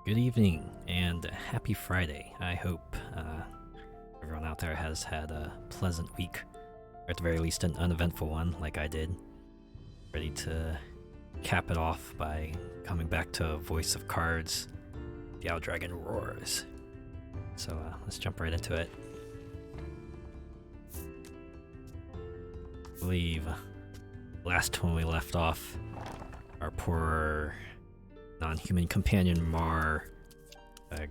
Good evening and happy Friday. I hope everyone out there has had a pleasant week, or at the very least an uneventful one like I did. Ready to cap it off by coming back to Voice of Cards, The Owl Dragon Roars. So let's jump right into it. I believe last when we left off, our poor non-human companion Mar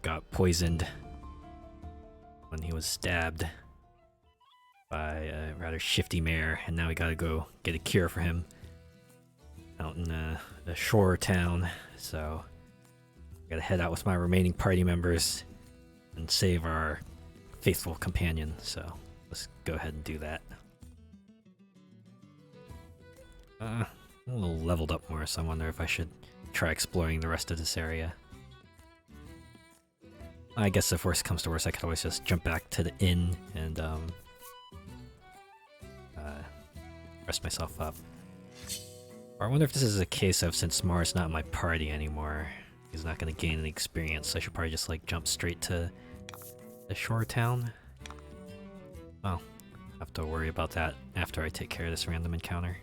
got poisoned when he was stabbed by a rather shifty mare, and now we gotta go get a cure for him out in the shore town. So I gotta head out with my remaining party members and save our faithful companion. So let's go ahead and do that. I'm a little leveled up more, so I wonder if I should try exploring the rest of this area. I guess if worst comes to worst, I could always just jump back to the inn and rest myself up. Or I wonder if this is a case of, since Mar's not in my party anymore, he's not going to gain any experience, so I should probably just like jump straight to the shore town. Well, I'll have to worry about that after I take care of this random encounter.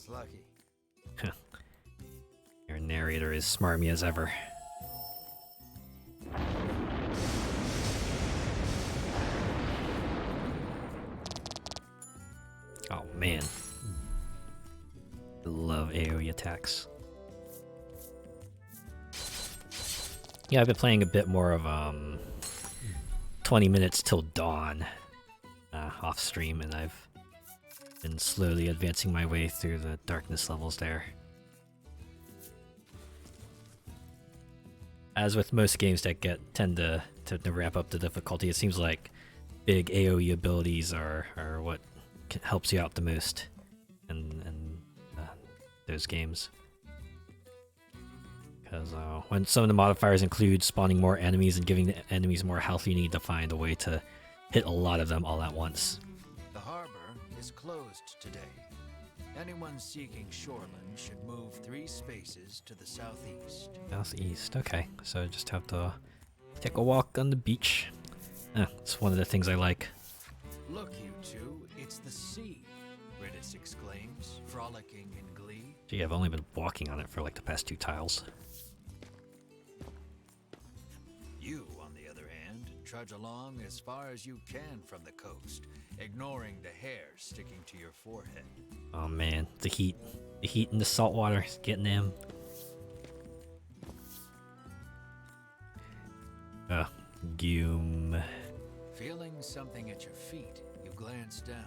Lucky. Your narrator is smarmy as ever. Oh man. I love AoE attacks. Yeah, I've been playing a bit more of 20 minutes till dawn off stream, and I've been slowly advancing my way through the darkness levels there. As with most games that tend to ramp up the difficulty, it seems like big AoE abilities are what helps you out the most in those games. Because when some of the modifiers include spawning more enemies and giving the enemies more health, you need to find a way to hit a lot of them all at once. The harbor is closed today. Anyone seeking shoreline should move 3 spaces to the southeast. Southeast, okay. So I just have to take a walk on the beach. It's one of the things I like. Look, you two, it's the sea, Riddis exclaims, frolicking in glee. Gee, I've only been walking on it for like the past 2 tiles. You, on the other hand, trudge along as far as you can from the coast, ignoring the hair sticking to your forehead. Oh man, the heat in the salt water is getting him. Goom. Feeling something at your feet, you glance down.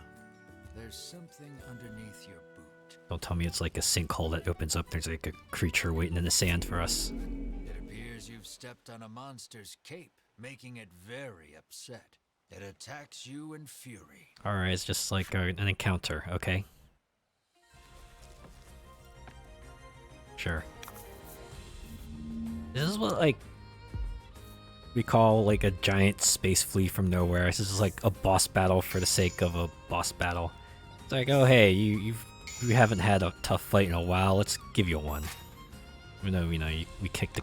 There's something underneath your boot. Don't tell me it's like a sinkhole that opens up. There's like a creature waiting in the sand for us. It appears you've stepped on a monster's cape, making it very upset. It attacks you in fury. Alright, it's just like an encounter, okay? Sure. This is what, like, we call, like, a giant space flea from nowhere. This is like a boss battle for the sake of a boss battle. It's like, oh hey, you haven't had a tough fight in a while, let's give you one. Even though, you know, we kicked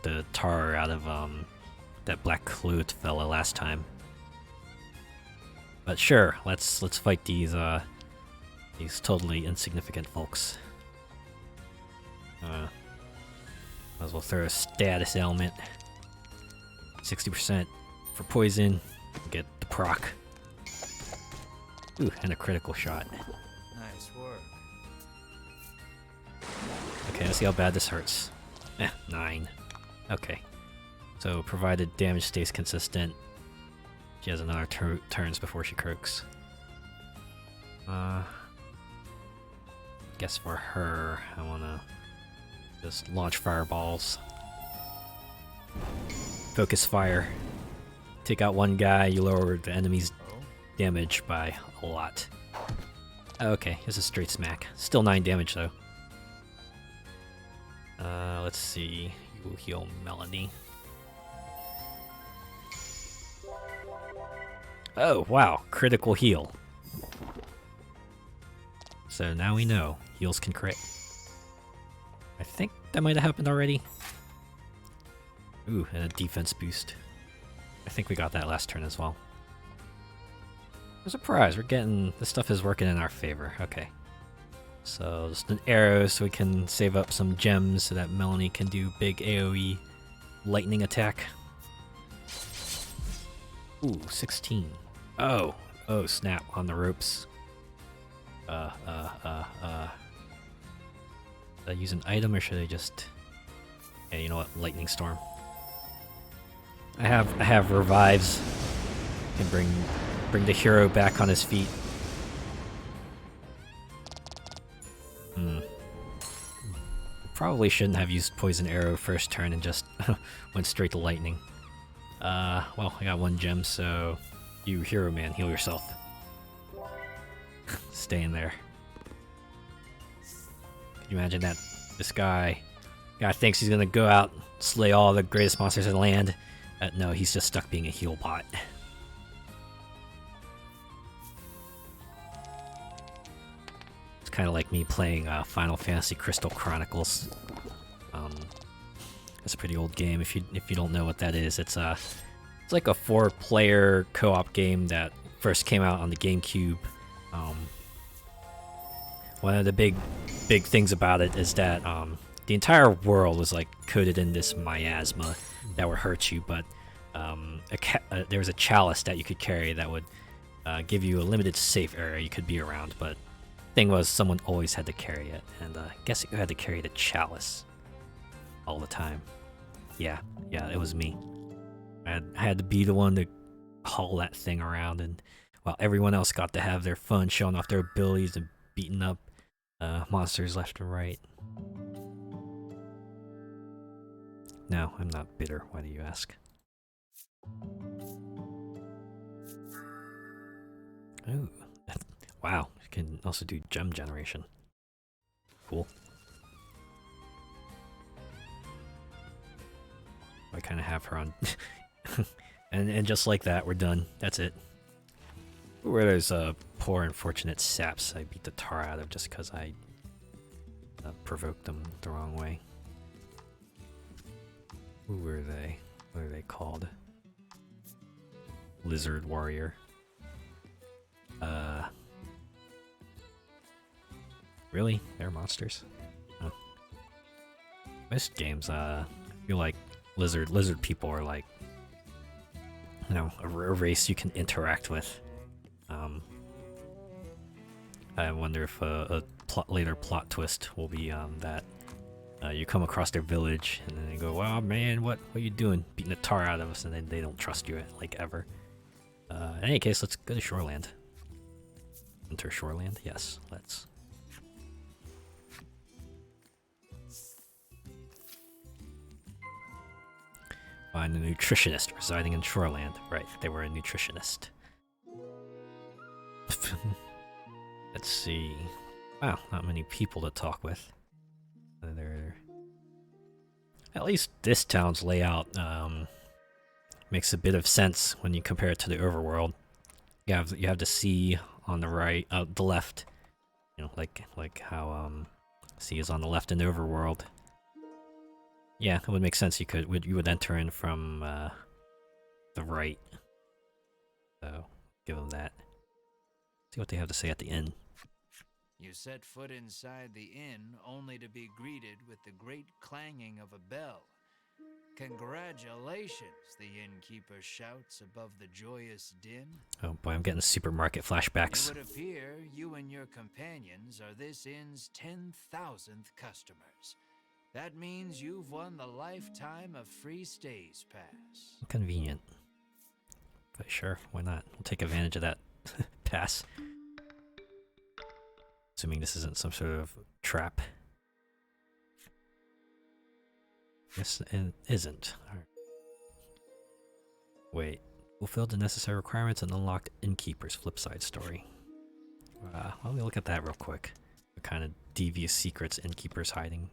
the tar out of, that black cloth fella last time. But sure, let's fight these totally insignificant folks. Might as well throw a status element. 60% for poison. Get the proc. Ooh, and a critical shot. Nice work. Okay, let's see how bad this hurts. 9. Okay. So, provided damage stays consistent, she has another turns before she croaks. Guess for her, I wanna just launch fireballs. Focus fire. Take out one guy, you lower the enemy's damage by a lot. Okay, this is straight smack. Still 9 damage though. Let's see. You will heal Melanie. Oh, wow. Critical heal. So now we know heals can crit. I think that might have happened already. Ooh, and a defense boost. I think we got that last turn as well. I'm surprised, we're getting... this stuff is working in our favor. Okay. So, just an arrow so we can save up some gems so that Melanie can do big AoE lightning attack. Ooh, 16. Oh! Oh, snap, on the ropes. Should I use an item or should I just... yeah, you know what? Lightning Storm. I have revives. Can bring the hero back on his feet. Probably shouldn't have used Poison Arrow first turn and just went straight to lightning. Well, I got 1 gem, so you hero man, heal yourself. Stay in there. Can you imagine that? This guy thinks he's gonna go out, slay all the greatest monsters in the land. No, he's just stuck being a heal bot. It's kind of like me playing Final Fantasy Crystal Chronicles. It's a pretty old game. If you don't know what that is, it's like a 4-player co-op game that first came out on the GameCube. One of the big things about it is that the entire world was like coated in this miasma that would hurt you, but there was a chalice that you could carry that would give you a limited safe area you could be around, but thing was someone always had to carry it, and I guess you had to carry the chalice all the time. Yeah, it was me. I had to be the one to haul that thing around, and while everyone else got to have their fun showing off their abilities and beating up monsters left and right. No, I'm not bitter. Why do you ask? Ooh. Wow, you can also do gem generation. Cool. I kind of have her on. and just like that, we're done. That's it. Where there's poor unfortunate saps I beat the tar out of just because I provoked them the wrong way. Who were they? What are they called? Lizard Warrior. Really? They're monsters? Huh. Most games, I feel like lizard people are like, you know, a race you can interact with. I wonder if a later plot twist will be that you come across their village and then they go, "Wow, man, what are you doing? Beating the tar out of us," and then they don't trust you like ever. In any case, let's go to Shoreland. Enter Shoreland? Yes, let's. Find a nutritionist residing in Shoreland. Right, they were a nutritionist. Let's see. Wow, not many people to talk with. At least this town's layout makes a bit of sense when you compare it to the overworld. You have the sea on the right, the left. You know, like how sea is on the left in the overworld. Yeah, it would make sense. You would enter in from the right. So give them that. See what they have to say at the inn. You set foot inside the inn only to be greeted with the great clanging of a bell. Congratulations, the innkeeper shouts above the joyous din. Oh boy, I'm getting supermarket flashbacks. It would appear you and your companions are this inn's 10,000th customers. That means you've won the lifetime of free stays pass. Convenient. But sure, why not? We'll take advantage of that pass. Assuming this isn't some sort of trap. Yes, it isn't. Right. Wait. Fulfilled the necessary requirements and unlocked Innkeeper's flipside story. Let me look at that real quick. What kind of devious secrets Innkeeper's hiding.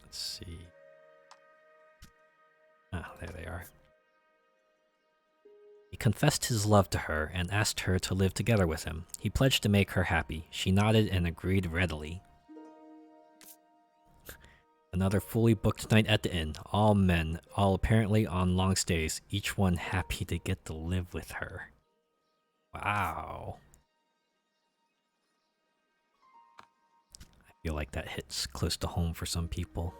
Let's see. Ah, there they are. He confessed his love to her and asked her to live together with him. He pledged to make her happy. She nodded and agreed readily. Another fully booked night at the inn. All men, all apparently on long stays, each one happy to get to live with her. Wow. I feel like that hits close to home for some people.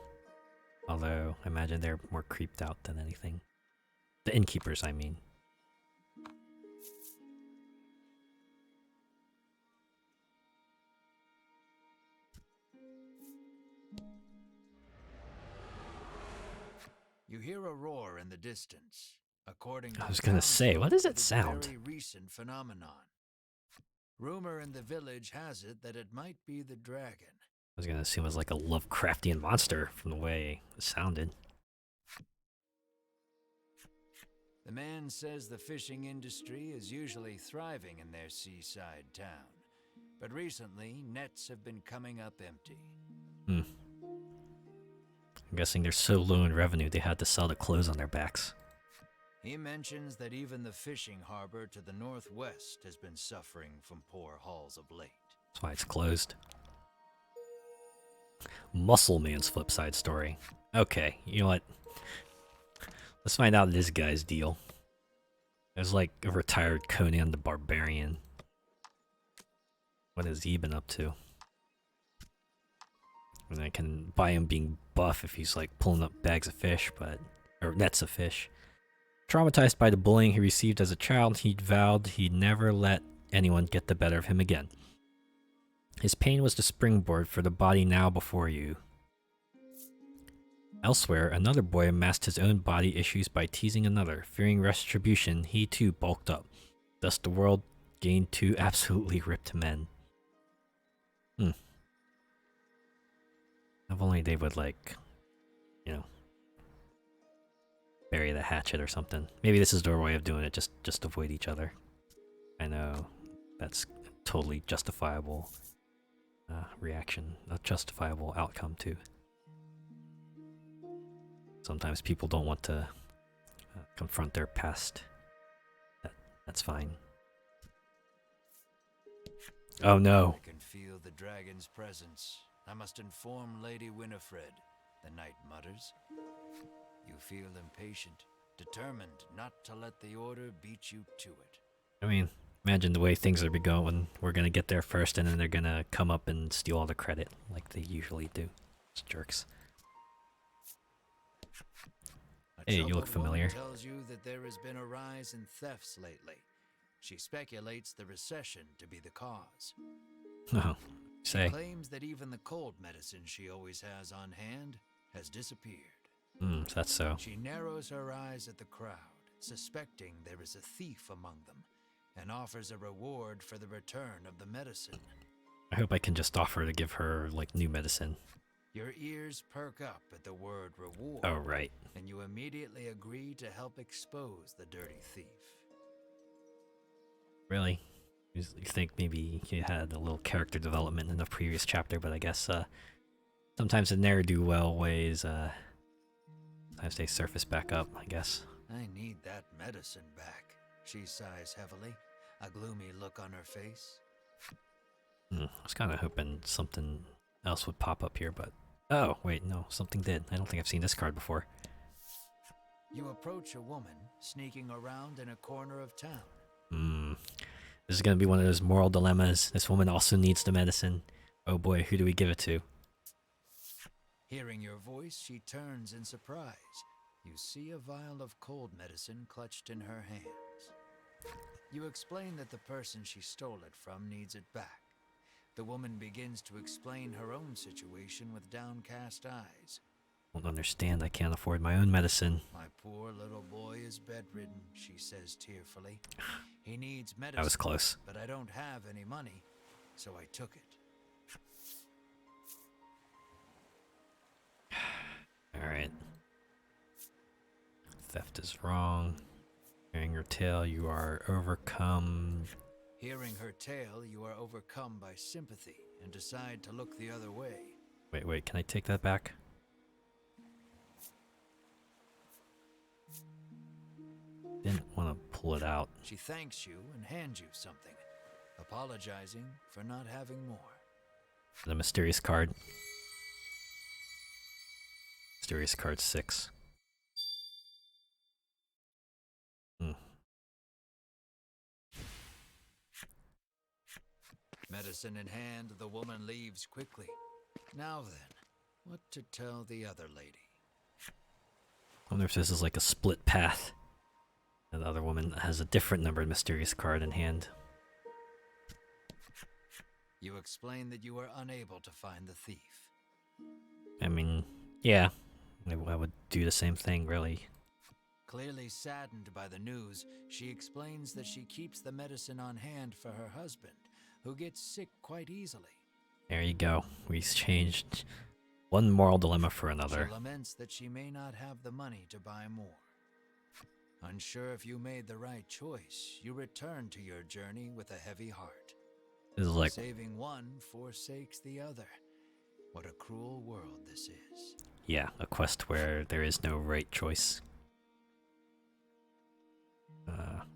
Although, I imagine they're more creeped out than anything. The innkeepers, I mean. You hear a roar in the distance. According to I was gonna say, what does it it's sound? a very recent phenomenon. Rumor in the village has it that it might be the dragon. I was gonna assume it was like a Lovecraftian monster from the way it sounded. The man says the fishing industry is usually thriving in their seaside town, but recently nets have been coming up empty. I'm guessing they're so low in revenue they had to sell the clothes on their backs. He mentions that even the fishing harbor to the northwest has been suffering from poor hauls of late. That's why it's closed. Muscle Man's flip side story. Okay, you know what? Let's find out this guy's deal. There's like a retired Conan the Barbarian. What has he been up to? And I can buy him being buff if he's like pulling up bags of fish, or nets of fish. Traumatized by the bullying he received as a child, he vowed he'd never let anyone get the better of him again. His pain was the springboard for the body now before you. Elsewhere, another boy masked his own body issues by teasing another. Fearing retribution, he too bulked up. Thus the world gained two absolutely ripped men. If only they would, like, you know, bury the hatchet or something. Maybe this is their way of doing it, just avoid each other. I know that's totally justifiable reaction, a justifiable outcome too. Sometimes people don't want to confront their past. That's fine. Oh no. I can feel the dragon's presence. I must inform Lady Winifred, the knight mutters. You feel impatient, determined not to let the order beat you to it. I mean, imagine the way things are going. We're gonna get there first, and then they're gonna come up and steal all the credit, like they usually do. It's jerks. Hey, you look familiar. Tells you that there has been a rise in thefts lately. She speculates the recession to be the cause. Oh, say. She claims that even the cold medicine she always has on hand has disappeared. That's so. She narrows her eyes at the crowd, suspecting there is a thief among them, and offers a reward for the return of the medicine. I hope I can just offer to give her, like, new medicine. Your ears perk up at the word reward. Oh, right. And you immediately agree to help expose the dirty thief. Really? You think maybe he had a little character development in the previous chapter, but I guess sometimes the ne'er-do-well ways, sometimes they surface back up, I guess. I need that medicine back. She sighs heavily, a gloomy look on her face. I was kind of hoping something else would pop up here, but... Oh, wait, no, something did. I don't think I've seen this card before. You approach a woman sneaking around in a corner of town. This is going to be one of those moral dilemmas. This woman also needs the medicine. Oh boy, who do we give it to? Hearing your voice, she turns in surprise. You see a vial of cold medicine clutched in her hands. You explain that the person she stole it from needs it back. The woman begins to explain her own situation with downcast eyes. Won't understand, I can't afford my own medicine. My poor little boy is bedridden, she says tearfully. He needs medicine. That was close. But I don't have any money, so I took it. Alright. Theft is wrong. Hearing your tale, you are overcome. Hearing her tale, you are overcome by sympathy and decide to look the other way. Wait, can I take that back? Didn't want to pull it out. She thanks you and hands you something, apologizing for not having more. The mysterious card. Mysterious card 6. Medicine in hand, the woman leaves quickly. Now then, what to tell the other lady? I wonder if this is like a split path. And the other woman has a different numbered mysterious card in hand. You explain that you were unable to find the thief. I mean, yeah. I would do the same thing, really. Clearly saddened by the news, she explains that she keeps the medicine on hand for her husband, who gets sick quite easily. There you go. We changed one moral dilemma for another. She laments that she may not have the money to buy more. Unsure if you made the right choice, you return to your journey with a heavy heart. This is like, Saving one forsakes the other. What a cruel world this is. yeah, a quest where there is no right choice.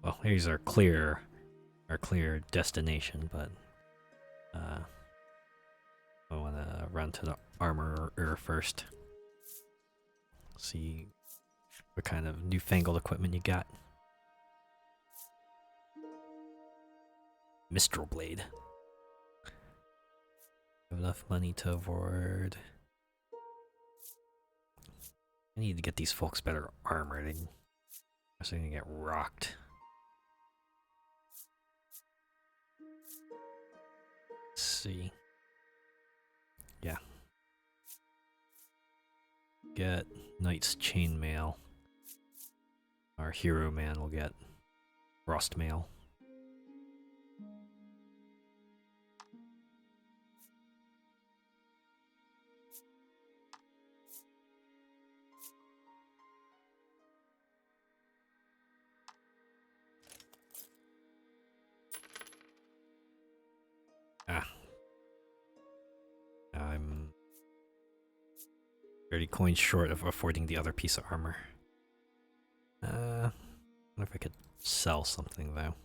Well, here's our clear destination, but I want to run to the armorer first. See what kind of newfangled equipment you got. Mistral blade. Have enough money to avoid. I need to get these folks better armor. They're gonna get rocked. Let's see. Yeah. Get Knight's Chainmail. Our hero man will get Frost Mail. I'm 30 coins short of affording the other piece of armor. I wonder if I could sell something though.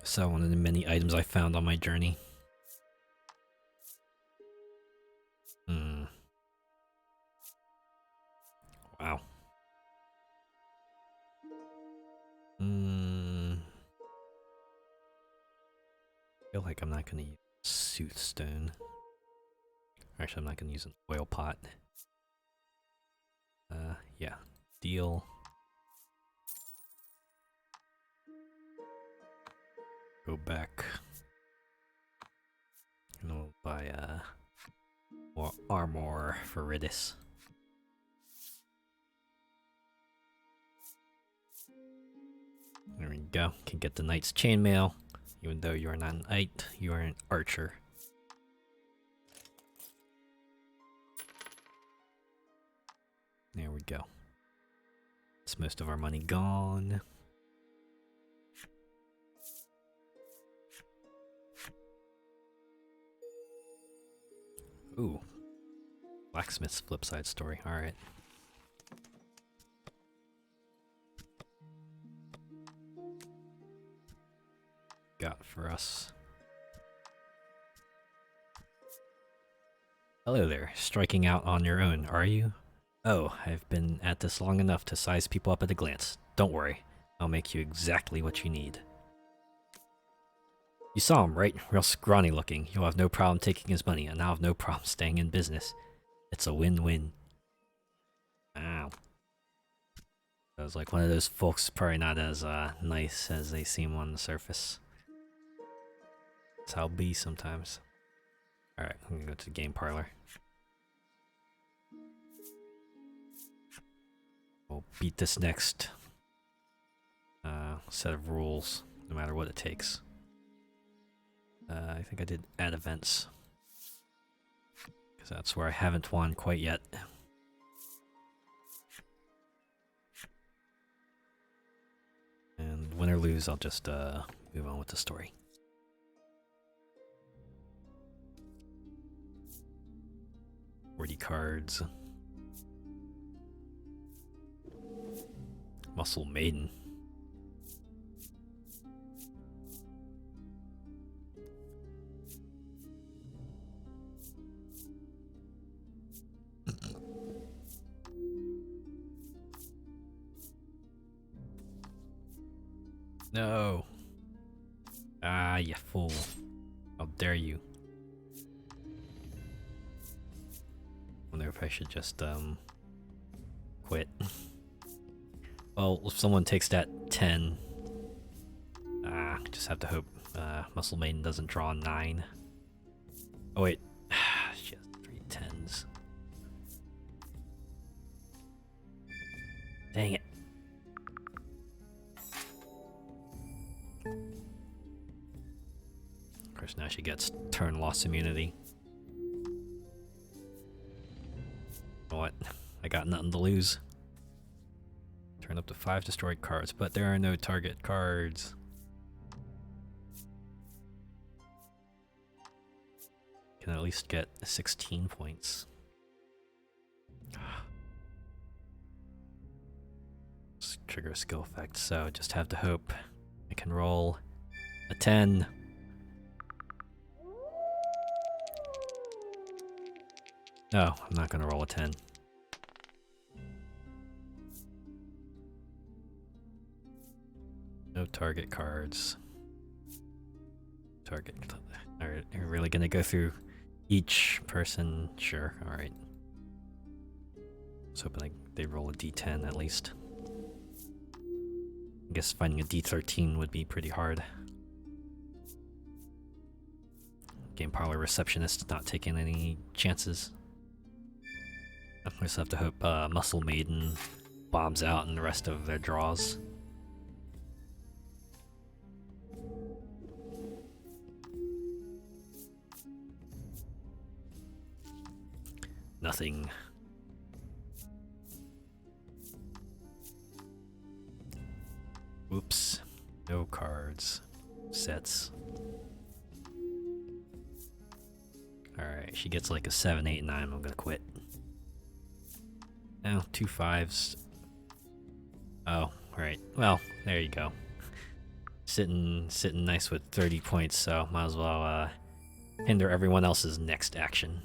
Sell one of the many items I found on my journey. Wow. I feel like I'm not gonna use Soothstone. Actually, I'm not gonna use an oil pot. Yeah. Deal. Go back. And we'll buy more armor for Ridis. There we go. Can get the Knight's Chainmail. Even though you are not an knight, you are an archer. There we go. It's most of our money gone. Ooh. Blacksmith's flip side story. Alright. Got for us. Hello there. Striking out on your own, are you? Oh, I've been at this long enough to size people up at a glance. Don't worry. I'll make you exactly what you need. You saw him, right? Real scrawny looking. You'll have no problem taking his money, and I'll have no problem staying in business. It's a win-win. Wow. I was like one of those folks, probably not as nice as they seem on the surface. That's how it be sometimes. Alright, I'm gonna go to the game parlor. We'll beat this next set of rules, no matter what it takes. I think I did add events. Because that's where I haven't won quite yet. And win or lose, I'll just move on with the story. $40 cards. Muscle Maiden. No. Ah, you fool. How dare you. Wonder if I should just, quit. Well, if someone takes that 10, just have to hope, Muscle Maiden doesn't draw 9. Oh wait, she has 3 10s. Dang it. Of course, now she gets turn loss immunity. What? I got nothing to lose. Turn up to 5 destroyed cards, but there are no target cards. Can at least get 16 points. Let's trigger a skill effect, so just have to hope I can roll a 10. No, I'm not gonna roll a 10. No target cards. Target. Alright, you're really gonna go through each person? Sure, alright. I was hoping they roll a d10 at least. I guess finding a d13 would be pretty hard. Game parlor receptionist not taking any chances. I just have to hope Muscle Maiden bombs out in the rest of their draws. Nothing. Oops. No cards. Sets. Alright, she gets like a 7, 8, 9. I'm gonna quit. Now, 2 5s. Oh, right. Well, there you go. Sitting nice with 30 points, so might as well hinder everyone else's next action.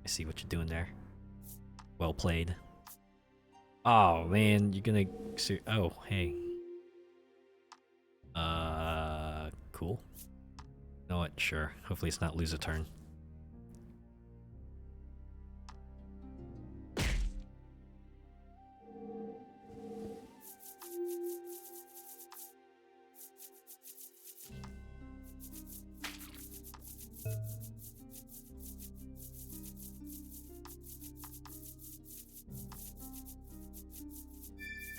I see what you're doing there. Well played. Oh man, you're gonna. Oh, hey. Cool. You know what? Sure. Hopefully it's not lose a turn.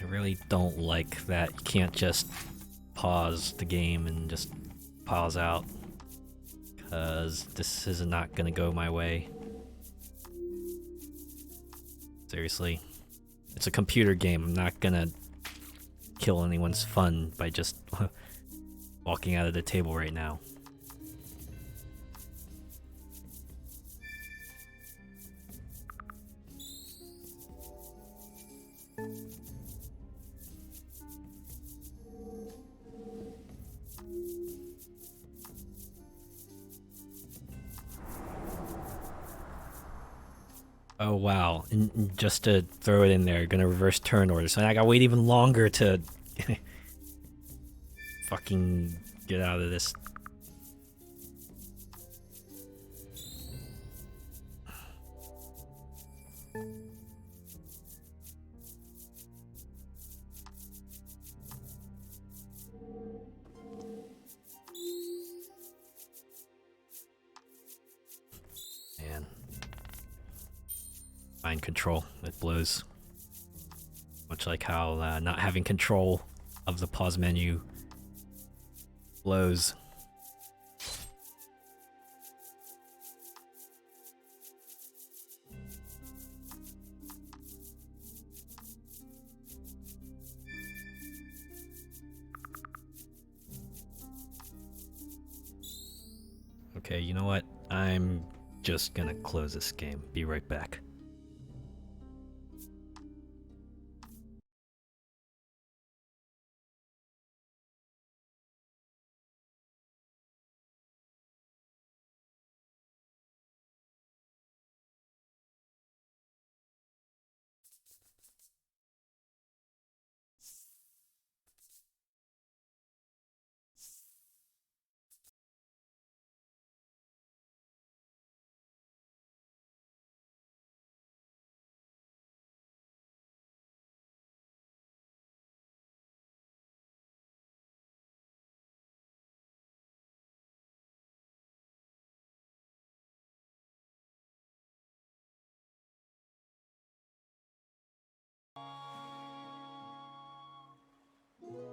I really don't like that you can't just pause the game and just pause out, because this is not gonna go my way. Seriously. It's a computer game. I'm not gonna kill anyone's fun by just walking out of the table right now. Oh wow, and just to throw it in there, gonna reverse turn order, so I gotta wait even longer to fucking get out of this. Man. Mind control, it blows. Much like how not having control of the pause menu blows. Okay, you know what? I'm just gonna close this game. Be right back.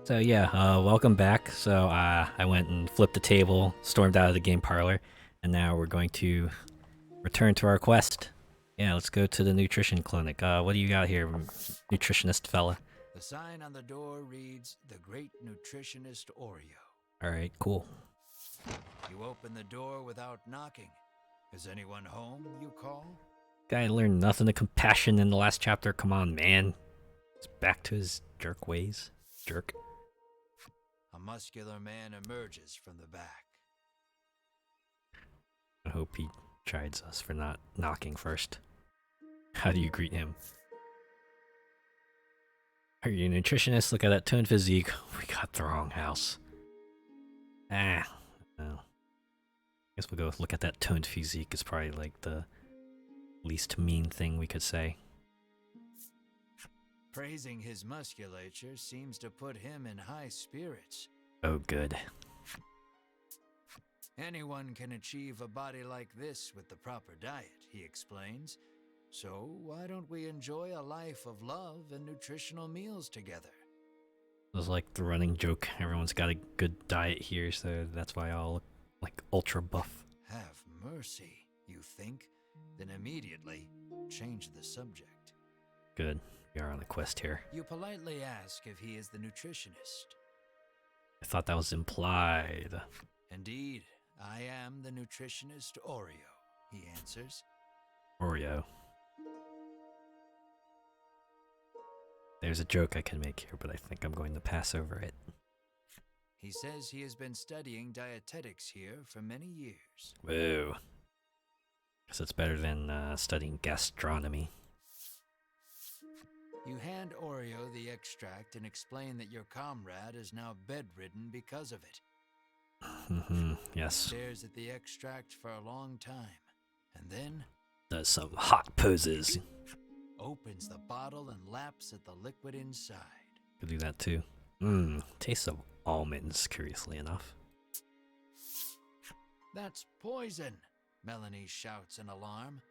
So yeah, welcome back. So I went and flipped the table, stormed out of the game parlor, and now we're going to return to our quest. Yeah, let's go to the nutrition clinic. What do you got here, nutritionist fella? The sign on the door reads, "The Great Nutritionist Oreo." All right, cool. You open the door without knocking. Is anyone home, you call? Guy learned nothing of compassion in the last chapter. Come on, man. He's back to his jerk ways. Jerk. A muscular man emerges from the back. I hope he chides us for not knocking first. How do you greet him? Are you a nutritionist? Look at that toned physique. We got the wrong house. No. Guess we'll go look at that toned physique. It's probably like the least mean thing we could say. Praising his musculature seems to put him in high spirits. Oh, good. Anyone can achieve a body like this with the proper diet, he explains. So why don't we enjoy a life of love and nutritional meals together? It was like the running joke. Everyone's got a good diet here, so that's why I'll look like ultra buff. Have mercy, you think? Then immediately change the subject. Good. We are on a quest here. You politely ask if he is the nutritionist. I thought that was implied. Indeed, I am the nutritionist Oreo, he answers. Oreo. There's a joke I can make here, but I think I'm going to pass over it. He says he has been studying dietetics here for many years. Whoa. Guess it's better than studying gastronomy. You hand Oreo the extract and explain that your comrade is now bedridden because of it. Yes. Stares at the extract for a long time, and then Does some hot poses. opens the bottle and laps at the liquid inside. Could do that too. Taste of almonds, curiously enough. That's poison, Melanie shouts in alarm.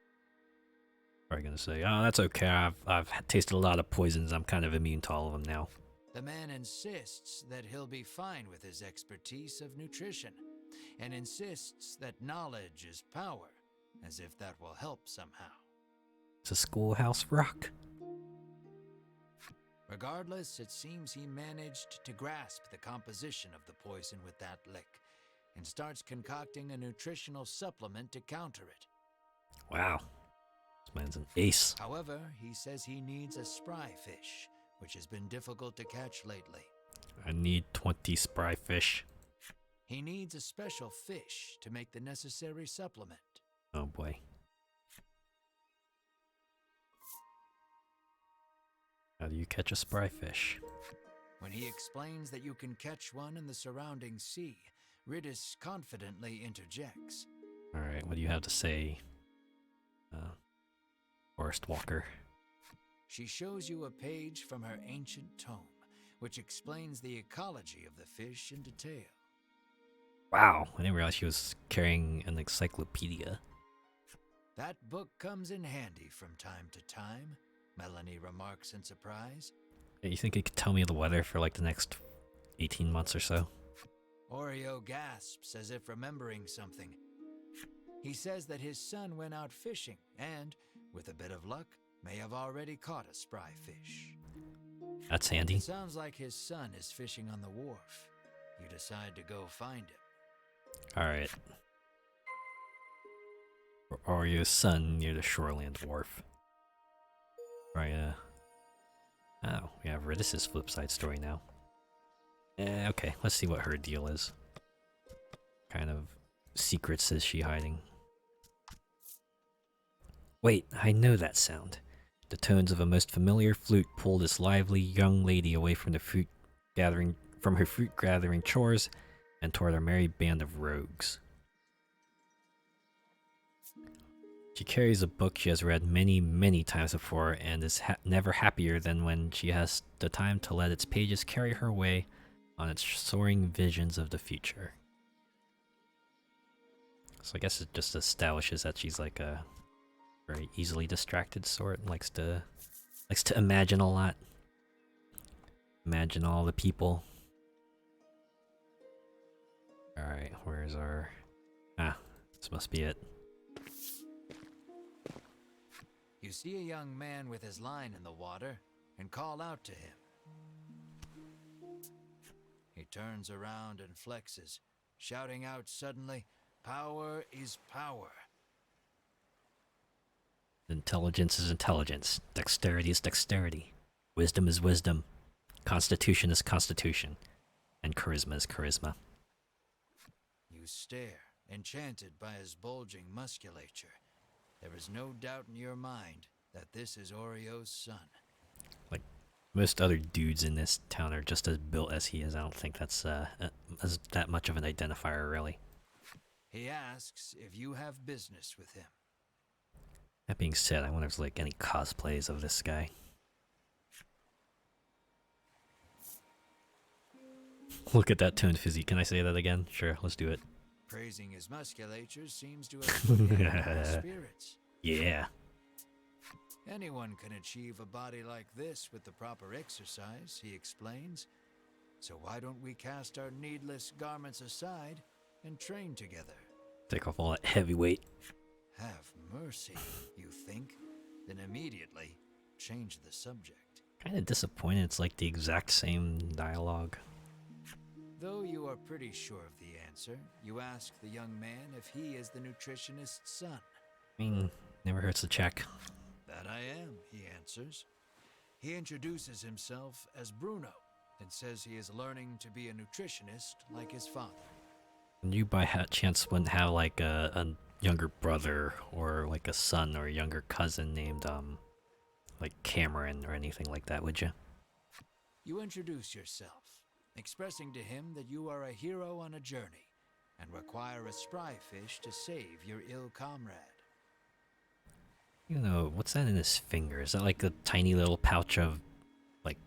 Probably gonna say, oh, that's okay. I've tasted a lot of poisons. I'm kind of immune to all of them now. The man insists that he'll be fine with his expertise of nutrition, and insists that knowledge is power, as if that will help somehow. It's a schoolhouse rock. Regardless, it seems he managed to grasp the composition of the poison with that lick, and starts concocting a nutritional supplement to counter it. Wow. This man's an ace. However, he says he needs a spry fish, which has been difficult to catch lately. I need 20 spry fish. He needs a special fish to make the necessary supplement. Oh boy. How do you catch a spry fish? When he explains that you can catch one in the surrounding sea, Ridis confidently interjects. Alright, what do you have to say, Forest Walker? She shows you a page from her ancient tome, which explains the ecology of the fish in detail. Wow, I didn't realize she was carrying an encyclopedia. That book comes in handy from time to time, Melanie remarks in surprise. Hey, you think it could tell me the weather for like the next 18 months or so? Oreo gasps as if remembering something. He says that his son went out fishing and, with a bit of luck, may have already caught a spry fish. That's handy. It sounds like his son is fishing on the wharf. You decide to go find him. Alright. Oreo's son near the Shoreland Wharf. Right, oh, we have Ridis' flip side story now. Okay, let's see what her deal is. What kind of secrets is she hiding? Wait, I know that sound. The tones of a most familiar flute pull this lively young lady away from her fruit gathering chores and toward a merry band of rogues. She carries a book she has read many, many times before and is never happier than when she has the time to let its pages carry her away on its soaring visions of the future. So I guess it just establishes that she's like a very easily distracted sort and likes to imagine a lot. Imagine all the people Alright, where's our... Ah, this must be it. You see a young man with his line in the water and call out to him. He turns around and flexes, shouting out suddenly, "Power is power." Intelligence is intelligence. Dexterity is dexterity. Wisdom is wisdom. Constitution is constitution. And charisma is charisma. You stare, enchanted by his bulging musculature. There is no doubt in your mind that this is Oreo's son. Like, most other dudes in this town are just as built as he is. I don't think that's as that much of an identifier, really. He asks if you have business with him. That being said, I wonder if there's like any cosplays of this guy. Look at that toned physique. Can I say that again? Sure, let's do it. Praising his musculature seems to have put him in high spirits. Yeah. Anyone can achieve a body like this with the proper exercise, he explains. So why don't we cast our needless garments aside and train together? Take off all that heavy weight. Have mercy, you think? Then immediately change the subject. Kinda disappointed it's like the exact same dialogue. Though you are pretty sure of the answer, you ask the young man if he is the nutritionist's son. I mean, never hurts to check. That I am, he answers. He introduces himself as Bruno and says he is learning to be a nutritionist like his father. And you by chance wouldn't have like a younger brother or like a son or a younger cousin named like Cameron or anything like that, would you? You introduce yourself, expressing to him that you are a hero on a journey and require a spry fish to save your ill comrade. You know, what's that in his finger? Is that like a tiny little pouch of like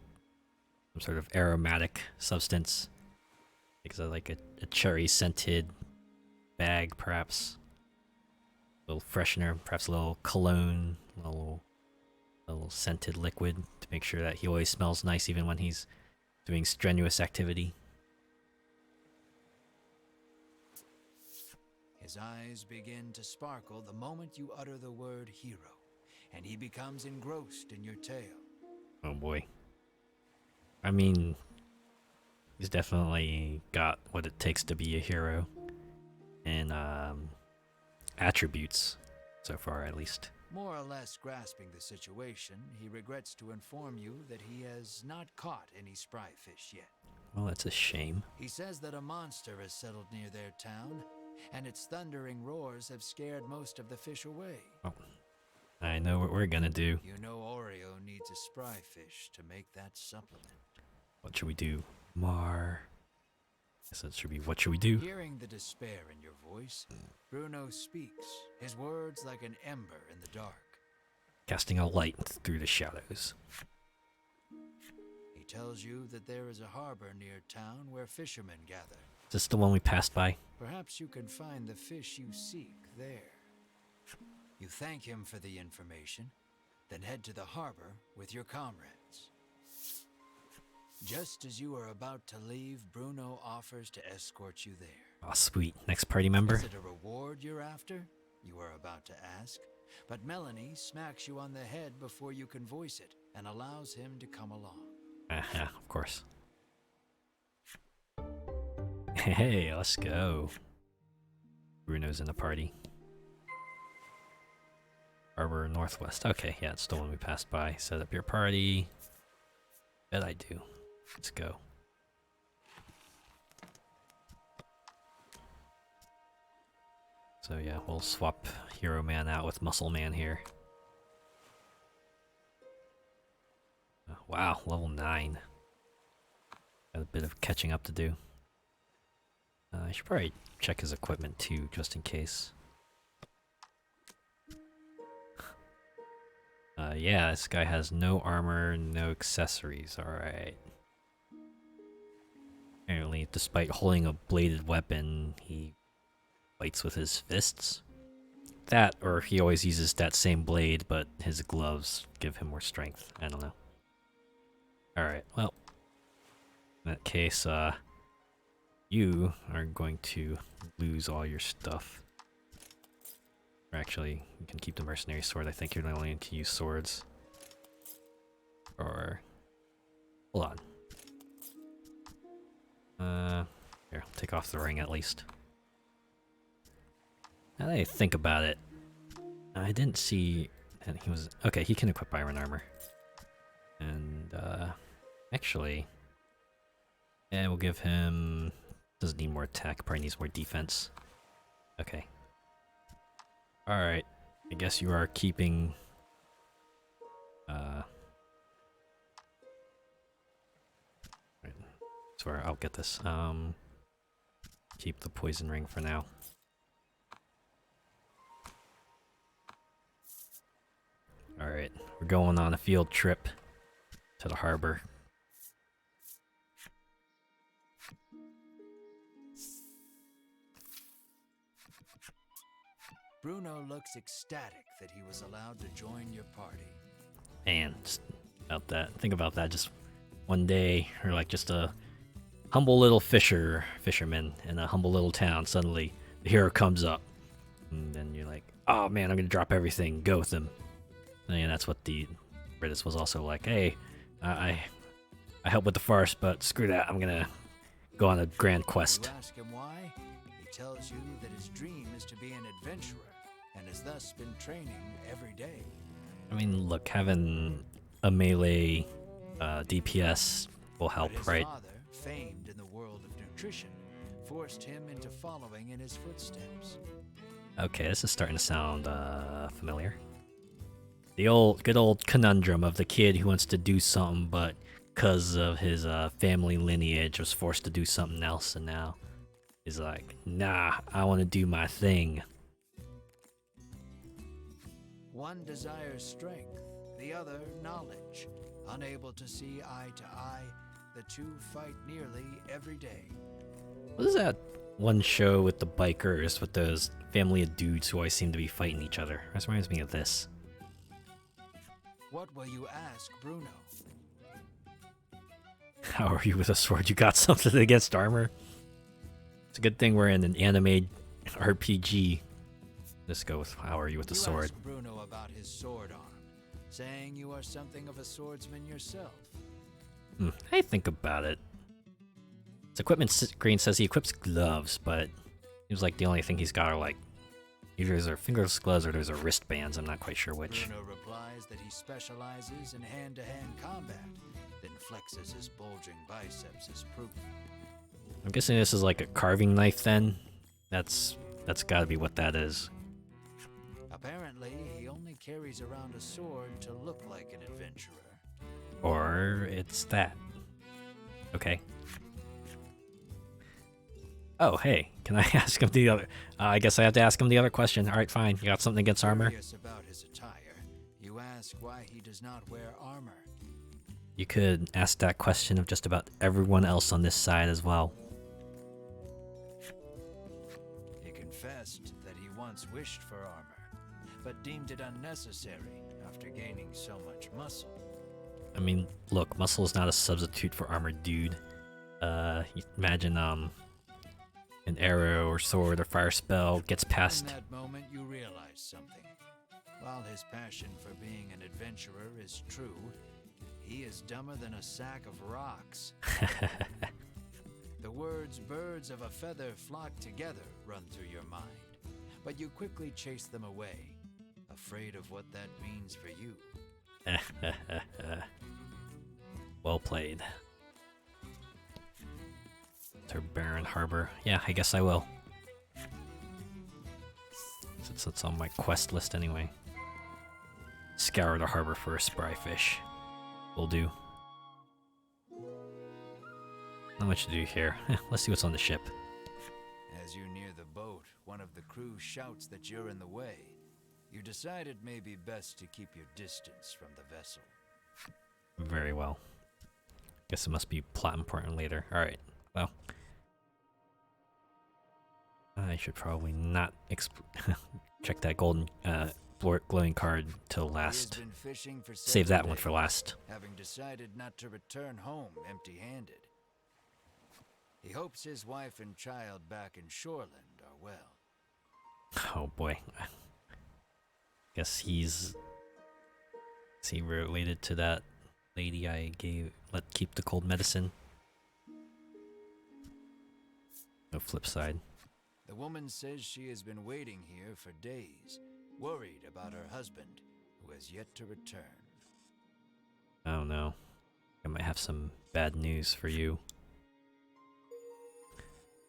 some sort of aromatic substance? Is that like a cherry scented bag, perhaps? A little freshener, perhaps a little cologne, a little scented liquid to make sure that he always smells nice even when he's doing strenuous activity. His eyes begin to sparkle the moment you utter the word hero, and he becomes engrossed in your tale. Oh boy. I mean, he's definitely got what it takes to be a hero. And attributes, so far at least. More or less grasping the situation, he regrets to inform you that he has not caught any spry fish yet. Well, that's a shame. He says that a monster has settled near their town, and its thundering roars have scared most of the fish away. Oh, I know what we're gonna do. You know Oreo needs a spry fish to make that supplement. What should we do? Mar. Guess that should be what should we do? Hearing the despair in your voice, Bruno speaks, his words like an ember in the dark. Casting a light through the shadows. He tells you that there is a harbor near town where fishermen gather. Is this the one we passed by? Perhaps you can find the fish you seek there. You thank him for the information, then head to the harbor with your comrades. Just as you are about to leave, Bruno offers to escort you there. Oh, sweet. Next party member? Is it a reward you're after? You are about to ask. But Melanie smacks you on the head before you can voice it and allows him to come along. Of course. Hey, let's go. Bruno's in the party. Harbor Northwest. Okay, yeah, it's the one we passed by. Set up your party. Bet I do. Let's go. So yeah, we'll swap Hero Man out with Muscle Man here. Wow, level 9. Got a bit of catching up to do. I should probably check his equipment too, just in case. Yeah, this guy has no armor, no accessories, alright. Apparently, despite holding a bladed weapon, he fights with his fists. That, or he always uses that same blade, but his gloves give him more strength. I don't know. Alright, well. In that case, you are going to lose all your stuff. Or actually, you can keep the mercenary sword. I think you're only going to use swords. Or hold on. Here, I'll take off the ring at least. Now that I think about it, I didn't see that he was okay. He can equip iron armor, and actually, yeah, we'll give him. Doesn't need more attack. Probably needs more defense. Okay. All right. I guess you are keeping. Swear, I'll get this. Keep the poison ring for now. Alright, we're going on a field trip to the harbor. Bruno looks ecstatic that he was allowed to join your party. Man, just about that. Think about that. Just one day, or like just a humble little fisherman in a humble little town. Suddenly, the hero comes up, and then you're like, "Oh man, I'm gonna drop everything, go with him." And that's what the British was also like. Hey, I help with the farce, but screw that. I'm gonna go on a grand quest. You ask him why? He tells you that his dream is to be an adventurer, and has thus been training every day. I mean, look, having a melee DPS will help, but his right? father, famed in the world of nutrition, forced him into following in his footsteps. Okay, this is starting to sound familiar. The good old conundrum of the kid who wants to do something, but because of his family lineage was forced to do something else, and now he's like, nah, I want to do my thing. One desires strength, the other knowledge. Unable to see eye to eye, the two fight nearly every day. What is that one show with the bikers, with those family of dudes who always seem to be fighting each other? This reminds me of this. What will you ask Bruno? How are you with a sword? You got something against armor? It's a good thing we're in an anime RPG. Let's go with how are you with the sword? Ask Bruno about his sword arm, saying you are something of a swordsman yourself. I think about it. His equipment screen says he equips gloves, but it was like the only thing he's got are like either there's fingerless gloves or there's wristbands. I'm not quite sure which. Bruno replies that he specializes in hand-to-hand combat, then flexes his bulging biceps as proof. I'm guessing this is like a carving knife then. That's got to be what that is. Apparently, he only carries around a sword to look like an adventurer. Or it's that. Okay. Oh, hey, can I ask him the other... I guess I have to ask him the other question. Alright, fine. You got something against armor? Curious about his attire, you ask why he does not wear armor. You could ask that question of just about everyone else on this side as well. He confessed that he once wished for armor, but deemed it unnecessary after gaining so much muscle. I mean, look, muscle is not a substitute for armor, dude. You imagine, an arrow or sword or fire spell gets past. In that moment, you realize something. While his passion for being an adventurer is true, he is dumber than a sack of rocks. The words "birds of a feather flock together" run through your mind, but you quickly chase them away, afraid of what that means for you. Well played. To Barren Harbor. Yeah, I guess I will. Since it's on my quest list anyway. Scour the harbor for a spry fish. Will do. Not much to do here. Let's see what's on the ship. As you near the boat, one of the crew shouts that you're in the way. You decide it may be best to keep your distance from the vessel. Very well. Guess it must be plot important later. Alright, well. I should probably not check that golden glowing card till last. Save that one for last. Having decided not to return home empty-handed. He hopes his wife and child back in Shoreland are well. Oh boy. Guess he's... Is he related to that lady I keep the cold medicine? No flip side. The woman says she has been waiting here for days, worried about her husband, who has yet to return. Oh no. I might have some bad news for you.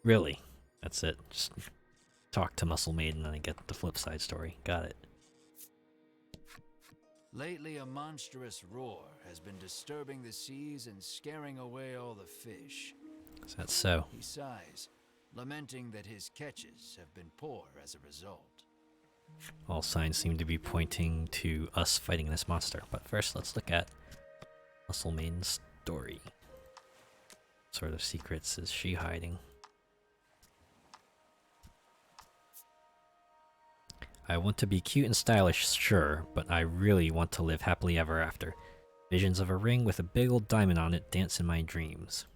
Really? That's it. Just talk to Muscle Maiden and I get the flip side story. Got it. Lately, a monstrous roar has been disturbing the seas and scaring away all the fish. Is that so? He sighs, lamenting that his catches have been poor as a result. All signs seem to be pointing to us fighting this monster. But first, let's look at Muscle Maiden's story. What sort of secrets is she hiding? I want to be cute and stylish, sure, but I really want to live happily ever after. Visions of a ring with a big old diamond on it dance in my dreams.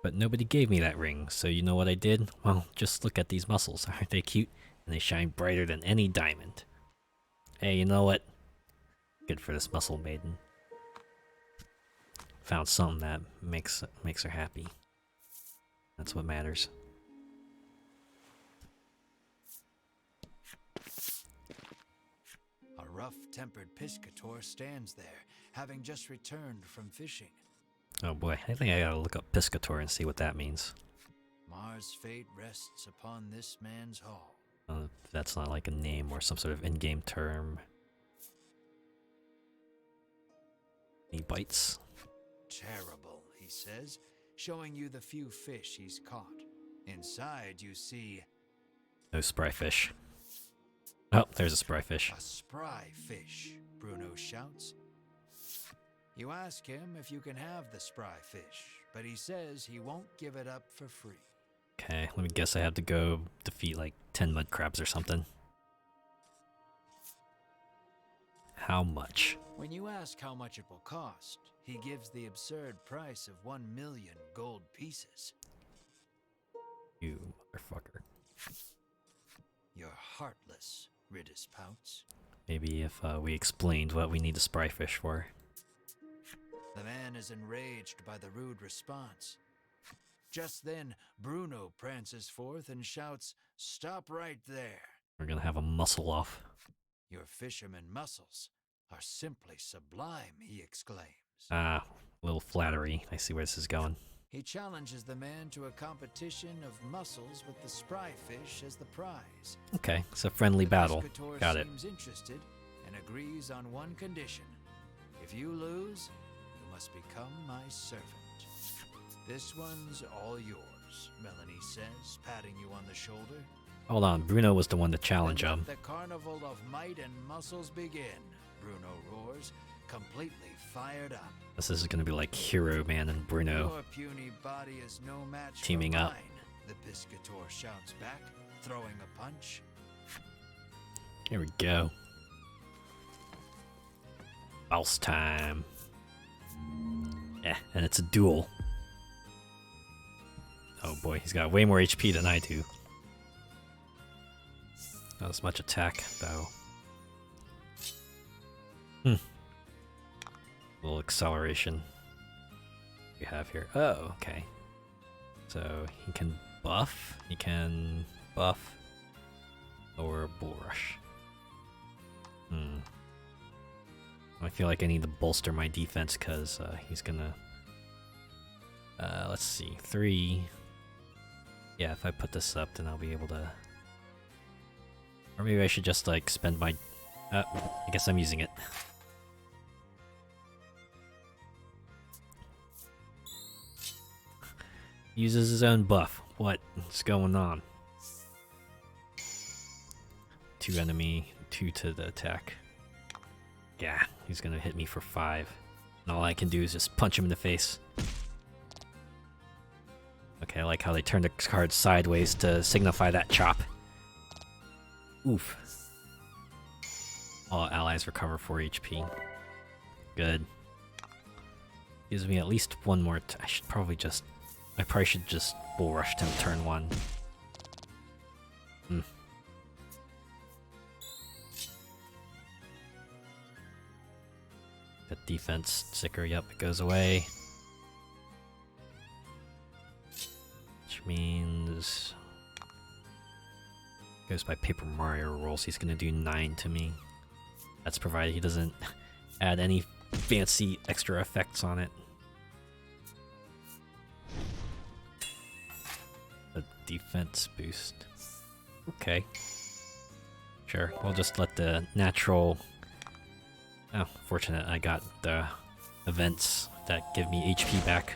But nobody gave me that ring, so you know what I did? Well, just look at these muscles. Aren't they cute? And they shine brighter than any diamond. Hey, you know what? Good for this Muscle Maiden. Found something that makes her happy. That's what matters. A rough-tempered piscator stands there, having just returned from fishing. Oh boy, I think I gotta look up Piscator and see what that means. Mars' fate rests upon this man's haul. If that's not like a name or some sort of in-game term. He bites. Terrible, he says, showing you the few fish he's caught. Inside, you see... No spry fish. Oh, there's a spry fish. A spry fish, Bruno shouts. You ask him if you can have the spry fish, but he says he won't give it up for free. Okay, let me guess I have to go defeat like 10 mud crabs or something. How much? When you ask how much it will cost, he gives the absurd price of 1 million gold pieces. You motherfucker. You're heartless, Ridus pouts. Maybe if we explained what we need the spry fish for. The man is enraged by the rude response. Just then, Bruno prances forth and shouts, "Stop right there!" We're gonna have a muscle off. Your fisherman muscles are simply sublime, he exclaims. Ah, little flattery. I see where this is going. He challenges the man to a competition of muscles with the spry fish as the prize. Okay, it's a friendly battle. Piscator Got it. seems interested and agrees on one condition. If you lose, you must become my servant. This one's all yours, Melanie says, patting you on the shoulder. Hold on, Bruno was the one to challenge Then him. let the carnival of might and muscles begin, Bruno roars, completely fired up. This is gonna be like Hero Man and Bruno Your puny body is no match teaming for up. mine, the Piscator shouts back, throwing a punch. Here we go. Boss time. Yeah, and it's a duel. Oh boy, he's got way more HP than I do. Not as much attack, though. A little acceleration we have here. Oh, okay. So he can buff. He can buff lower bull rush. I feel like I need to bolster my defense because he's gonna. Let's see, 3. Yeah, if I put this up, then I'll be able to. Or maybe I should just like spend my. I guess I'm using it. Uses his own buff. What's going on? 2 enemy, 2 to the attack. Yeah, he's gonna hit me for 5. And all I can do is just punch him in the face. Okay, I like how they turned the card sideways to signify that chop. Oof. All allies recover 4 HP. Good. Gives me at least one more. I should probably just I probably should just bull rush him turn 1. The defense sticker, yep, it goes away. Which means... Goes by Paper Mario rules, he's gonna do 9 to me. That's provided he doesn't add any fancy extra effects on it. A defense boost. Okay. Sure, we'll just let the natural... Oh, fortunate I got the events that give me HP back.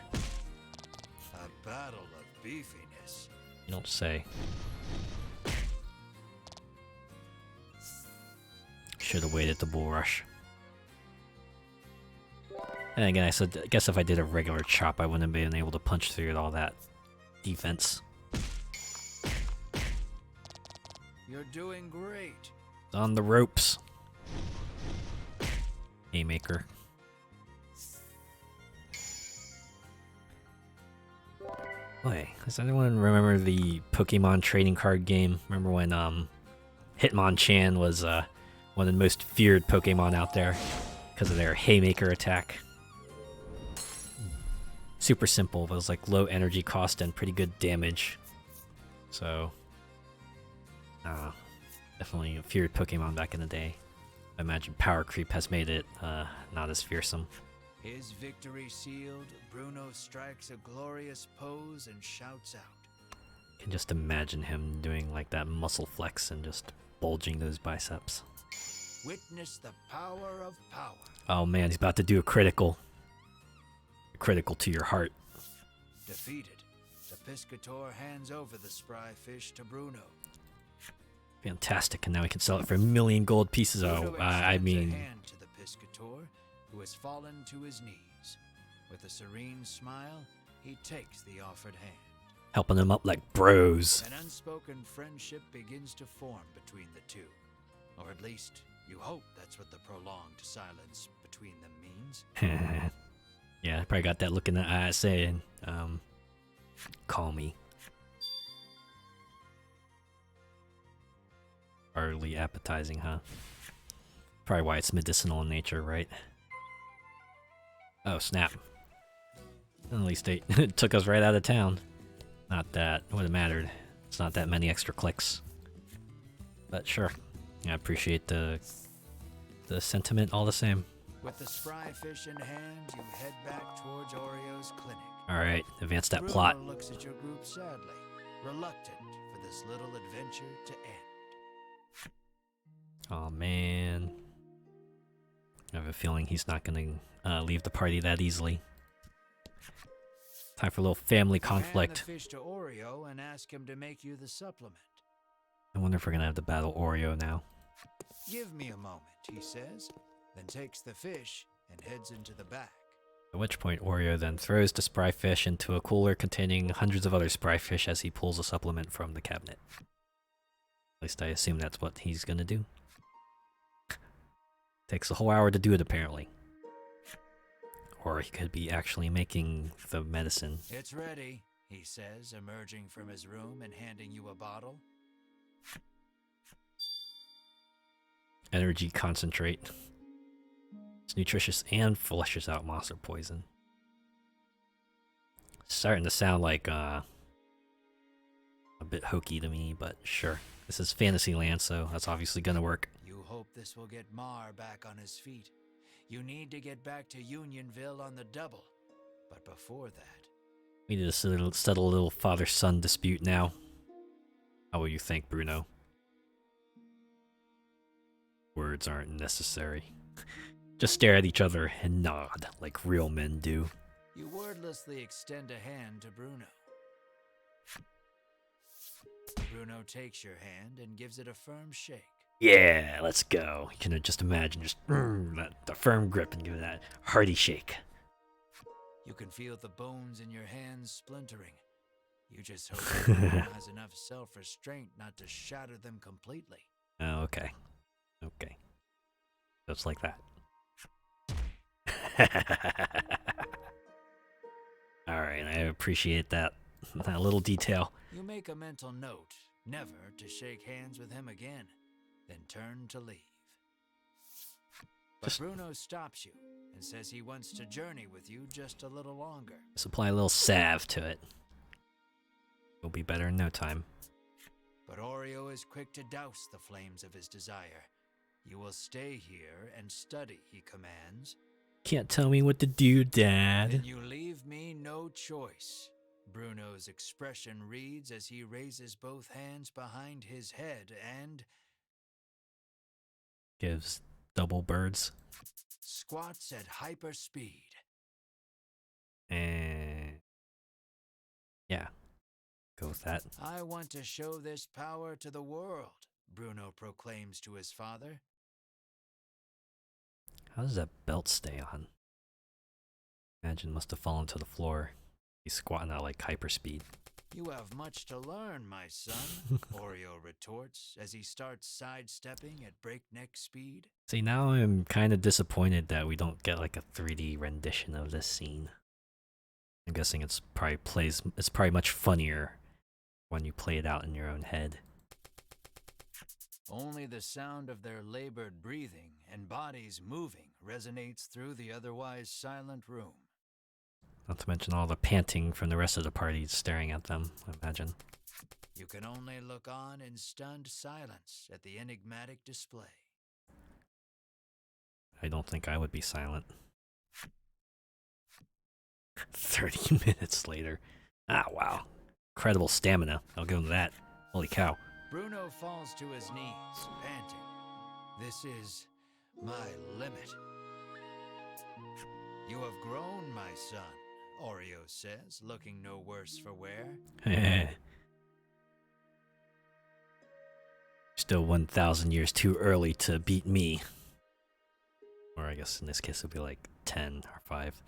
A battle of beefiness. You don't say. Should have waited the bull rush. And again, I guess if I did a regular chop, I wouldn't have been able to punch through all that defense. You're doing great. It's on the ropes. Haymaker. Wait, does anyone remember the Pokemon trading card game? Remember when Hitmonchan was one of the most feared Pokemon out there because of their Haymaker attack? Super simple, but it was like low energy cost and pretty good damage. So, definitely a feared Pokemon back in the day. I imagine power creep has made it not as fearsome. His victory sealed, Bruno strikes a glorious pose and shouts out. I can just imagine him doing like that muscle flex and just bulging those biceps. Witness the power of power. Oh man, he's about to do a critical. A critical to your heart. Defeated, the Piscator hands over the spry fish to Bruno. Fantastic, and now we can sell it for 1 million gold pieces. Oh, I mean... A hand to the Piscator, who has fallen to his knees. With a serene smile, he takes the offered hand. Helping them up like bros. An unspoken friendship begins to form between the two. Or at least, you hope that's what the prolonged silence between them means. Yeah, I probably got that look in the eye saying, call me. Hardly appetizing, huh? Probably why it's medicinal in nature, right? Oh, snap. At least they took us right out of town. Not that it would have mattered. It's not that many extra clicks. But sure. I appreciate the sentiment all the same. With the spry fish in hand, you head back towards Oreo's clinic. Alright, advance that Bruno plot. Looks at your group sadly, reluctant for this little adventure to end. Oh man. I have a feeling he's not gonna leave the party that easily. Time for a little family conflict. Hand the fish to Oreo and ask him to make you the supplement. I wonder if we're gonna have to battle Oreo now. Give me a moment, he says, then takes the fish and heads into the back. At which point Oreo then throws the spry fish into a cooler containing hundreds of other spry fish as he pulls a supplement from the cabinet. At least I assume that's what he's gonna do. Takes a whole hour to do it, apparently. Or he could be actually making the medicine. It's ready, he says, emerging from his room and handing you a bottle. Energy concentrate. It's nutritious and flushes out monster poison. Starting to sound like a bit hokey to me, but sure. This is Fantasyland, so that's obviously gonna work. You hope this will get Mar back on his feet. You need to get back to Unionville on the double. But before that... We need to settle a little father-son dispute now. How will you think, Bruno? Words aren't necessary. Just stare at each other and nod like real men do. You wordlessly extend a hand to Bruno. Bruno takes your hand and gives it a firm shake. Yeah, let's go. You can just imagine just the firm grip and give it that hearty shake. You can feel the bones in your hands splintering. You just hope Bruno has enough self-restraint not to shatter them completely. Oh, okay. Okay. Just like that. Alright, I appreciate that. That little detail. You make a mental note never to shake hands with him again, then turn to leave. But Just Bruno stops you and says he wants to journey with you just a little longer. apply a little salve to it. It'll be better in no time. But Oreo is quick to douse the flames of his desire. You will stay here and study, he commands. Can't tell me what to do, Dad. Then you leave me no choice. Bruno's expression reads as he raises both hands behind his head and Gives double birds. squats at hyper speed. And yeah, go with that. I want to show this power to the world, Bruno proclaims to his father. How does that belt stay on? Imagine must have fallen to the floor. He's squatting at like hyperspeed. You have much to learn, my son, Oreo retorts as he starts sidestepping at breakneck speed. See, now I'm kind of disappointed that we don't get like a 3D rendition of this scene. I'm guessing it's probably much funnier when you play it out in your own head. Only the sound of their labored breathing and bodies moving resonates through the otherwise silent room. Not to mention all the panting from the rest of the party staring at them, I imagine. You can only look on in stunned silence at the enigmatic display. I don't think I would be silent. 30 minutes later. Ah, wow. Incredible stamina. I'll give him that. Holy cow. Bruno falls to his knees, panting. This is my limit. You have grown, my son, Oreo says, looking no worse for wear. Still 1,000 years too early to beat me. Or I guess in this case it'll be like 10 or 5.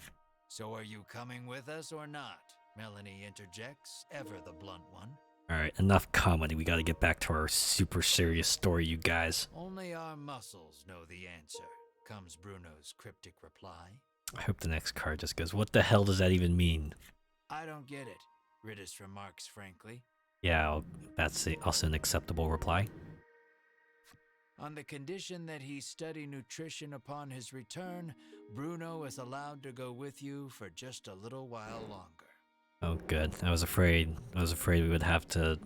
So are you coming with us or not? Melanie interjects, ever the blunt one. Alright, enough comedy. We gotta get back to our super serious story, you guys. Only our muscles know the answer, comes Bruno's cryptic reply. I hope the next card just goes, what the hell does that even mean? I don't get it, Ridis remarks frankly. Yeah, that's also an acceptable reply. On the condition that he study nutrition upon his return, Bruno is allowed to go with you for just a little while longer. Oh, good. I was afraid we would have to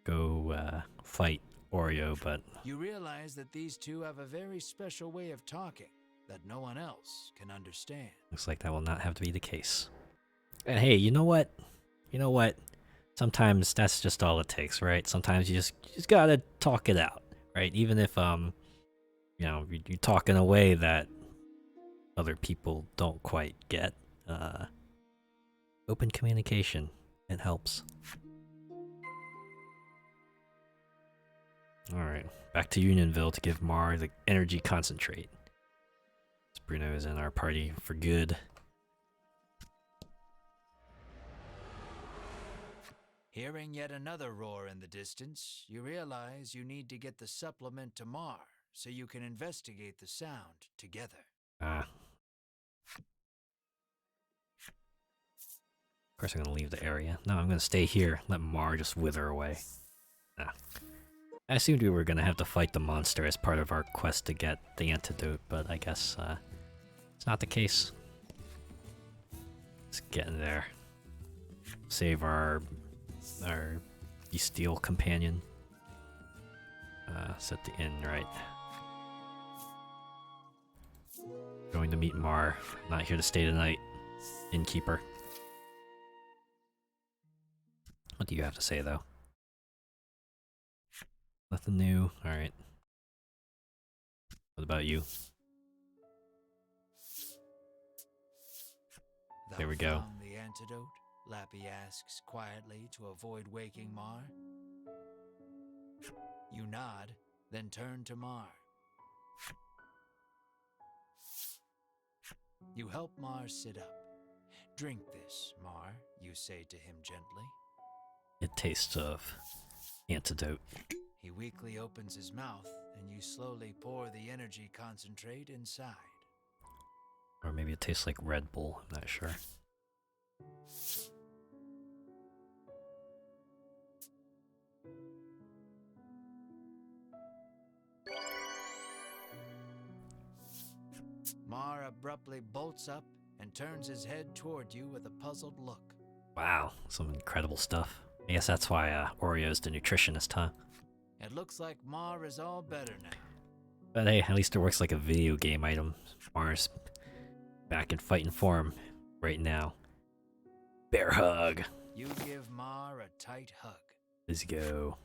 go fight Oreo, but You realize that these two have a very special way of talking that no one else can understand. looks like that will not have to be the case. And hey, you know what? Sometimes that's just all it takes, right? Sometimes you just gotta talk it out, right? Even if you talk in a way that other people don't quite get. Open communication, it helps. Alright, back to Unionville to give Mar the energy concentrate. Bruno is in our party for good. Hearing yet another roar in the distance, you realize you need to get the supplement to Mar so you can investigate the sound together. Of course I'm gonna leave the area. No, I'm gonna stay here, let Mar just wither away. I assumed we were gonna have to fight the monster as part of our quest to get the antidote, but I guess it's not the case. Let's get in there. Save our bestial companion. Set the inn right. Going to meet Mar. Not here to stay tonight. Innkeeper. What do you have to say, though? Nothing new. Alright. What about you? There we go. Found the antidote? Lappy asks quietly to avoid waking Mar. You nod, then turn to Mar. You help Mar sit up. Drink this, Mar, you say to him gently. It tastes of antidote. He weakly opens his mouth, and you slowly pour the energy concentrate inside. Or maybe it tastes like Red Bull, I'm not sure. Mar abruptly bolts up and turns his head toward you with a puzzled look. Wow, some incredible stuff. I guess that's why Oreo's the nutritionist, huh? It looks like Mar is all better now. But hey, at least it works like a video game item. Mar's back in fighting form right now. Bear hug. You give Mar a tight hug. Let's go.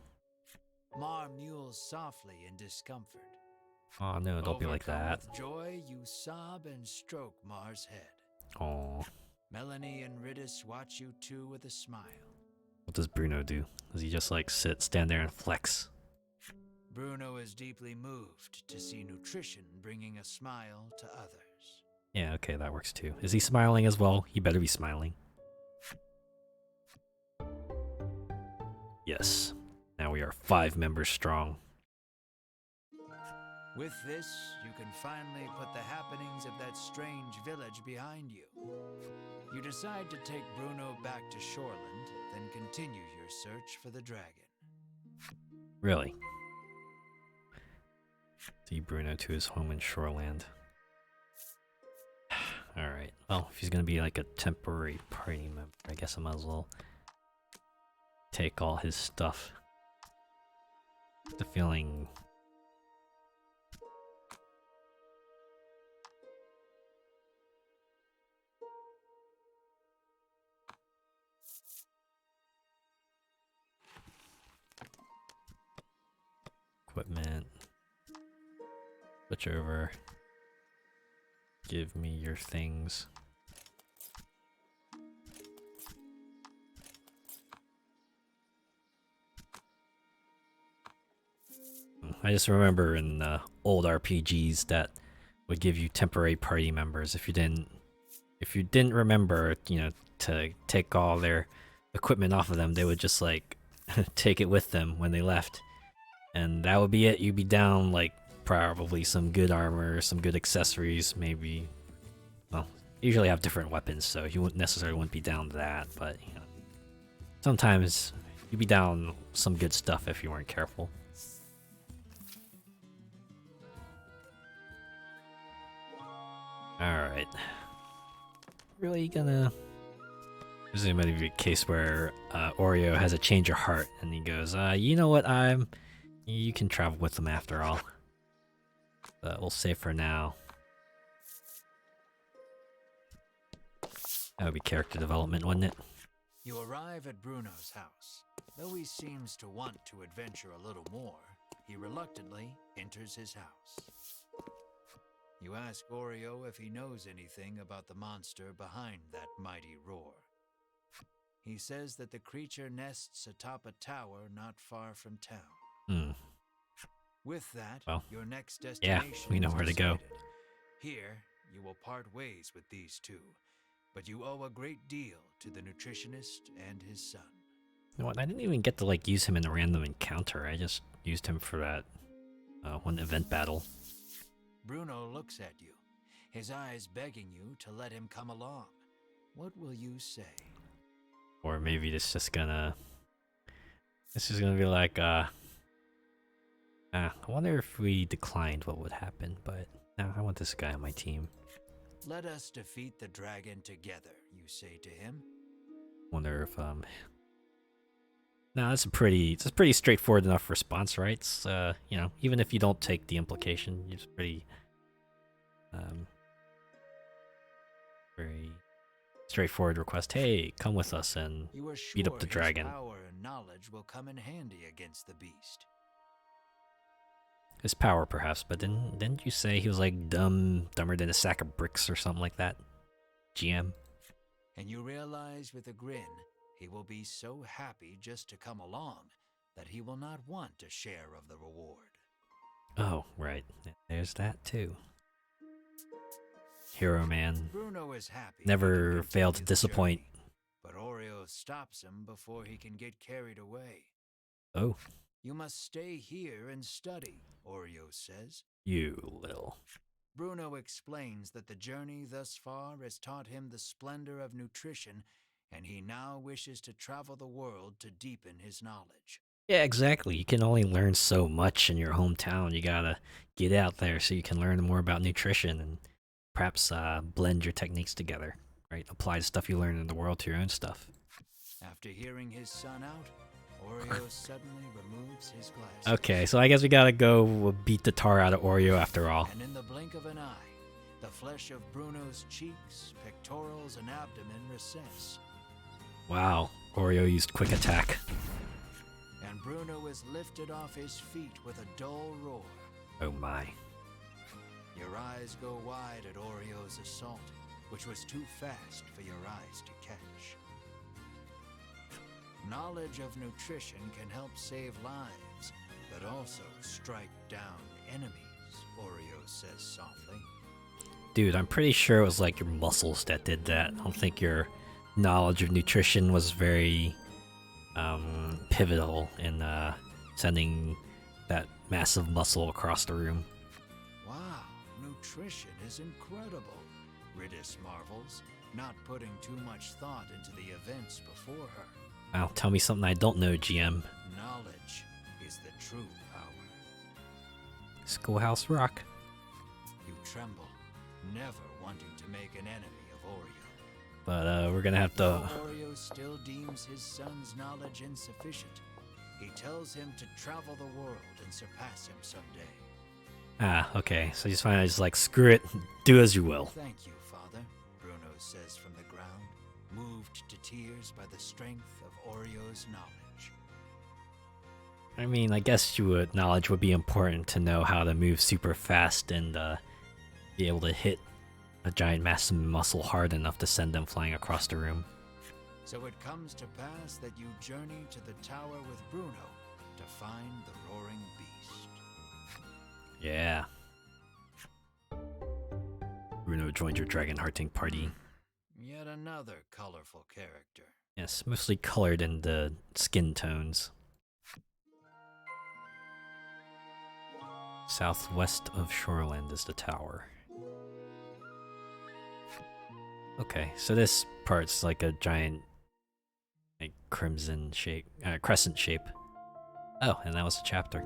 Mar mews softly in discomfort. Oh no, don't be like that. With joy, you sob and stroke Mar's head. Oh. Melanie and Ridis watch you two with a smile. What does Bruno do? Does he just like stand there and flex? Bruno is deeply moved to see nutrition bringing a smile to others. Yeah, okay, that works too. Is he smiling as well? He better be smiling. Yes. Now we are 5 members strong. With this, you can finally put the happenings of that strange village behind you. You decide to take Bruno back to Shoreland, then continue your search for the dragon. Really? See Bruno to his home in Shoreland. Alright, well, if he's gonna be like a temporary party member, I guess I might as well take all his stuff. The feeling... Equipment. Switch over. Give me your things. I just remember in old RPGs that would give you temporary party members if you didn't remember, you know, to take all their equipment off of them, they would just like take it with them when they left. And that would be it. You'd be down like probably some good armor, some good accessories, maybe. Well, usually have different weapons, so you wouldn't necessarily be down to that, but you know, sometimes you'd be down some good stuff if you weren't careful. Alright. Really gonna... This is gonna be a case where Oreo has a change of heart and he goes, you know what, you can travel with them after all. But we'll say for now. That would be character development, wouldn't it? You arrive at Bruno's house. Though he seems to want to adventure a little more, he reluctantly enters his house. You ask Oreo if he knows anything about the monster behind that mighty roar. He says that the creature nests atop a tower not far from town. With that, well, your next destination, yeah, we know where to go. Here, you will part ways with these two, but you owe a great deal to the nutritionist and his son. You know what? I didn't even get to like use him in a random encounter. I just used him for that one event battle. Bruno looks at you, his eyes begging you to let him come along. What will you say? Or maybe this is gonna be like, I wonder if we declined what would happen, but no, I want this guy on my team. Let us defeat the dragon together, you say to him. Wonder if, no, it's a pretty straightforward enough response, right? It's, you know, even if you don't take the implication, it's pretty, very straightforward request. Hey, come with us and beat up the dragon. His power and knowledge will come in handy against the beast. His power, perhaps, but didn't you say he was like dumber than a sack of bricks or something like that? GM. And you realize with a grin, he will be so happy just to come along that he will not want a share of the reward. Oh, right. There's that too. Hero man. Bruno is happy. Never failed to disappoint. But Oreo stops him before he can get carried away. Oh. You must stay here and study, Oreo says. You little. Bruno explains that the journey thus far has taught him the splendor of nutrition and he now wishes to travel the world to deepen his knowledge. Yeah, exactly. You can only learn so much in your hometown. You gotta get out there so you can learn more about nutrition and perhaps blend your techniques together, right? Apply the stuff you learn in the world to your own stuff. After hearing his son out, Oreo suddenly removes his glasses. Okay, so I guess we gotta go beat the tar out of Oreo after all. And in the blink of an eye, the flesh of Bruno's cheeks, pectorals, and abdomen recess. Wow, Oreo used quick attack. And Bruno is lifted off his feet with a dull roar. Oh my. Your eyes go wide at Oreo's assault, which was too fast for your eyes to catch. Knowledge of nutrition can help save lives, but also strike down enemies, Oreo says softly. Dude, I'm pretty sure it was like your muscles that did that. I don't think your knowledge of nutrition was very pivotal in sending that massive muscle across the room. Wow, nutrition is incredible, Ridis marvels, not putting too much thought into the events before her. Wow, tell me something I don't know, GM. Knowledge is the true power. Schoolhouse Rock. You tremble, never wanting to make an enemy of Oreo. But we're gonna have to... Oreo still deems his son's knowledge insufficient. He tells him to travel the world and surpass him someday. Ah, okay. So he's finally just like, screw it, do as you will. Thank you, Father, Bruno says from the ground, moved to tears by the strength of Oreo's knowledge. I mean, I guess knowledge would be important to know how to move super fast and be able to hit a giant massive muscle hard enough to send them flying across the room. So it comes to pass that you journey to the tower with Bruno to find the roaring beast. Yeah. Bruno joined your dragon hunting party. Yet another colorful character. Yes, mostly colored in the skin tones. Southwest of Shoreland is the tower. Okay, so this part's like a giant, like crimson shape, crescent shape. Oh, and that was the chapter.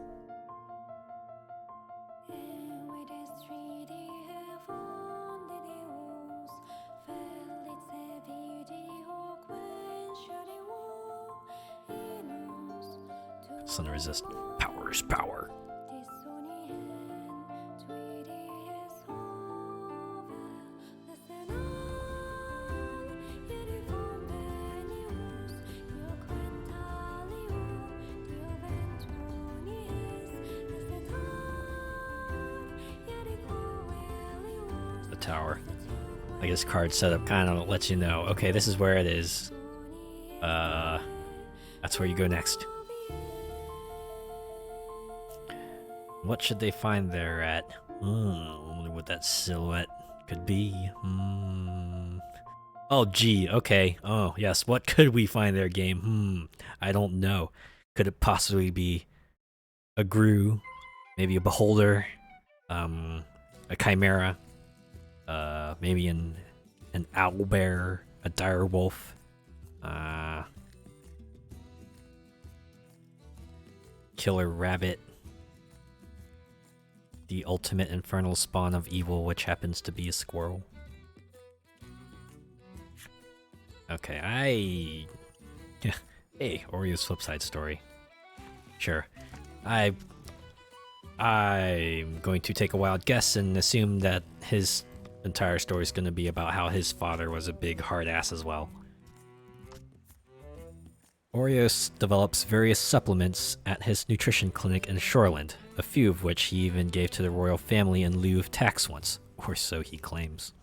Sun resist. Power is power. Tower. Like this card setup kind of lets you know, okay, this is where it is. That's where you go next. What should they find there at? I wonder what that silhouette could be. Oh, gee, okay. Oh, yes, what could we find there, game? I don't know. Could it possibly be a Gru? Maybe a Beholder? A Chimera? Maybe an owlbear, a dire wolf, killer rabbit, the ultimate infernal spawn of evil, which happens to be a squirrel. Okay, hey, Oreo's flip side story. Sure, I'm going to take a wild guess and assume that his entire story is going to be about how his father was a big hard ass as well. Oreo develops various supplements at his nutrition clinic in Shoreland, a few of which he even gave to the royal family in lieu of tax once, or so he claims.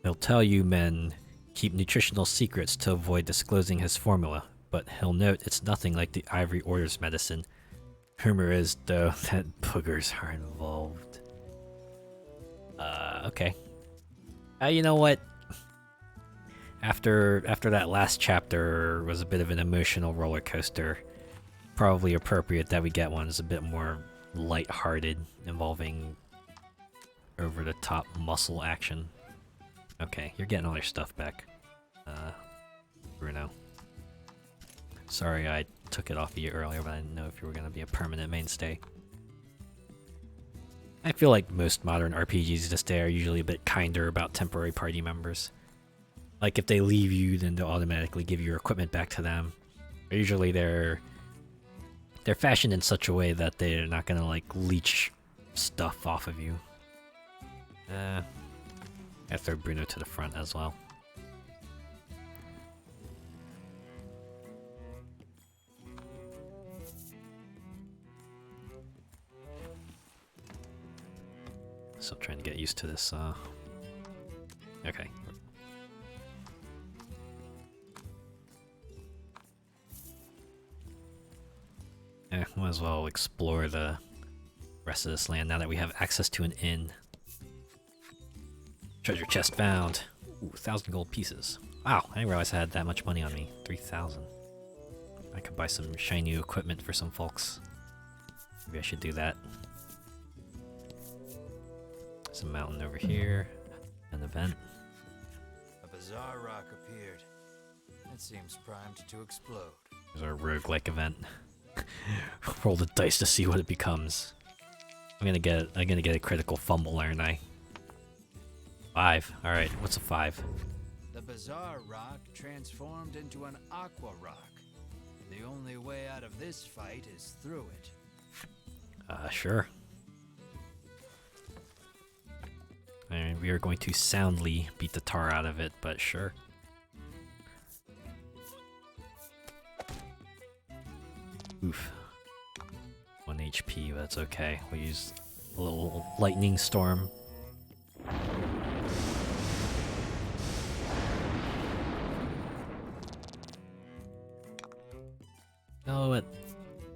He'll tell you men keep nutritional secrets to avoid disclosing his formula, but he'll note it's nothing like the Ivory Order's medicine. Rumor is, though, that boogers are involved. Okay. You know what? After that last chapter was a bit of an emotional roller coaster, probably appropriate that we get one that's a bit more light-hearted, involving over-the-top muscle action. Okay, you're getting all your stuff back, Bruno. Sorry I took it off of you earlier, but I didn't know if you were going to be a permanent mainstay. I feel like most modern RPGs just are usually a bit kinder about temporary party members. Like if they leave you, then they'll automatically give your equipment back to them. Usually they're fashioned in such a way that they're not gonna like leech stuff off of you. I throw Bruno to the front as well. Still trying to get used to this. Okay. Might as well explore the rest of this land now that we have access to an inn. Treasure chest found. Ooh, 1,000 gold pieces. Wow, I didn't realize I had that much money on me. 3,000. I could buy some shiny equipment for some folks. Maybe I should do that. There's a mountain over here. An event. A bizarre rock appeared. It seems primed to explode. There's our roguelike event. Roll the dice to see what it becomes. I'm gonna get a critical fumble, aren't I? 5. Alright, what's a 5? The bizarre rock transformed into an aqua rock. The only way out of this fight is through it. Sure. I mean, we are going to soundly beat the tar out of it, but sure. Oof. 1 HP, but that's okay. We'll use a little lightning storm. Oh, what?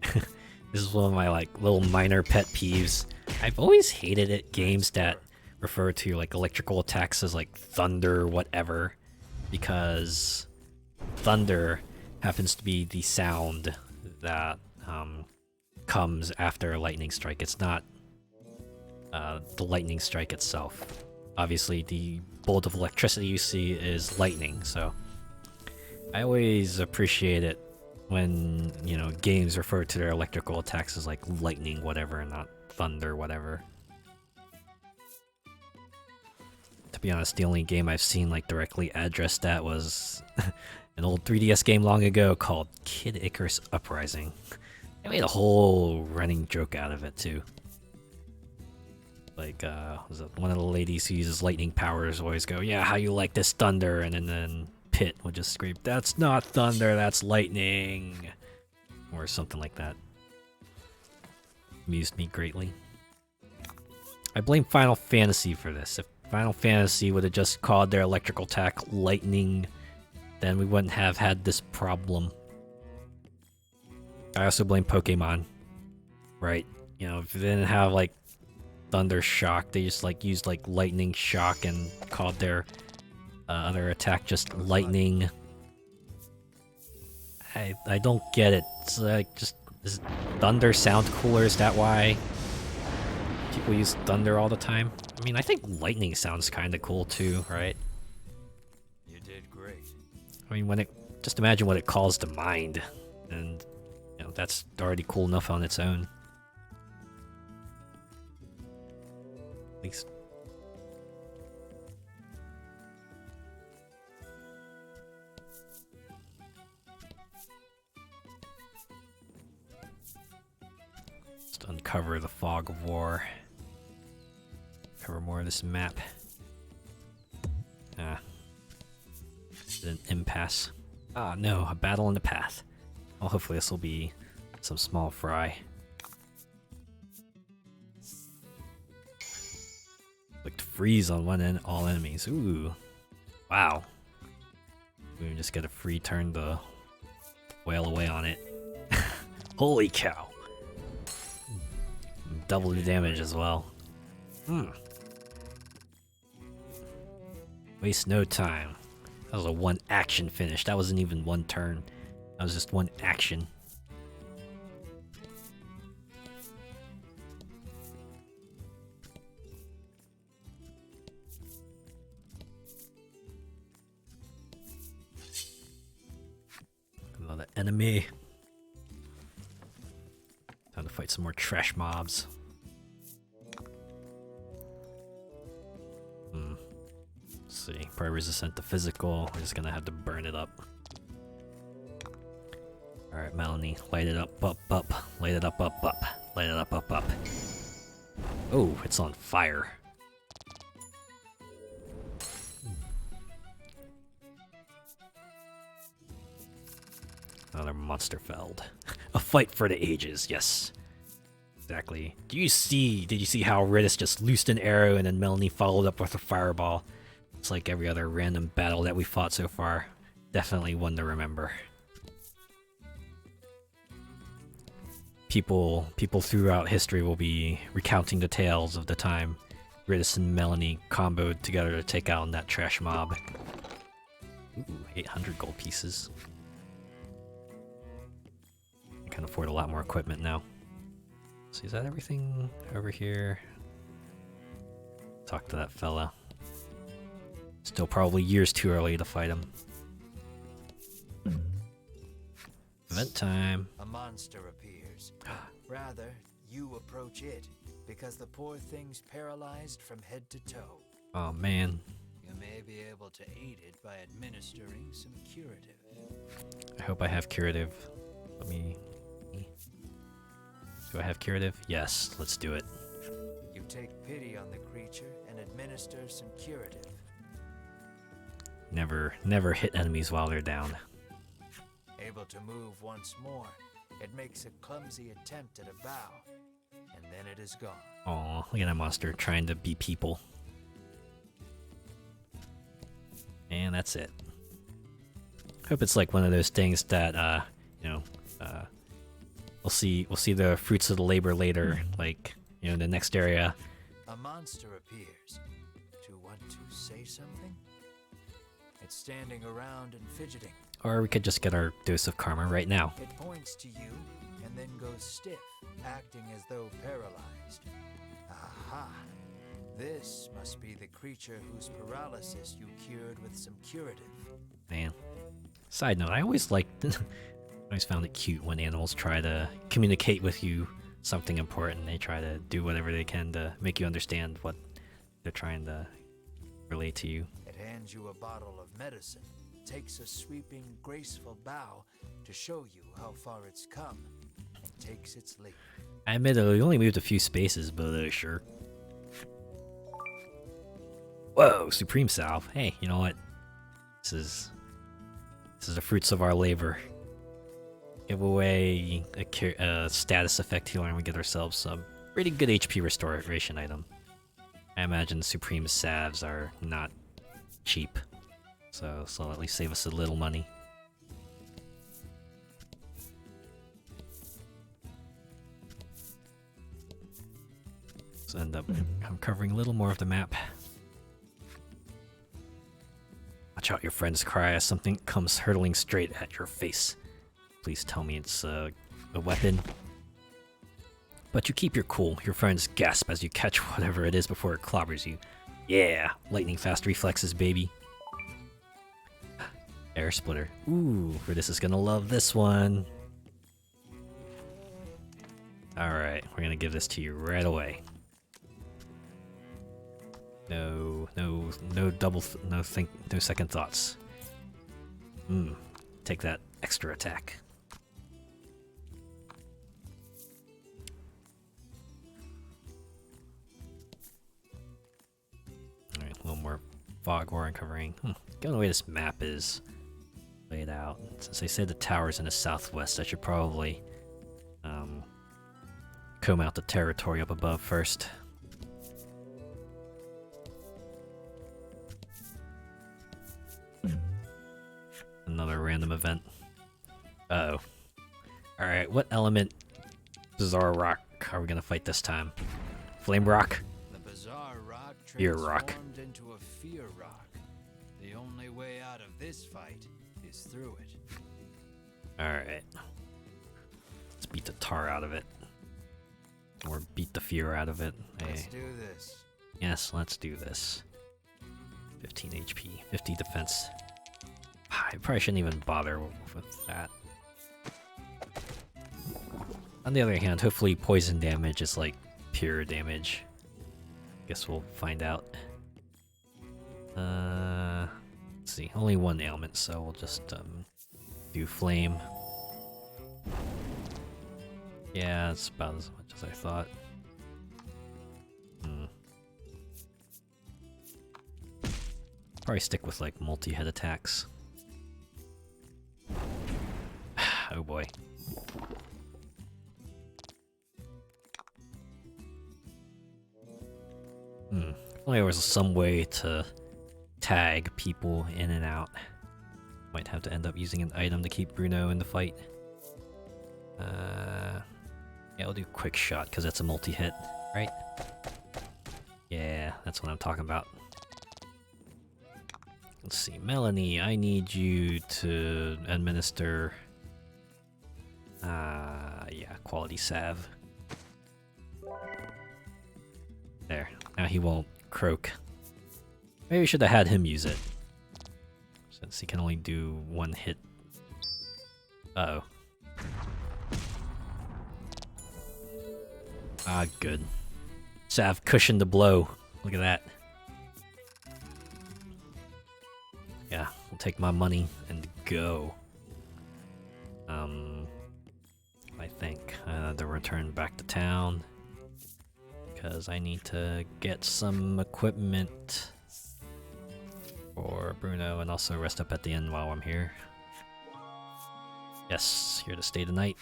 This is one of my like little minor pet peeves. I've always hated it games that refer to like electrical attacks as like thunder whatever, because thunder happens to be the sound that comes after a lightning strike. It's not the lightning strike itself. Obviously the bolt of electricity you see is lightning, so I always appreciate it when, you know, games refer to their electrical attacks as like lightning whatever and not thunder whatever. To be honest, the only game I've seen like directly address that was an old 3DS game long ago called Kid Icarus Uprising. They made a whole running joke out of it too. Like, was it one of the ladies who uses lightning powers always go, yeah, how you like this thunder? And then Pit would just scream, that's not thunder, that's lightning. Or something like that. Amused me greatly. I blame Final Fantasy for this. If Final Fantasy would have just called their electrical attack lightning, then we wouldn't have had this problem. I also blame Pokemon. Right. You know, if they didn't have like Thunder Shock, they just like used like Lightning Shock and called their other attack just lightning. I don't get it. It's like, just, does thunder sound cooler? Is that why people use thunder all the time? I mean, I think lightning sounds kind of cool too, right? You did great. I mean, when it, just imagine what it calls to mind, and you know, that's already cool enough on its own. At least. Just uncover the fog of war. Cover more of this map. It's an impasse. Ah, no, a battle in the path. Well, hopefully this will be some small fry. Clicked freeze on one end, all enemies. Ooh. Wow. We just get a free turn to wail away on it. Holy cow. Double the damage as well. Waste no time. That was a one action finish. That wasn't even one turn. That was just one action. enemy. Time to fight some more trash mobs. Let's see, probably resistant to physical. We're just gonna have to burn it up. Alright, Melanie, light it up, up. Light it up, up. Light it up, up. Oh, it's on fire. Another monster felled. A fight for the ages, yes. Exactly. Did you see how Ridis just loosed an arrow and then Melanie followed up with a fireball? It's like every other random battle that we fought so far. Definitely one to remember. People throughout history will be recounting the tales of the time Ridis and Melanie comboed together to take out that trash mob. Ooh, 800 gold pieces. I can afford a lot more equipment now. So is that everything over here? Talk to that fella. Still probably years too early to fight him. Event time. A monster appears. Rather, you approach it, because the poor thing's paralyzed from head to toe. Oh man. You may be able to aid it by administering some curative. I hope I have curative. Let me... Do I have curative? Yes, let's do it. You take pity on the creature and administer some curative. Never hit enemies while they're down. Able to move once more, it makes a clumsy attempt at a bow, and then it is gone. Aw, look at that monster trying to be people. And that's it. Hope it's like one of those things that, we'll see the fruits of the labor later, like, the next area. A monster appears. Do you want to say something? It's standing around and fidgeting. Or we could just get our dose of karma right now. It points to you and then goes stiff, acting as though paralyzed. Aha! This must be the creature whose paralysis you cured with some curative. Man. Side note, I always liked... I always found it cute when animals try to communicate with you something important. They try to do whatever they can to make you understand what they're trying to relate to you. It hands you a bottle of medicine, takes a sweeping, graceful bow to show you how far it's come, and takes its leave. I admit we only moved a few spaces, but sure. Whoa, Supreme Salve. Hey, you know what? This is the fruits of our labor. Give away a status effect healer and we get ourselves some pretty good HP restoration item. I imagine Supreme Salves are not cheap, so they'll at least save us a little money. So end up covering a little more of the map. Watch out, your friends cry as something comes hurtling straight at your face. Please tell me it's a weapon. But you keep your cool. Your friends gasp as you catch whatever it is before it clobbers you. Yeah, lightning fast reflexes, baby. Air splitter. Ooh, Ridis is gonna love this one. Alright, we're gonna give this to you right away. No second thoughts. Take that extra attack. Alright, a little more fog we're uncovering. Given the way this map is laid out, since they say the tower's in the southwest, I should probably comb out the territory up above first. Another random event. Uh-oh. Alright, what element bizarre rock are we gonna fight this time? Flame rock? The bizarre rock Fear rock. transformed into a fear rock. The only way out of this fight is through it. Alright. Let's beat the tar out of it. Or beat the fear out of it. Let's Hey. do this. Yes, let's do this. 15 HP, 50 defense. I probably shouldn't even bother with that. On the other hand, hopefully poison damage is like pure damage. Guess we'll find out. Let's see, only one ailment, so we'll just do flame. Yeah, it's about as much as I thought. Probably stick with like multi-head attacks. Oh boy. If only there was some way to tag people in and out. Might have to end up using an item to keep Bruno in the fight. Yeah, I'll do quick shot because that's a multi-hit, right? Yeah, that's what I'm talking about. Let's see, Melanie, I need you to administer yeah, quality salve. There. Now he won't croak. Maybe we should have had him use it. Since he can only do one hit. Uh-oh. Ah, good. Salve cushioned the blow. Look at that. Yeah, we'll take my money and go. I think to return back to town. Because I need to get some equipment for Bruno and also rest up at the inn while I'm here. Yes, here to stay tonight.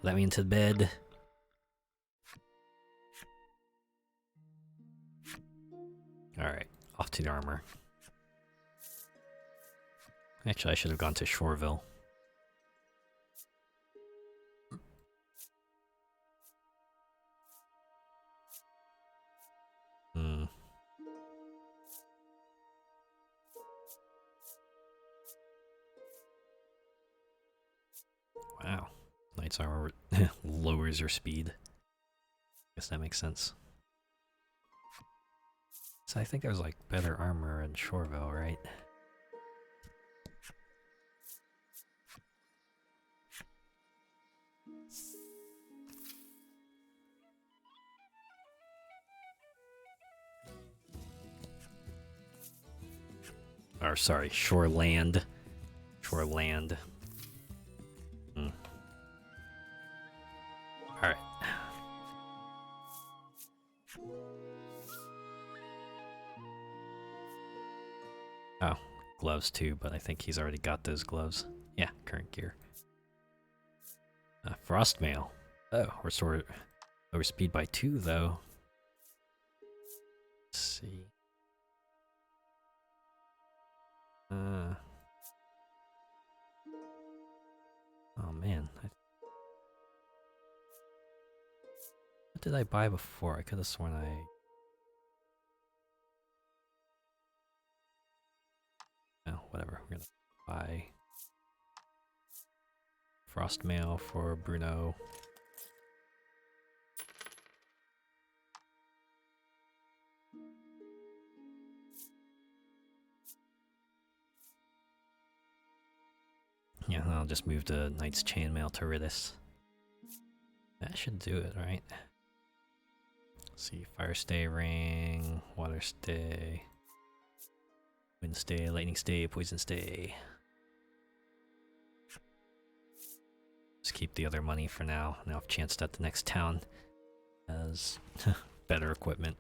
Let me into bed. Alright, off to the armor. Actually, I should have gone to Shoreville. Wow. Knight's armor lowers your speed. Guess that makes sense. So I think there's like better armor in Shoreville, right? Or sorry, Shoreland. Shoreland. Alright. Oh, gloves too, but I think he's already got those gloves. Yeah, current gear. Frost mail. Oh, restore lower speed by 2 though. Let's see. Oh man. What did I buy before? I could have sworn Oh, whatever. We're gonna buy frost mail for Bruno. Yeah, I'll just move the Knight's Chainmail to Riddis. That should do it, right? Let's see, Fire Stay Ring, Water Stay, Wind Stay, Lightning Stay, Poison Stay. Just keep the other money for now. Now I've chanced that the next town has better equipment.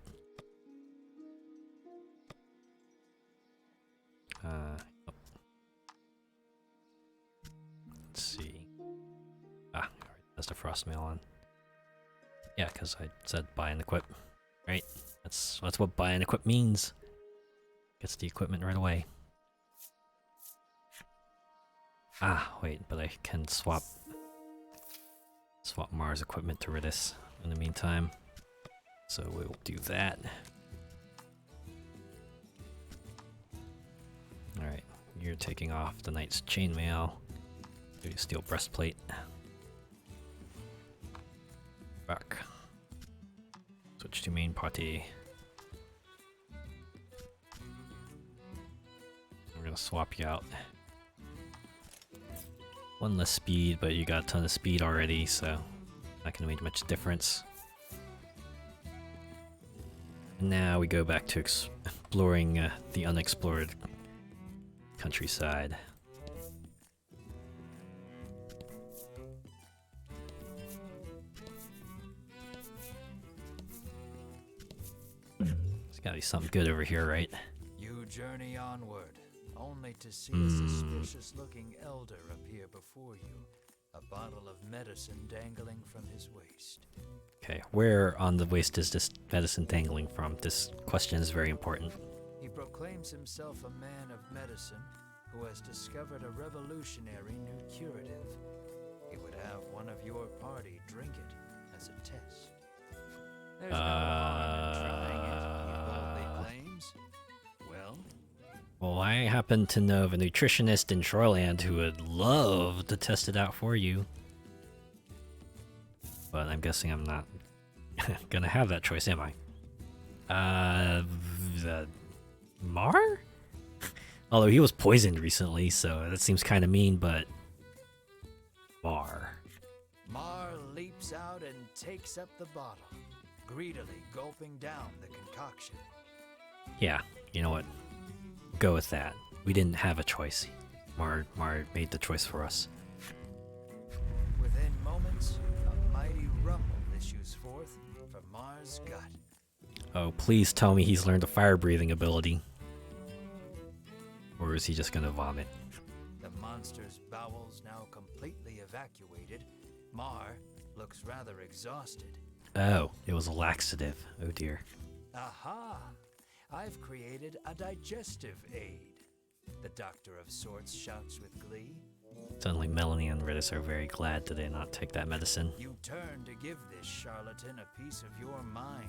Let's see. Ah, that's the frost mail on. Yeah, because I said buy and equip, right? That's what buy and equip means. Gets the equipment right away. Ah, wait, but I can swap Mars equipment to Riddis in the meantime. So we'll do that. Alright, you're taking off the Knight's Chainmail. Do steel breastplate. Back. Switch to main party. We're gonna swap you out. One less speed, but you got a ton of speed already, so not gonna make much difference. Now we go back to exploring the unexplored countryside. There's gotta be something good over here, right? You journey onward, only to see a suspicious-looking elder appear before you, a bottle of medicine dangling from his waist. Okay, where on the waist is this medicine dangling from? This question is very important. He proclaims himself a man of medicine who has discovered a revolutionary new curative. He would have one of your party drink it as a test. There's no harm in trying it, he boldly claims. Well, I happen to know of a nutritionist in Shoreland who would love to test it out for you. But I'm guessing I'm not gonna have that choice, am I? Mar? Although he was poisoned recently, so that seems kind of mean, but... Mar leaps out and takes up the bottle, greedily gulping down the concoction. Yeah, you know what? Go with that. We didn't have a choice. Mar made the choice for us. Within moments, a mighty rumble issues forth from Mar's gut. Oh, please tell me he's learned a fire-breathing ability. Or is he just gonna vomit? The monster's bowels now completely evacuated, Mar looks rather exhausted. Oh, it was a laxative. Oh dear. Aha! I've created a digestive aid. The doctor of sorts shouts with glee. Suddenly Melanie and Ritis are very glad that they not take that medicine. You turn to give this charlatan a piece of your mind,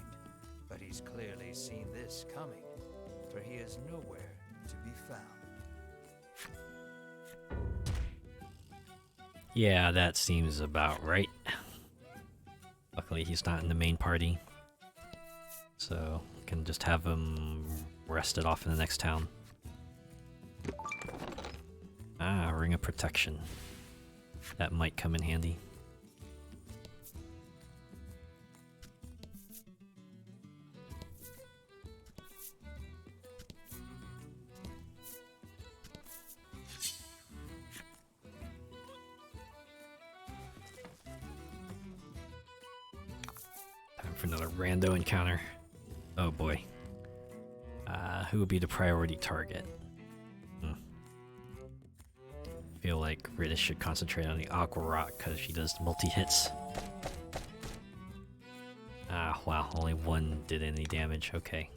but he's clearly seen this coming, for he is nowhere to be found. Yeah, that seems about right. Luckily he's not in the main party, so we can just have him rested off in the next town. Ah, Ring of Protection. That might come in handy. Time for another rando encounter. Oh boy. Who would be the priority target? Feel like Ritis should concentrate on the Aqua Rock because she does multi-hits. Ah, wow, only one did any damage, okay.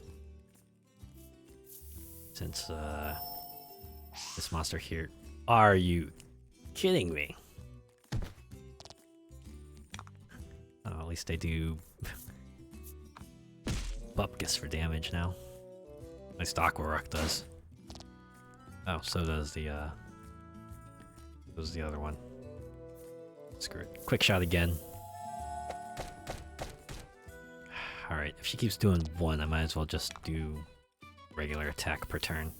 Since, this monster here... Are you kidding me? Oh, at least I do... Bupkis for damage now. At least Aqua Rock does. Oh, so does the, was the other one. Screw it. Quick shot again. Alright, if she keeps doing one, I might as well just do regular attack per turn.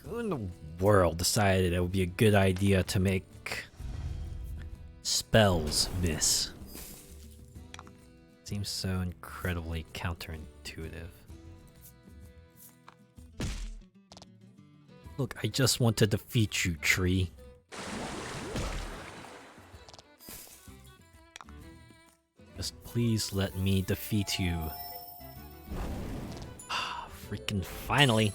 Who in the world decided it would be a good idea to make spells miss? Seems so incredibly counterintuitive. Look, I just want to defeat you, tree. Just please let me defeat you. Freaking finally.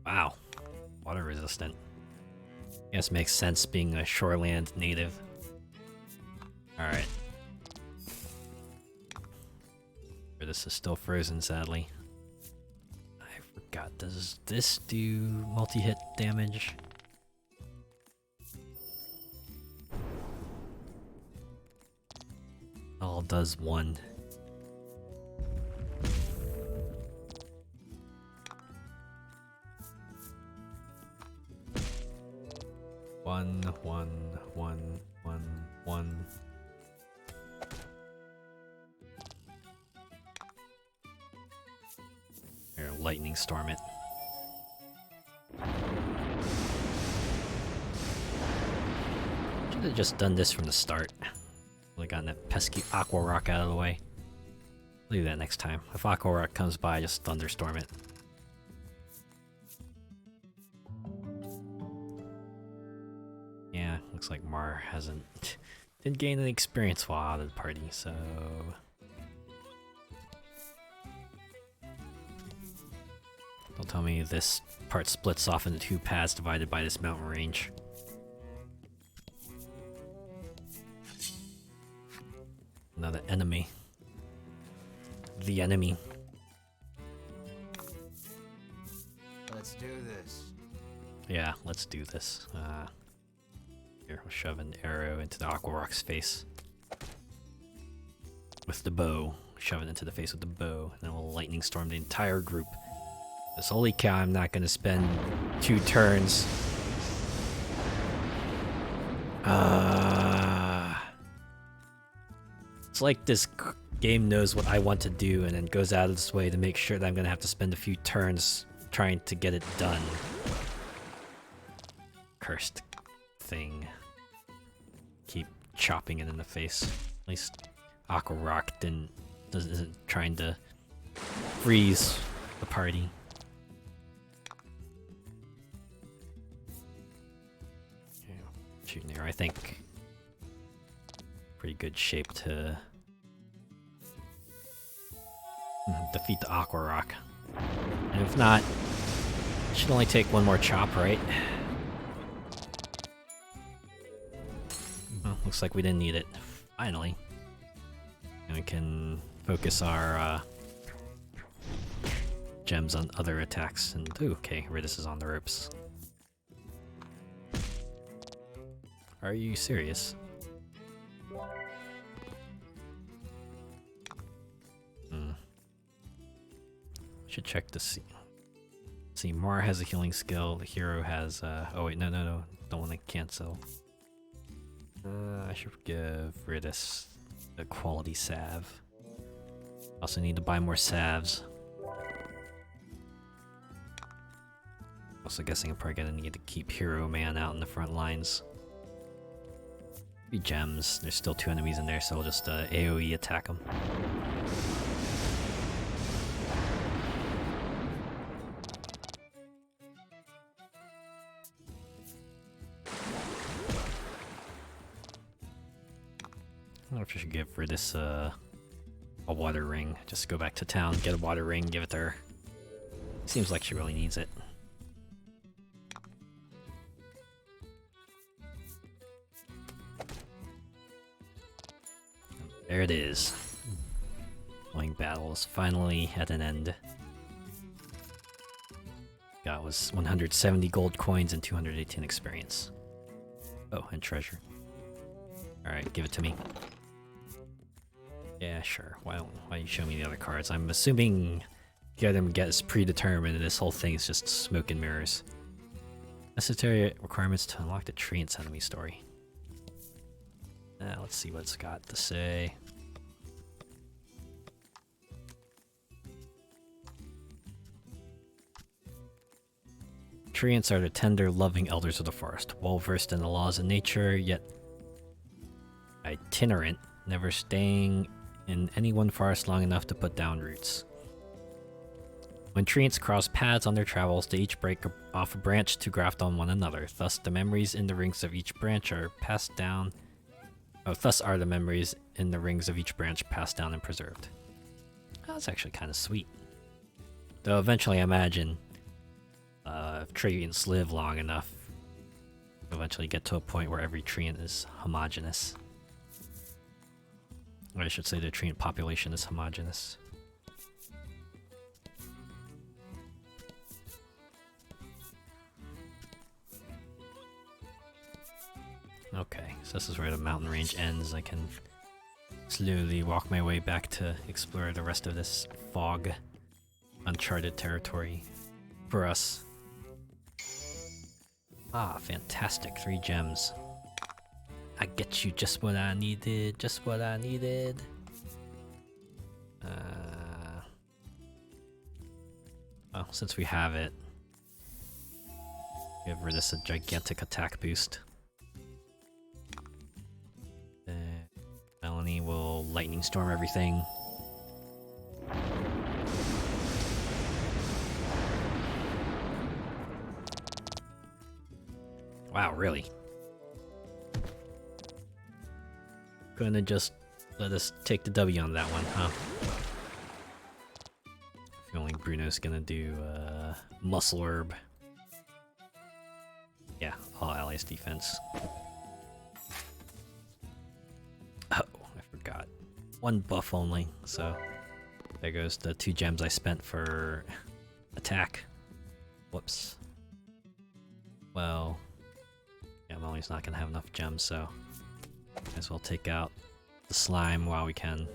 Wow. Water resistant. Guess makes sense being a shoreland native. Alright. This is still frozen, sadly. I forgot, does this do multi-hit damage? All does one. One. Here, lightning storm it. Should have just done this from the start. Would have gotten that pesky Aqua Rock out of the way. I'll do that next time. If Aqua Rock comes by, just thunderstorm it. Yeah, looks like Mar didn't gain any experience while out of the party, so... Don't tell me this part splits off into 2 paths divided by this mountain range. Another enemy. The enemy. Let's do this. Yeah, let's do this. Here, we'll shove an arrow into the Aqua Rock's face. With the bow. Shove it into the face with the bow. And then we'll lightning storm the entire group. Because holy cow, I'm not gonna spend 2 turns. It's like this game knows what I want to do and then goes out of its way to make sure that I'm gonna have to spend a few turns trying to get it done. Cursed thing. Keep chopping it in the face. At least Aqua Rock isn't trying to freeze the party. Shooting there, I think. Pretty good shape to defeat the Aqua Rock. And if not, it should only take 1 more chop, right? Well, looks like we didn't need it. Finally. And we can focus our gems on other attacks. And ooh, okay, Ridis is on the ropes. Are you serious? Should check to see. See, Mar has a healing skill. The hero has. Oh wait, no. Don't want to cancel. I should give Ridis a quality salve. Also need to buy more salves. Also guessing I'm probably gonna need to keep Hero Man out in the front lines. 3 gems. There's still 2 enemies in there, so we'll just AoE attack them. I don't know if I should give Ridis a water ring. Just go back to town, get a water ring, give it to her. Seems like she really needs it. There it is. Playing battle is finally at an end. Got was 170 gold coins and 218 experience. Oh, and treasure. Alright, give it to me. Yeah, sure. Why don't you show me the other cards? I'm assuming get them gets predetermined and this whole thing is just smoke and mirrors. Necessary requirements to unlock the Treant's enemy story. Let's see what it's got to say. Treants are the tender, loving elders of the forest, well versed in the laws of nature, yet itinerant, never staying in any one forest long enough to put down roots. When treants cross paths on their travels, they each break off a branch to graft on one another. Thus, the memories in the rings of each branch are passed down. Thus are the memories in the rings of each branch passed down and preserved. Oh, that's actually kind of sweet. Though eventually, I imagine, if treants live long enough, we'll eventually get to a point where every treant is homogeneous. Or I should say the treant population is homogeneous. Okay, so this is where the mountain range ends. I can slowly walk my way back to explore the rest of this fog, uncharted territory for us. Ah, fantastic. 3 gems. I get you just what I needed, just what I needed. Well, since we have it, give Ridis a gigantic attack boost. Melanie will lightning storm everything. Wow, really? Couldn't have just let us take the W on that one, huh? If only Bruno's gonna do Muscle Herb. Yeah, all allies defense. Oh, I forgot. One buff only, so there goes the 2 gems I spent for attack. Whoops. Well, yeah, Molly's not gonna have enough gems, so might as well take out the slime while we can.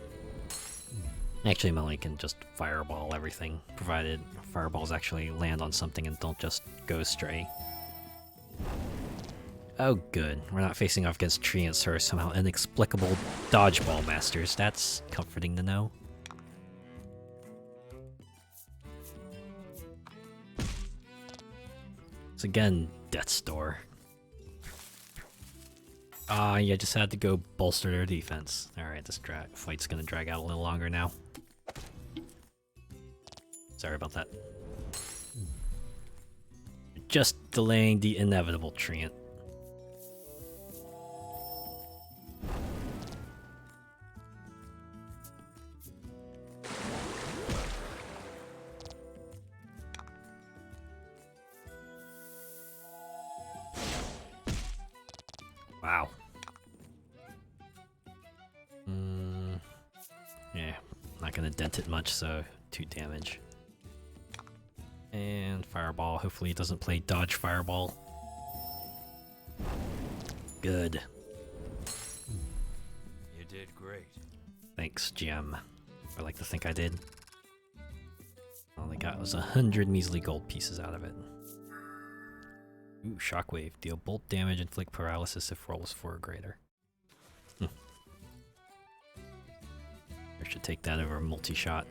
Actually, Molly can just fireball everything, provided fireballs actually land on something and don't just go astray. Oh good, we're not facing off against treants who are somehow inexplicable dodgeball masters. That's comforting to know. It's again Death's Door. Yeah, just had to go bolster their defense. Alright, this fight's gonna drag out a little longer now. Sorry about that. Just delaying the inevitable treant. Wow. Yeah, not gonna dent it much, so 2 damage. And fireball. Hopefully it doesn't play dodge fireball. Good. You did great. Thanks, GM. I like to think I did. All I got was 100 measly gold pieces out of it. Ooh, shockwave. Deal bolt damage, inflict paralysis if roll is 4 or greater. I should take that over multi-shot.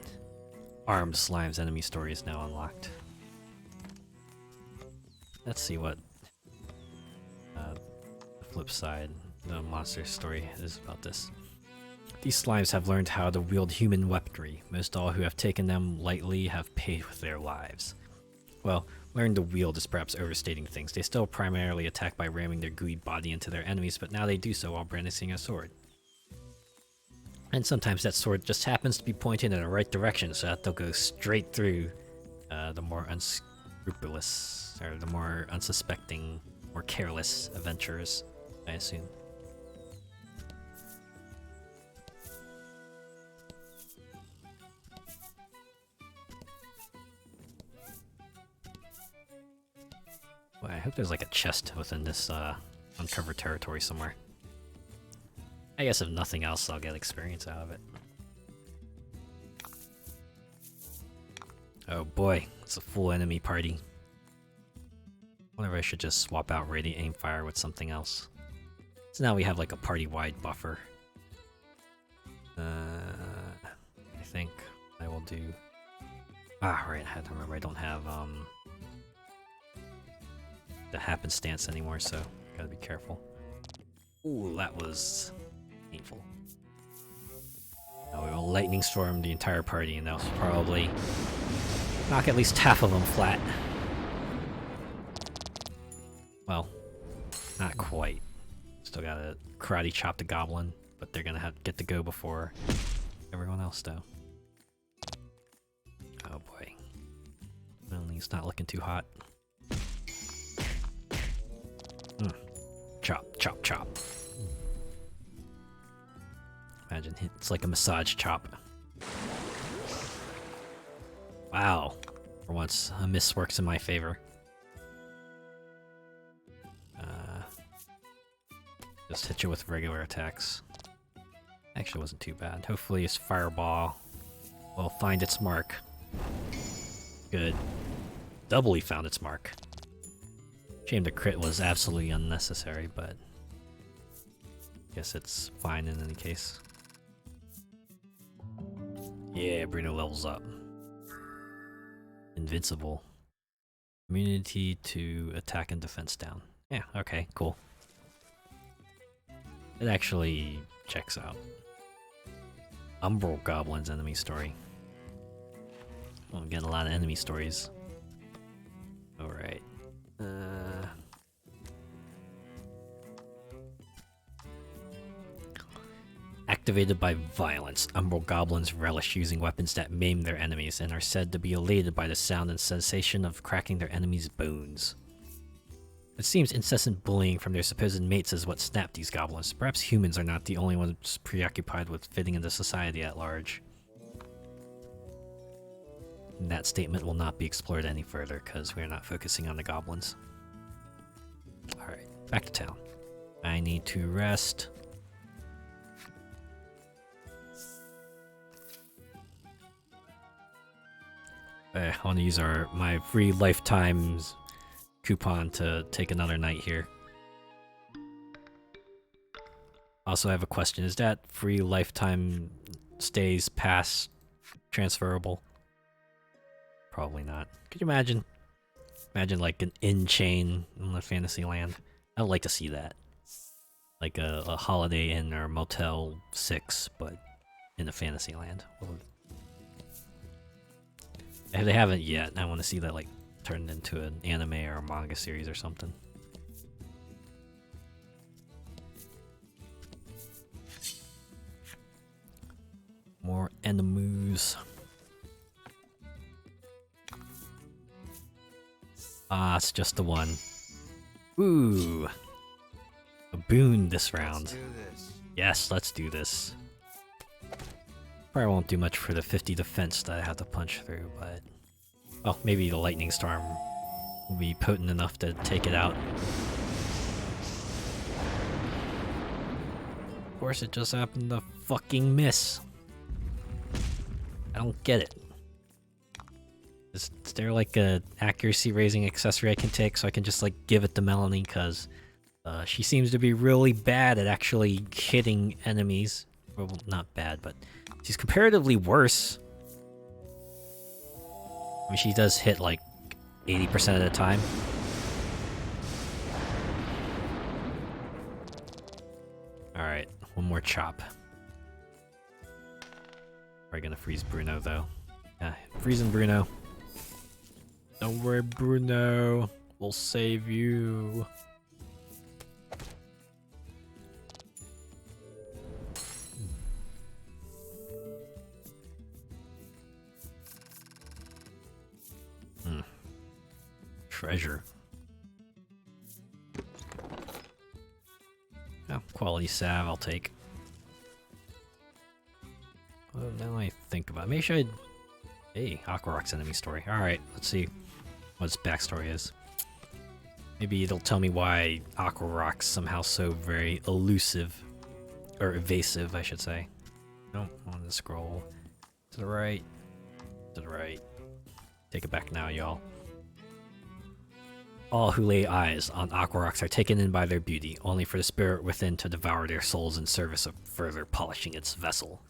Armed Slime's enemy story is now unlocked. Let's see what the flip side, the monster story is about this. These slimes have learned how to wield human weaponry. Most all who have taken them lightly have paid with their lives. Well, learn to wield is perhaps overstating things. They still primarily attack by ramming their gooey body into their enemies, but now they do so while brandishing a sword. And sometimes that sword just happens to be pointed in the right direction, so that they'll go straight through the more unscrupulous, or the more unsuspecting, more careless adventurers, I assume. Well, I hope there's like a chest within this uncovered territory somewhere. I guess if nothing else, I'll get experience out of it. Oh boy, it's a full enemy party. Wonder if I should just swap out Radiant Aimfire with something else. So now we have like a party-wide buffer. I think I will do... Ah, right, I had to remember I don't have the happenstance anymore, so gotta be careful. Ooh, that was painful. Now we will lightning storm the entire party, and that was probably knock at least half of them flat. Well, not quite. Still gotta karate chop the goblin, but they're gonna have to get to go before everyone else, though. Oh boy. Well, it's not looking too hot. Chop, chop, chop. Imagine it's like a massage chop. Wow. For once, a miss works in my favor. Just hit you with regular attacks. Actually wasn't too bad. Hopefully his fireball will find its mark. Good. Doubly found its mark. Shame the crit was absolutely unnecessary, but guess it's fine in any case. Yeah, Bruno levels up. Invincible. Immunity to attack and defense down. Yeah, okay, cool. It actually checks out. Umbral Goblins enemy story. Well, I'm getting a lot of enemy stories. Alright. Activated by violence, Umbral Goblins relish using weapons that maim their enemies and are said to be elated by the sound and sensation of cracking their enemies' bones. It seems incessant bullying from their supposed mates is what snapped these goblins. Perhaps humans are not the only ones preoccupied with fitting into society at large. And that statement will not be explored any further because we are not focusing on the goblins. Alright, back to town. I need to rest. I want to use my free lifetimes coupon to take another night here. Also, I have a question. Is that free lifetime stays pass transferable? Probably not. Could you imagine? Imagine like an in-chain in the Fantasyland. I would like to see that. Like a Holiday Inn or Motel 6, but in a Fantasyland. If they haven't yet, I want to see that like turned into an anime or a manga series or something. More enemies. Ah, it's just the one. Ooh. A boon this round. Yes, let's do this. Probably won't do much for the 50 defense that I have to punch through, but... well, maybe the lightning storm will be potent enough to take it out. Of course, it just happened to fucking miss. I don't get it. Is there like a accuracy raising accessory I can take so I can just like give it to Melanie, because she seems to be really bad at actually hitting enemies. Well, not bad, but she's comparatively worse. I mean, she does hit like 80% of the time. Alright, one more chop. Probably gonna freeze Bruno though. Yeah, freezing Bruno. Don't worry, Bruno. We'll save you. Treasure. Oh, quality salve I'll take. Well, now I think about it, maybe I should... hey, Aqua Rock's enemy story. Alright, let's see what its backstory is. Maybe it'll tell me why Aqua Rock's somehow so very elusive. Or evasive, I should say. Nope, I want to scroll. To the right. To the right. Take it back now, y'all. All who lay eyes on Aqua Rocks are taken in by their beauty, only for the spirit within to devour their souls in service of further polishing its vessel.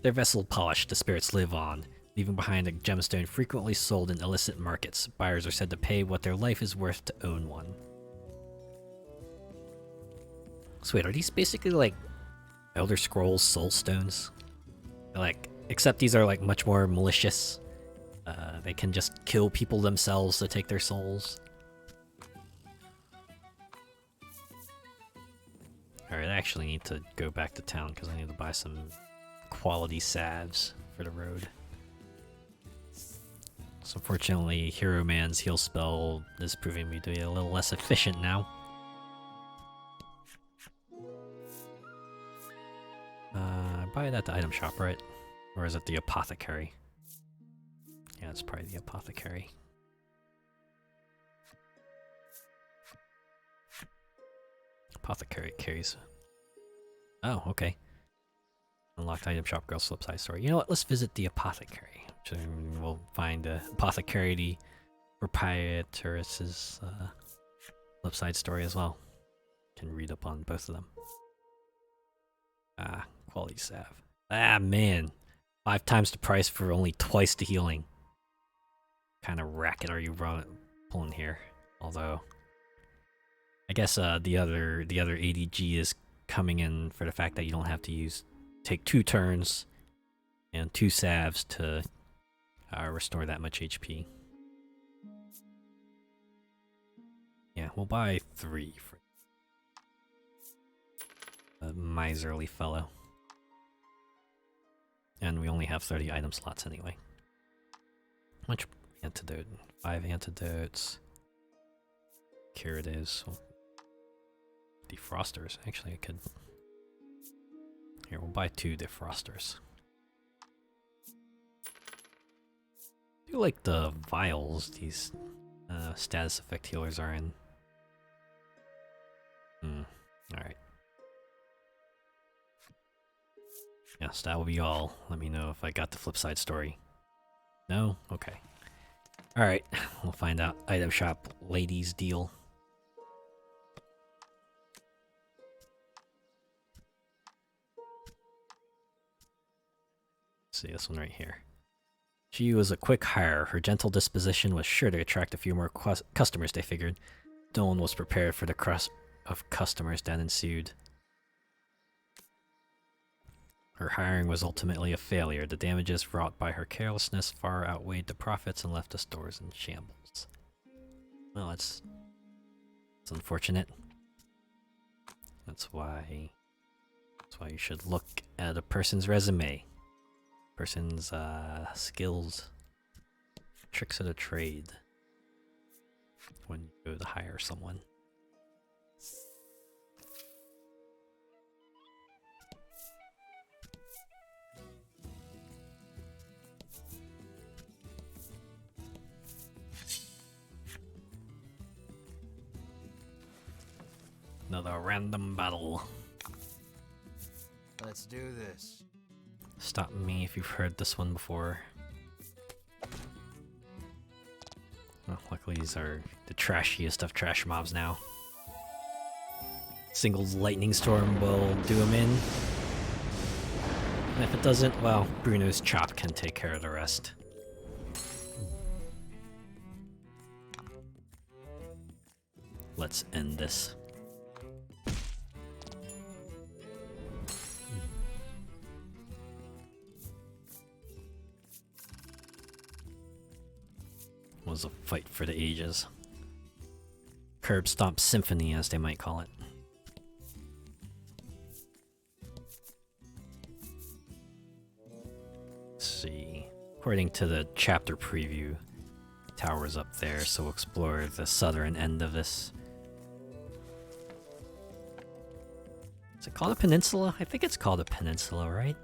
Their vessel polished, the spirits live on, leaving behind a gemstone frequently sold in illicit markets. Buyers are said to pay what their life is worth to own one. So wait, are these basically like Elder Scrolls Soul Stones? Like, except these are like much more malicious. They can just kill people themselves to take their souls. Alright, I actually need to go back to town because I need to buy some quality salves for the road. So unfortunately, Hero Man's heal spell is proving me to be a little less efficient now. I buy it at the item shop, right? Or is it the apothecary? Yeah, it's probably the apothecary. Apothecary carries. Oh, okay. Unlocked item shop, girl flip side story. You know what? Let's visit the apothecary. So we'll find a apothecary proprietress's flip side story as well. Can read up on both of them. Ah, quality salve. Ah, man. 5 times the price for only twice the healing. Kind of racket are you pulling here? Although, I guess the other ADG is coming in for the fact that you don't have to take 2 turns and 2 salves to restore that much HP. Yeah, we'll buy 3 for a miserly fellow. And we only have 30 item slots anyway. Much antidote? 5 antidotes. Curatives. Defrosters. Actually, I could... Here, we'll buy 2 defrosters. I do like the vials these status effect healers are in. Alright. Yes, that will be all. Let me know if I got the flip side story. No? Okay. Alright, we'll find out. Item shop, ladies deal. Let's see this one right here. She was a quick hire. Her gentle disposition was sure to attract a few more customers, they figured. No one was prepared for the crush of customers that ensued. Her hiring was ultimately a failure. The damages wrought by her carelessness far outweighed the profits and left the stores in shambles. Well, that's unfortunate. That's why you should look at a person's resume. Person's skills, tricks of the trade when you go to hire someone. Another random battle. Let's do this. Stop me if you've heard this one before. Well, luckily these are the trashiest of trash mobs now. Single lightning storm will do him in. And if it doesn't, well, Bruno's chop can take care of the rest. Let's end this. Was a fight for the ages. Curb Stomp Symphony, as they might call it. Let's see. According to the chapter preview, the tower's up there, so we'll explore the southern end of this. Is it called a peninsula? I think it's called a peninsula, right?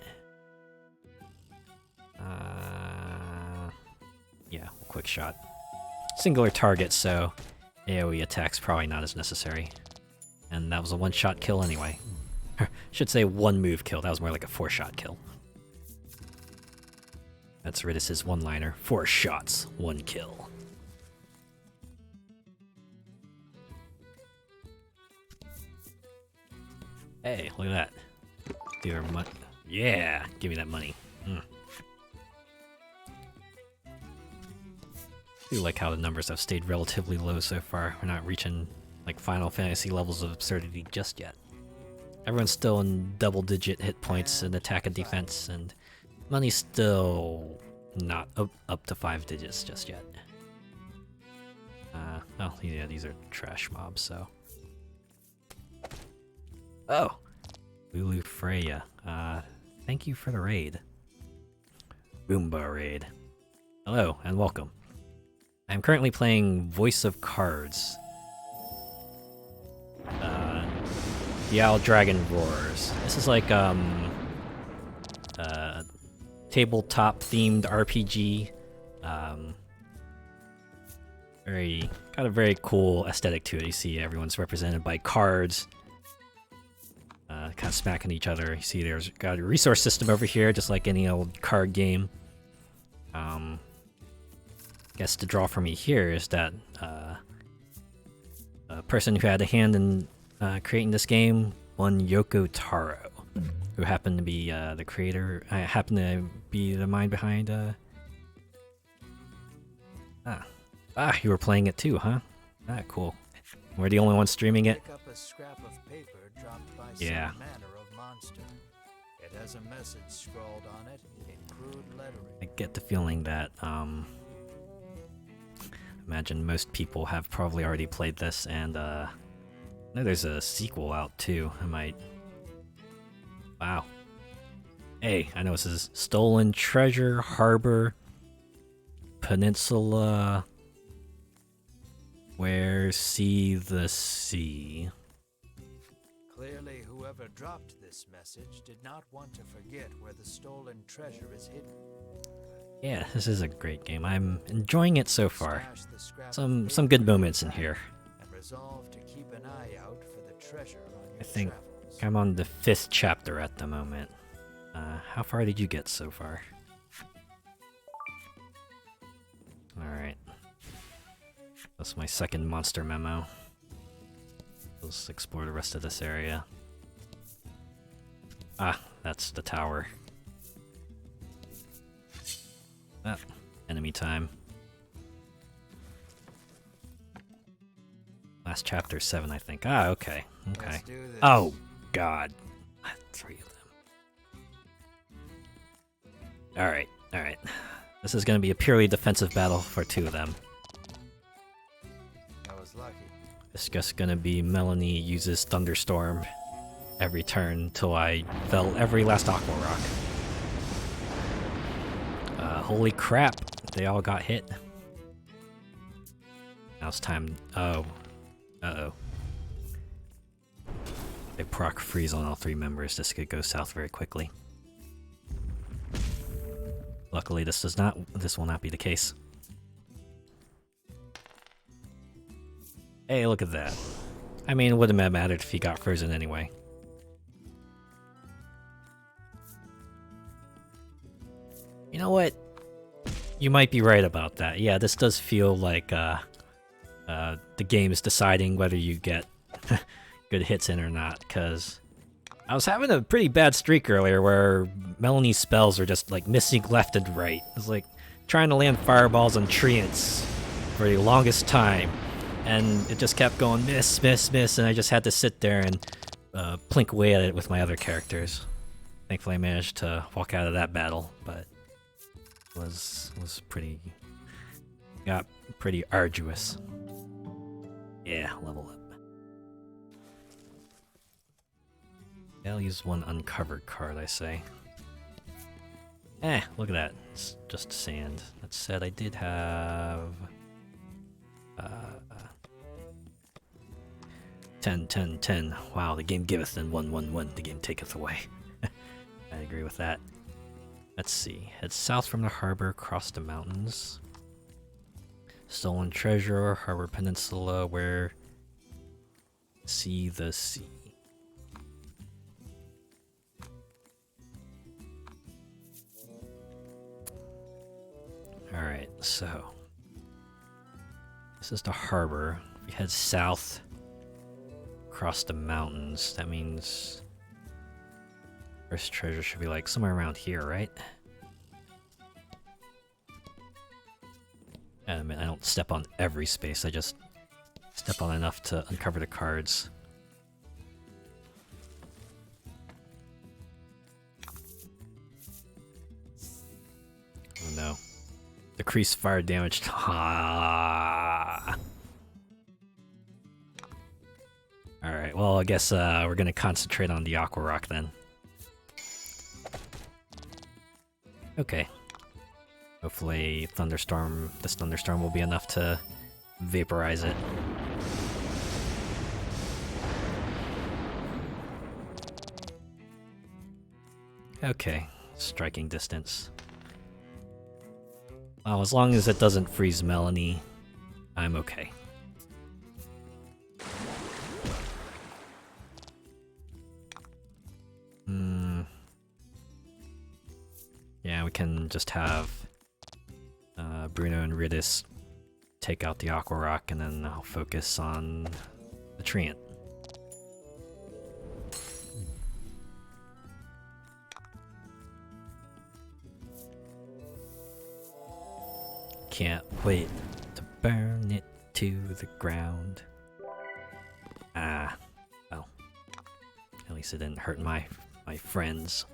Yeah, quick shot. Singular target, so AoE attack's probably not as necessary. And that was a one-shot kill anyway. Should say one move kill, that was more like a 4-shot kill. That's Ridis's one-liner. 4 shots, 1 kill. Hey, look at that. Give her money. Yeah, give me that money. I do like how the numbers have stayed relatively low so far. We're not reaching like Final Fantasy levels of absurdity just yet. Everyone's still in double-digit hit points in attack and defense, and money's still not up to 5 digits just yet. Oh, yeah, these are trash mobs, so... Oh! Lulu Freya. Thank you for the raid. Boomba raid. Hello, and welcome. I'm currently playing Voice of Cards. The Owl Dragon Roars. This is like, tabletop themed RPG. Got a very cool aesthetic to it. You see everyone's represented by cards. Kind of smacking each other. You see there's got a resource system over here, just like any old card game. Guess the draw for me here is that a person who had a hand in creating this game won Yoko Taro. who happened to be the creator. I happen to be the mind behind. You were playing it too, huh? Ah, cool. We're the only ones streaming it. Pick up a scrap of paper dropped by Yeah. some manner of monster. It has a message scrawled on it in crude lettering. I get the feeling that imagine most people have probably already played this, and I know there's a sequel out too. I might. Wow. Hey, I know this is Stolen Treasure, Harbor, Peninsula, where see the sea. Clearly, whoever dropped this message did not want to forget where the stolen treasure is hidden. Yeah, this is a great game. I'm enjoying it so far. Stash the scrap of Some paper good in your moments in bag here. And resolve to keep an eye out for the treasure on your I think travels. I'm on the 5th chapter at the moment. How far did you get so far? Alright. That's my second monster memo. Let's explore the rest of this area. Ah, that's the tower. Ah, enemy time. Last chapter 7, I think. Ah, okay. Okay. Let's do this. Oh, God. 3 of them. Alright, alright. This is going to be a purely defensive battle for 2 of them. I was lucky. It's just going to be Melanie uses Thunderstorm every turn till I fell every last Aqua Rock. Holy crap, they all got hit. Now it's time. Oh. Uh-oh. They proc freeze on all 3 members. This could go south very quickly. Luckily, this will not be the case. Hey, look at that. I mean, it wouldn't have mattered if he got frozen anyway. You know what? You might be right about that. Yeah, this does feel like the game is deciding whether you get good hits in or not, because I was having a pretty bad streak earlier where Melanie's spells are just like missing left and right. It's like trying to land fireballs on treants for the longest time, and it just kept going miss, miss, miss, and I just had to sit there and plink away at it with my other characters. Thankfully, I managed to walk out of that battle, but it was got pretty arduous. Yeah, level up. I'll use 1 uncovered card, I say. Look at that. It's just sand. That said, I did have 10, 10, 10. Wow, the game giveth and 1, 1, 1. The game taketh away. I agree with that. Let's see. Head south from the harbor, across the mountains. Stolen treasure, Harbor Peninsula, where see the sea. Alright, so this is the harbor. If we head south across the mountains, that means first treasure should be like somewhere around here, right? I mean, I don't step on every space, I just step on enough to uncover the cards. Oh no. Decrease fire damage. Alright, well, I guess we're gonna concentrate on the Aqua Rock then. Okay. Hopefully this thunderstorm will be enough to vaporize it. Okay, striking distance. Well, as long as it doesn't freeze Melanie, I'm okay. Yeah, we can just have Bruno and Ridis take out the Aqua Rock, and then I'll focus on the Treant. can't wait to burn it to the ground. Ah, well. At least it didn't hurt my friends.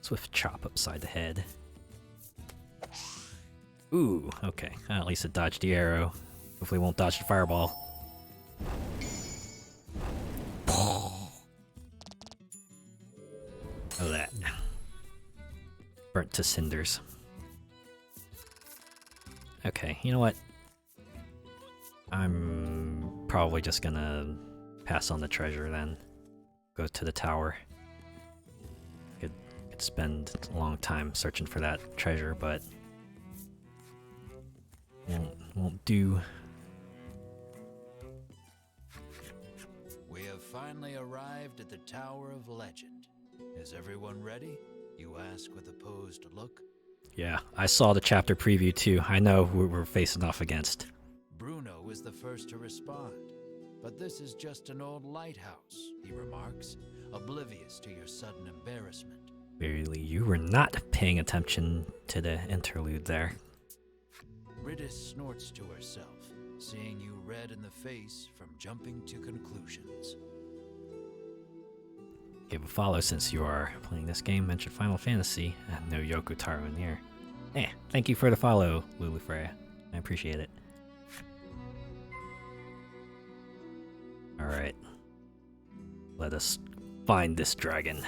Swift chop upside the head. Ooh, okay. At least it dodged the arrow. Hopefully it won't dodge the fireball. Oh, that. Burnt to cinders. Okay, you know what? I'm probably just gonna pass on the treasure then. Go to the tower. Could spend a long time searching for that treasure, but won't do. We have finally arrived at the Tower of Legend. Is everyone ready? You ask with a posed look. Yeah, I saw the chapter preview too. I know who we're facing off against. Bruno is the first to respond. But this is just an old lighthouse, he remarks, oblivious to your sudden embarrassment. Clearly, you were not paying attention to the interlude there. Riddis snorts to herself, seeing you red in the face from jumping to conclusions. Give a follow since you are playing this game. Mention Final Fantasy and no Yoko Taro in here. Thank you for the follow, Lulu Freya. I appreciate it. Alright. Let us find this dragon.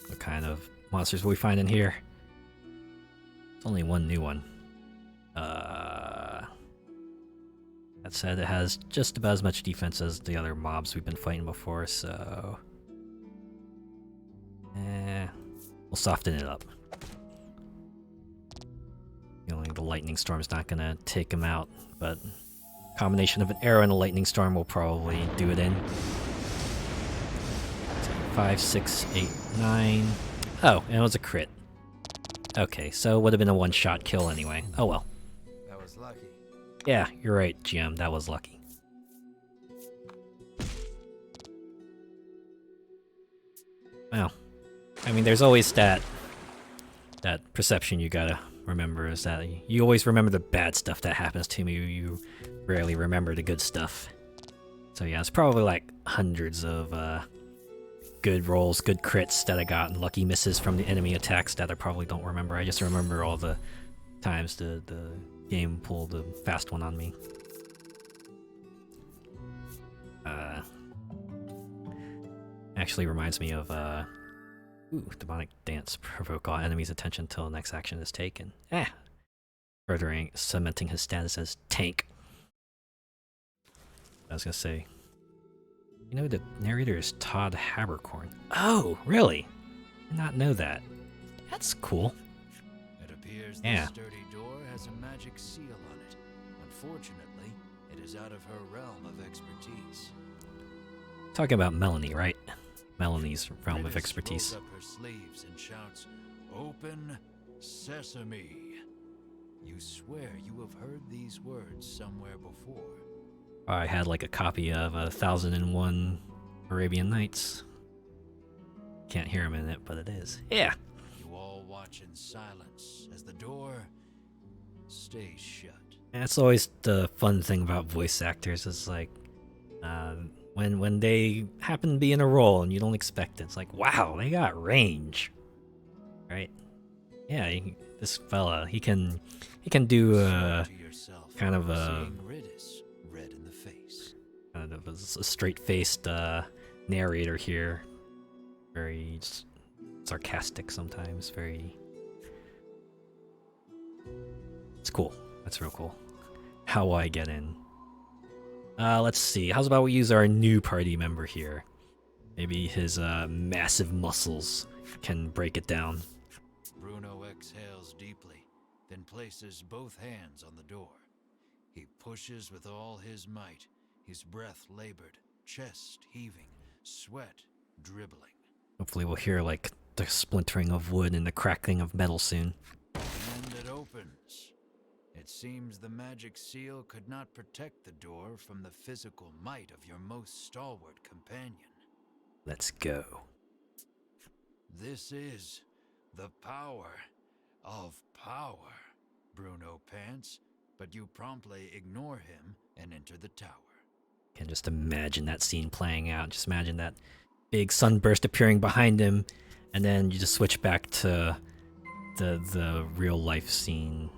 What kind of monsters will we find in here? There's only one new one. That said, it has just about as much defense as the other mobs we've been fighting before, so... we'll soften it up. The lightning storm's not gonna take him out, but combination of an arrow and a lightning storm will probably do it in. 5, 6, 8, 9... Oh, and it was a crit. Okay, so it would have been a one-shot kill anyway. Oh well. That was lucky. Yeah, you're right, GM. That was lucky. Well, I mean, there's always that perception you gotta remember, is that you always remember the bad stuff that happens to me. You rarely remember the good stuff. So yeah, it's probably like hundreds of good rolls, good crits that I got, and lucky misses from the enemy attacks that I probably don't remember. I just remember all the times the game pulled a fast one on me. Actually reminds me of demonic dance. Provoke all enemies' attention until the next action is taken. Furthering cementing his status as tank. I was gonna say, you know, the narrator is Todd Habercorn. Oh, really? I did not know that. That's cool. It appears this sturdy door has a magic seal on it. Unfortunately, it is out of her realm of expertise. Talking about Melanie, right? Melanie's realm of expertise. Rolls up her sleeves and shouts, "Open sesame." You swear you have heard these words somewhere before. I had like a copy of 1001 Arabian Nights. Can't hear him in it, but it is. Yeah. You all watch in silence as the door stays shut. That's always the fun thing about voice actors, is like when they happen to be in a role and you don't expect it. It's like, wow, they got range, right? Yeah, this fella, he can do kind of a straight-faced narrator here. Very sarcastic sometimes. Very. It's cool. That's real cool. How will I get in? Let's see. How's about we use our new party member here? Maybe his massive muscles can break it down. Bruno exhales deeply, then places both hands on the door. He pushes with all his might, his breath labored, chest heaving, sweat dribbling. Hopefully we'll hear like the splintering of wood and the cracking of metal soon. And it opens. It seems the magic seal could not protect the door from the physical might of your most stalwart companion. Let's go. This is the power of power, Bruno pants, but you promptly ignore him and enter the tower. Can just imagine that scene playing out. Just imagine that big sunburst appearing behind him, and then you just switch back to the real life scene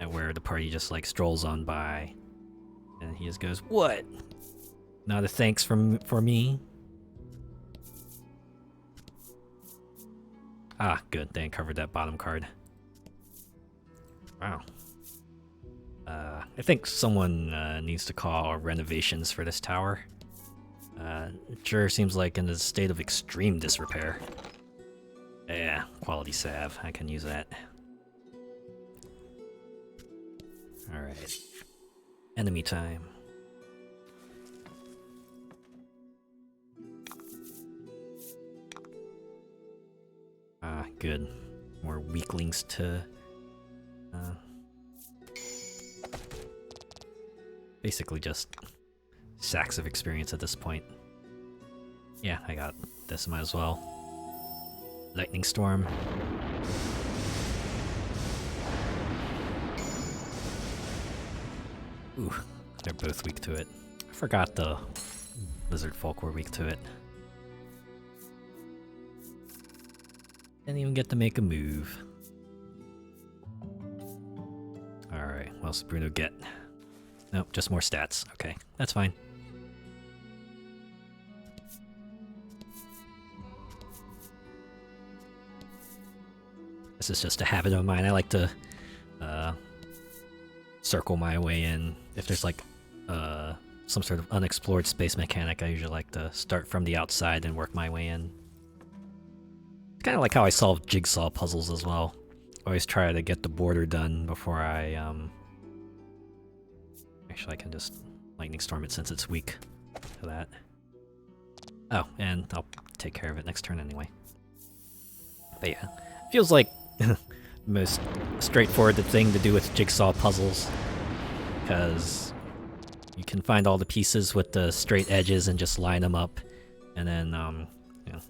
where the party just like strolls on by, and he just goes, "What? Not a thanks for me?" Ah, good. They uncovered that bottom card. Wow. I think someone needs to call renovations for this tower. It sure seems like in a state of extreme disrepair. Yeah, quality salve. I can use that. Alright. Enemy time. Ah, good. More weaklings to... basically just sacks of experience at this point. Yeah, I got this, might as well. Lightning storm. Ooh, they're both weak to it. I forgot the lizard folk were weak to it. Didn't even get to make a move. Alright, what else did Bruno get? Nope, just more stats. Okay, that's fine. This is just a habit of mine. I like to circle my way in. If there's like some sort of unexplored space mechanic, I usually like to start from the outside and work my way in. It's kind of like how I solve jigsaw puzzles as well. Always try to get the border done before I actually, I can just lightning storm it since it's weak to that. Oh, and I'll take care of it next turn anyway. But yeah, feels like the most straightforward thing to do with jigsaw puzzles, because you can find all the pieces with the straight edges and just line them up, and then you know,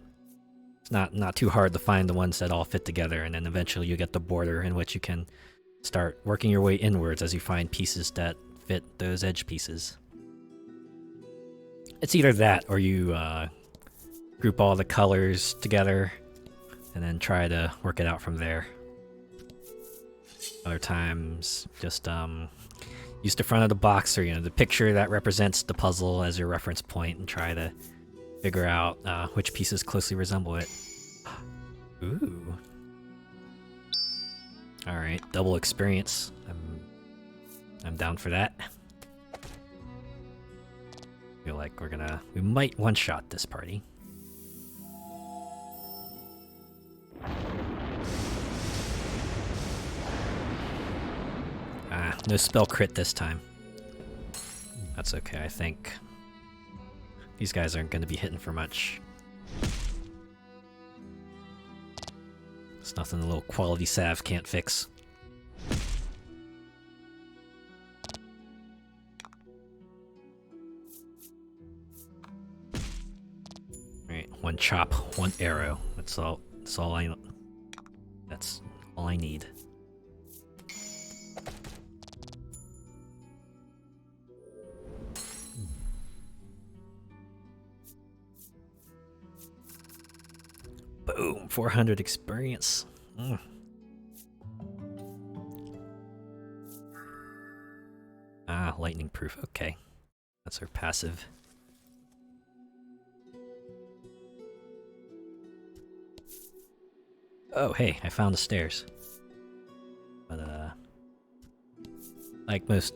it's not too hard to find the ones that all fit together, and then eventually you get the border in which you can start working your way inwards as you find pieces that fit those edge pieces. It's either that or you group all the colors together and then try to work it out from there. Other times, just use the front of the box or the picture that represents the puzzle as your reference point and try to figure out which pieces closely resemble it. Ooh. All right, double experience. I'm down for that. Feel like we might one-shot this party. Ah, no spell crit this time. That's okay, I think. These guys aren't going to be hitting for much. It's nothing a little quality salve can't fix. Alright, one chop, one arrow. That's all I need. Boom, 400 experience. Ah, lightning proof. Okay. That's our passive. Oh, hey, I found the stairs. But, like most...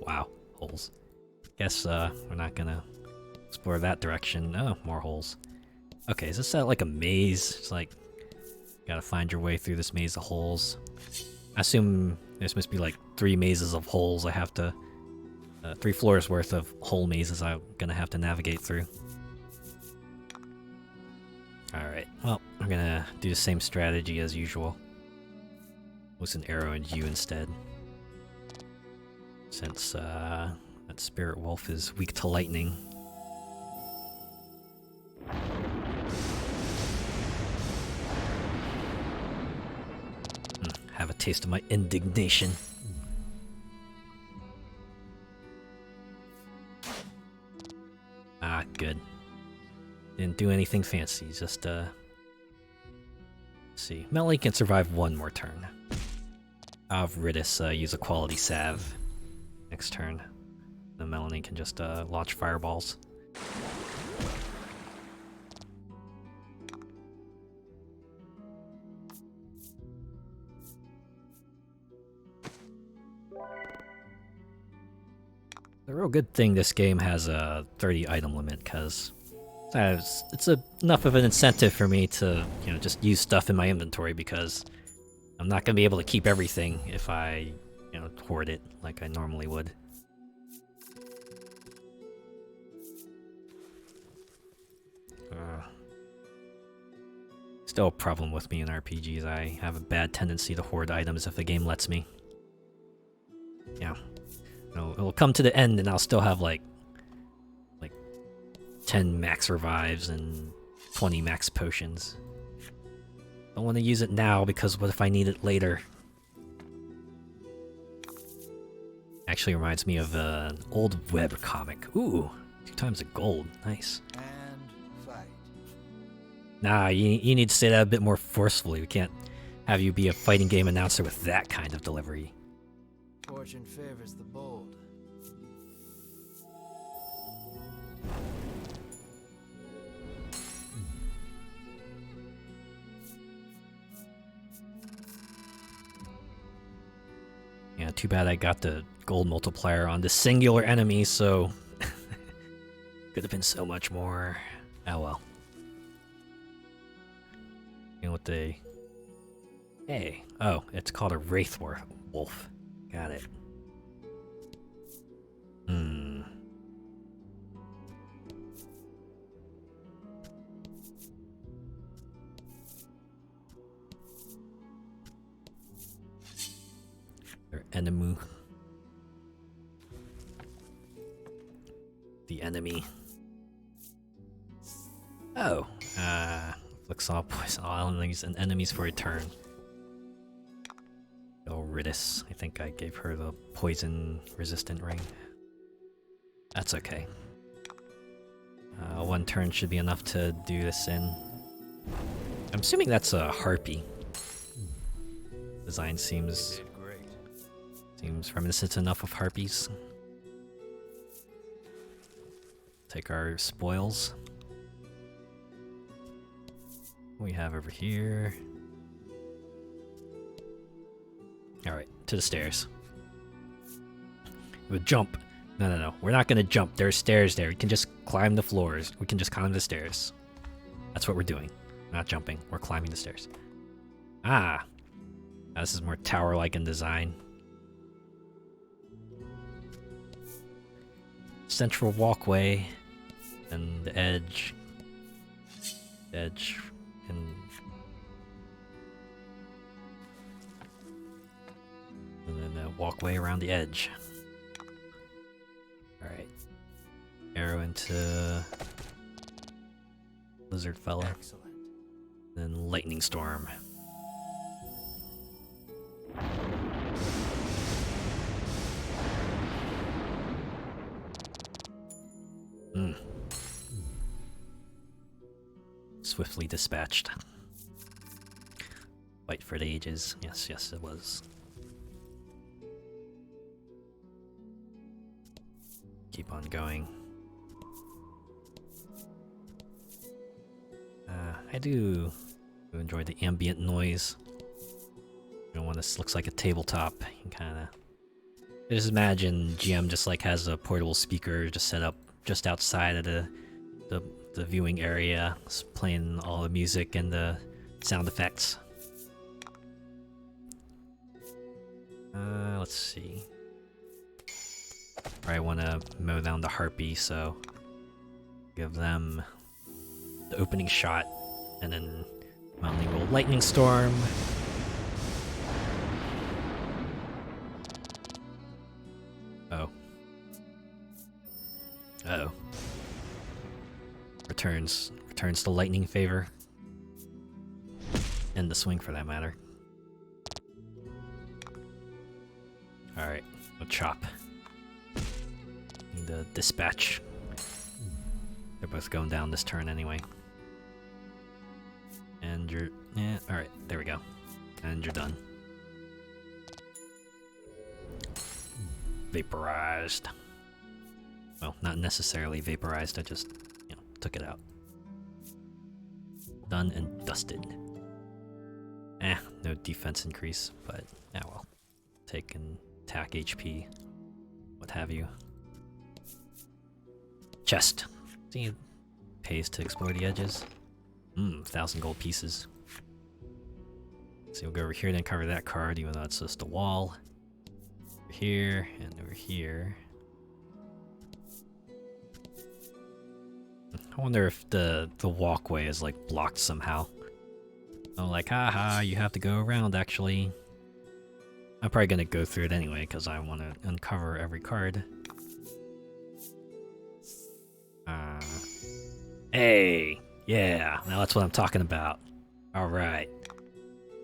wow, holes. Guess, we're not gonna explore that direction. Oh, more holes. Okay, is this like a maze? It's like, gotta find your way through this maze of holes. I assume there's must be like 3 mazes of holes I have to... 3 floors worth of hole mazes I'm gonna have to navigate through. Alright, well, I'm gonna do the same strategy as usual. With an arrow and you instead. Since that spirit wolf is weak to lightning. Have a taste of my indignation. Ah, good. Didn't do anything fancy, just let's see. Melanie can survive one more turn. I'll have Ridis use a quality salve next turn. Then Melanie can just launch fireballs. The real good thing this game has a 30 item limit, because it's enough of an incentive for me to, just use stuff in my inventory, because I'm not going to be able to keep everything if I, hoard it like I normally would. Still a problem with me in RPGs. I have a bad tendency to hoard items if the game lets me. Yeah. It'll come to the end and I'll still have like 10 max revives and 20 max potions. Don't want to use it now because what if I need it later? Actually reminds me of an old web comic. Ooh, 2 times the gold. Nice. And fight. Nah, you need to say that a bit more forcefully. We can't have you be a fighting game announcer with that kind of delivery. Fortune favors the bold. Yeah, too bad I got the gold multiplier on the singular enemy, so could have been so much more. Oh well. You know what they... Hey, oh, it's called a Wraith Wolf. Got it. Their enemy. The enemy. Oh, inflicts all poison all enemies and enemies for a turn. Oh, Ridis. I think I gave her the poison resistant ring. That's okay. 1 turn should be enough to do this in. I'm assuming that's a harpy. Design seems reminiscent enough of harpies. Take our spoils. What we have over here. Alright, to the stairs. We would jump. No. We're not gonna jump. There's stairs there. We can just climb the floors. We can just climb the stairs. That's what we're doing. We're not jumping. We're climbing the stairs. Ah! Now this is more tower-like in design. Central walkway. And the edge. And then a walkway around the edge. Alright. Arrow into lizard fella. Excellent. Then lightning storm. Swiftly dispatched. Fight for the ages. Yes, it was. Keep on going. I do enjoy the ambient noise. When this looks like a tabletop, you can kind of just imagine GM just like has a portable speaker just set up just outside of the viewing area, playing all the music and the sound effects. Let's see. I want to mow down the harpy, so give them the opening shot, and then Mildly roll lightning storm. Oh. Uh-oh. Returns the lightning favor. And the swing for that matter. Alright, we'll chop. Need to dispatch. They're both going down this turn anyway. And you're... yeah, alright, there we go. And you're done. Vaporized. Well, not necessarily vaporized, I just, took it out. Done and dusted. No defense increase, but, well. Take and attack HP, what have you. Chest. See, it pays to explore the edges. 1,000 gold pieces. So we'll go over here, then cover that card, even though it's just a wall. Over here, and over here. I wonder if the walkway is like blocked somehow. I'm like, haha, you have to go around actually. I'm probably gonna go through it anyway because I want to uncover every card. Hey, yeah, now that's what I'm talking about. All right,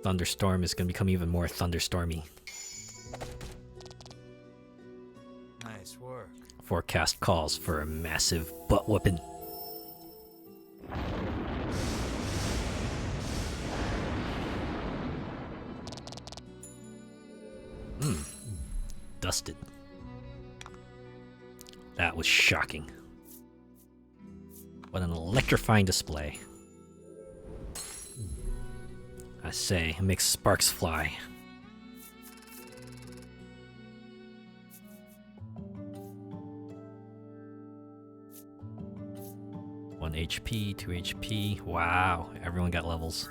thunderstorm is gonna become even more thunderstormy. Nice work. Forecast calls for a massive butt whooping. Dusted. That was shocking. What an electrifying display. I say, it makes sparks fly. One HP, 2 HP. Wow, everyone got levels.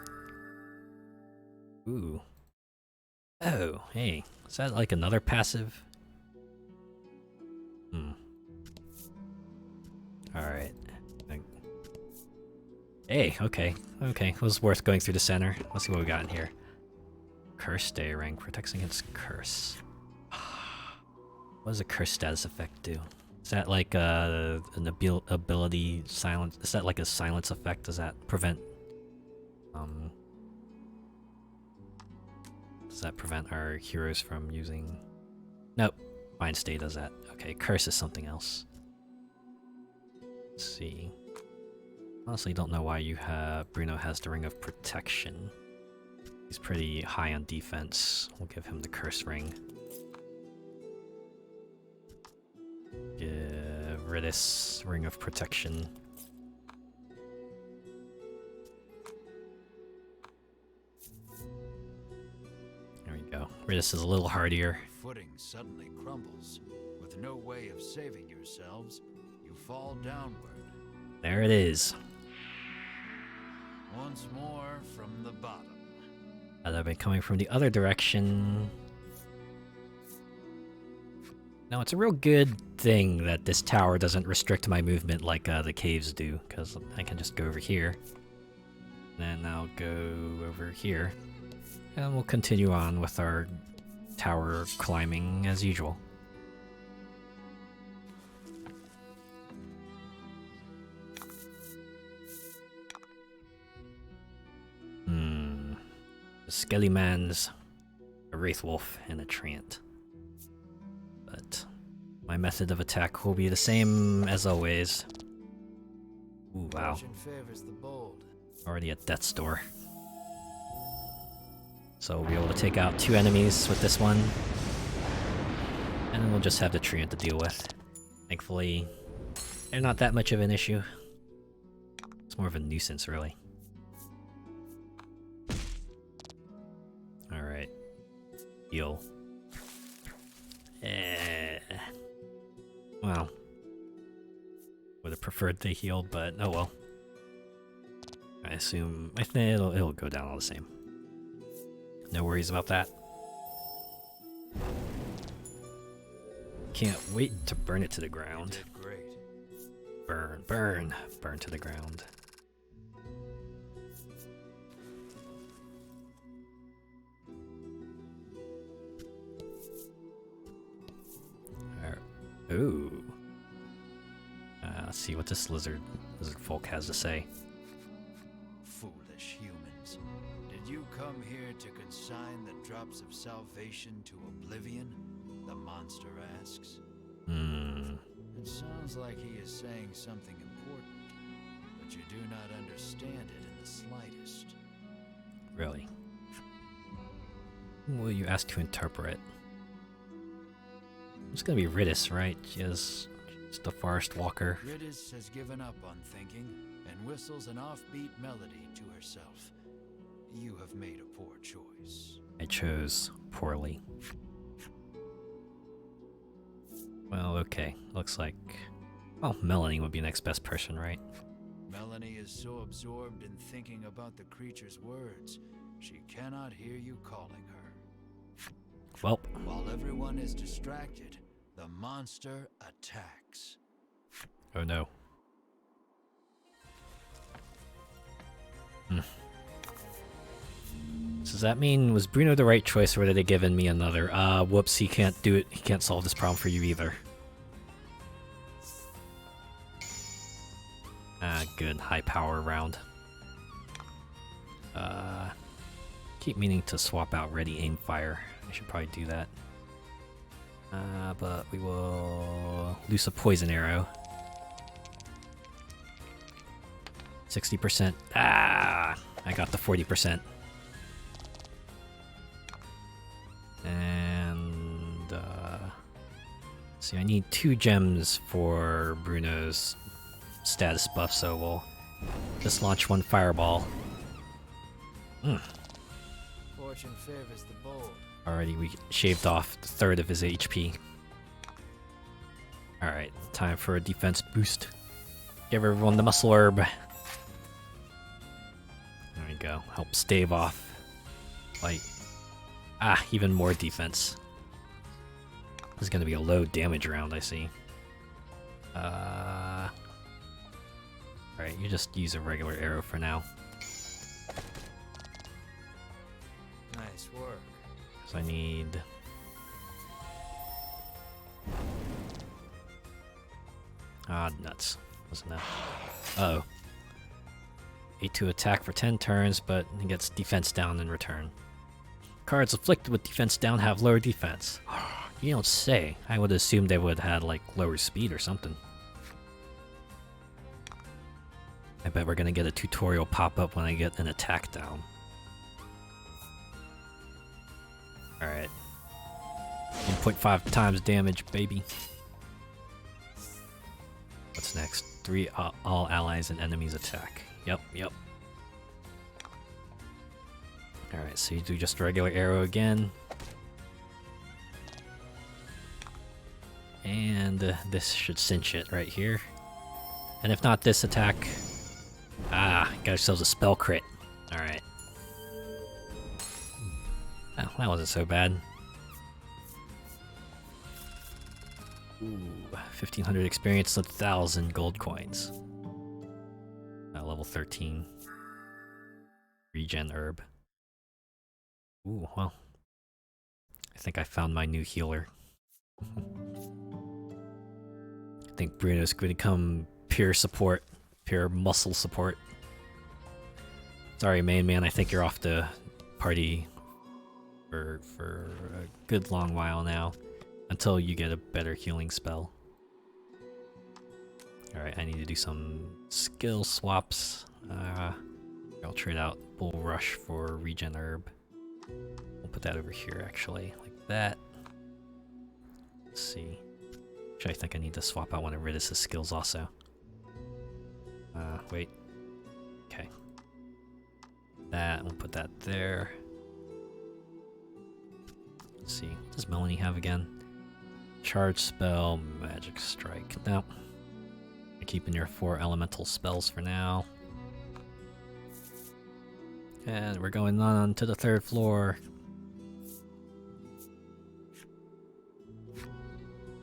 Ooh. Oh, hey. Is that like another passive? Alright. Hey, okay. Okay, it was worth going through the center. Let's see what we got in here. Curse Day rank protects against curse. What does a curse status effect do? Is that like an ability silence? Is that like a silence effect? Does that prevent does that prevent our heroes from using... Nope. Mind Stay does that. Okay, curse is something else. Let's see. Honestly, don't know why Bruno has the Ring of Protection. He's pretty high on defense. We'll give him the Curse Ring. Give Ridis Ring of Protection. There we go. Ridis is a little hardier. Footing suddenly crumbles. With no way of saving yourselves, you fall downward. There it is. Once more from the bottom. Had I been coming from the other direction... Now, it's a real good thing that this tower doesn't restrict my movement like the caves do, because I can just go over here. Then I'll go over here. And we'll continue on with our tower climbing as usual. The Skellyman's a Wraith Wolf and a Treant. But my method of attack will be the same as always. Ooh, wow. Favors the bold. Already at death's door. So we'll be able to take out 2 enemies with this one. And then we'll just have the Treant to deal with. Thankfully, they're not that much of an issue. It's more of a nuisance, really. Alright. Heal. Well. Would have preferred they healed, but oh well. I think it'll go down all the same. No worries about that. Can't wait to burn it to the ground. Great. Burn, burn, burn to the ground. Ooh. Let's see what this lizard folk has to say. Foolish humans. Did you come here to consign the drops of salvation to oblivion? The monster asks. It sounds like he is saying something important, but you do not understand it in the slightest. Really? Who will you ask to interpret? It's gonna be Riddis, right? She's a forest walker. Riddis has given up on thinking and whistles an offbeat melody to herself. You have made a poor choice. I chose poorly. Well, okay. Looks like... well, Melanie would be next best person, right? Melanie is so absorbed in thinking about the creature's words, she cannot hear you calling her. Well. While everyone is distracted, the monster attacks. Oh no. So does that mean, was Bruno the right choice, or were they giving me another? Whoops, he can't do it. He can't solve this problem for you either. Good. High power round. Keep meaning to swap out ready aim fire. I should probably do that. But we will loose a poison arrow. 60%. I got the 40%. And see, I need 2 gems for Bruno's status buff, so we'll just launch 1 fireball. Fortune favors the bold. Already, we shaved off the third of his HP. Alright, time for a defense boost. Give everyone the muscle herb. There we go. Help stave off. Like, even more defense. This is gonna be a low damage round, I see. Alright, you just use a regular arrow for now. Nice work. So I need... nuts. Wasn't that? Uh-oh. 8 to attack for 10 turns, but he gets defense down in return. Cards afflicted with defense down have lower defense. You don't say. I would assume they would have had, like, lower speed or something. I bet we're gonna get a tutorial pop-up when I get an attack down. Alright. 1.5 times damage, baby. What's next? 3 all allies and enemies attack. Yep. Alright, so you do just a regular arrow again. And this should cinch it right here. And if not this attack... got ourselves a spell crit. Alright. Oh, that wasn't so bad. Ooh, 1500 experience, 1,000 gold coins. Level 13. Regen herb. Ooh, well. I think I found my new healer. I think Bruno's going to become pure support. Pure muscle support. Sorry, main man, I think you're off the party for a good long while now. Until you get a better healing spell. Alright, I need to do some skill swaps. I'll trade out Bull Rush for Regen Herb. We'll put that over here, actually, like that. Let's see. Actually, I think I need to swap out one of Riddis' skills also. Wait. Okay. That, we'll put that there. Let's see, what does Melanie have again? Charge spell, magic strike. No. I'm keeping your 4 elemental spells for now. And we're going on to the 3rd floor.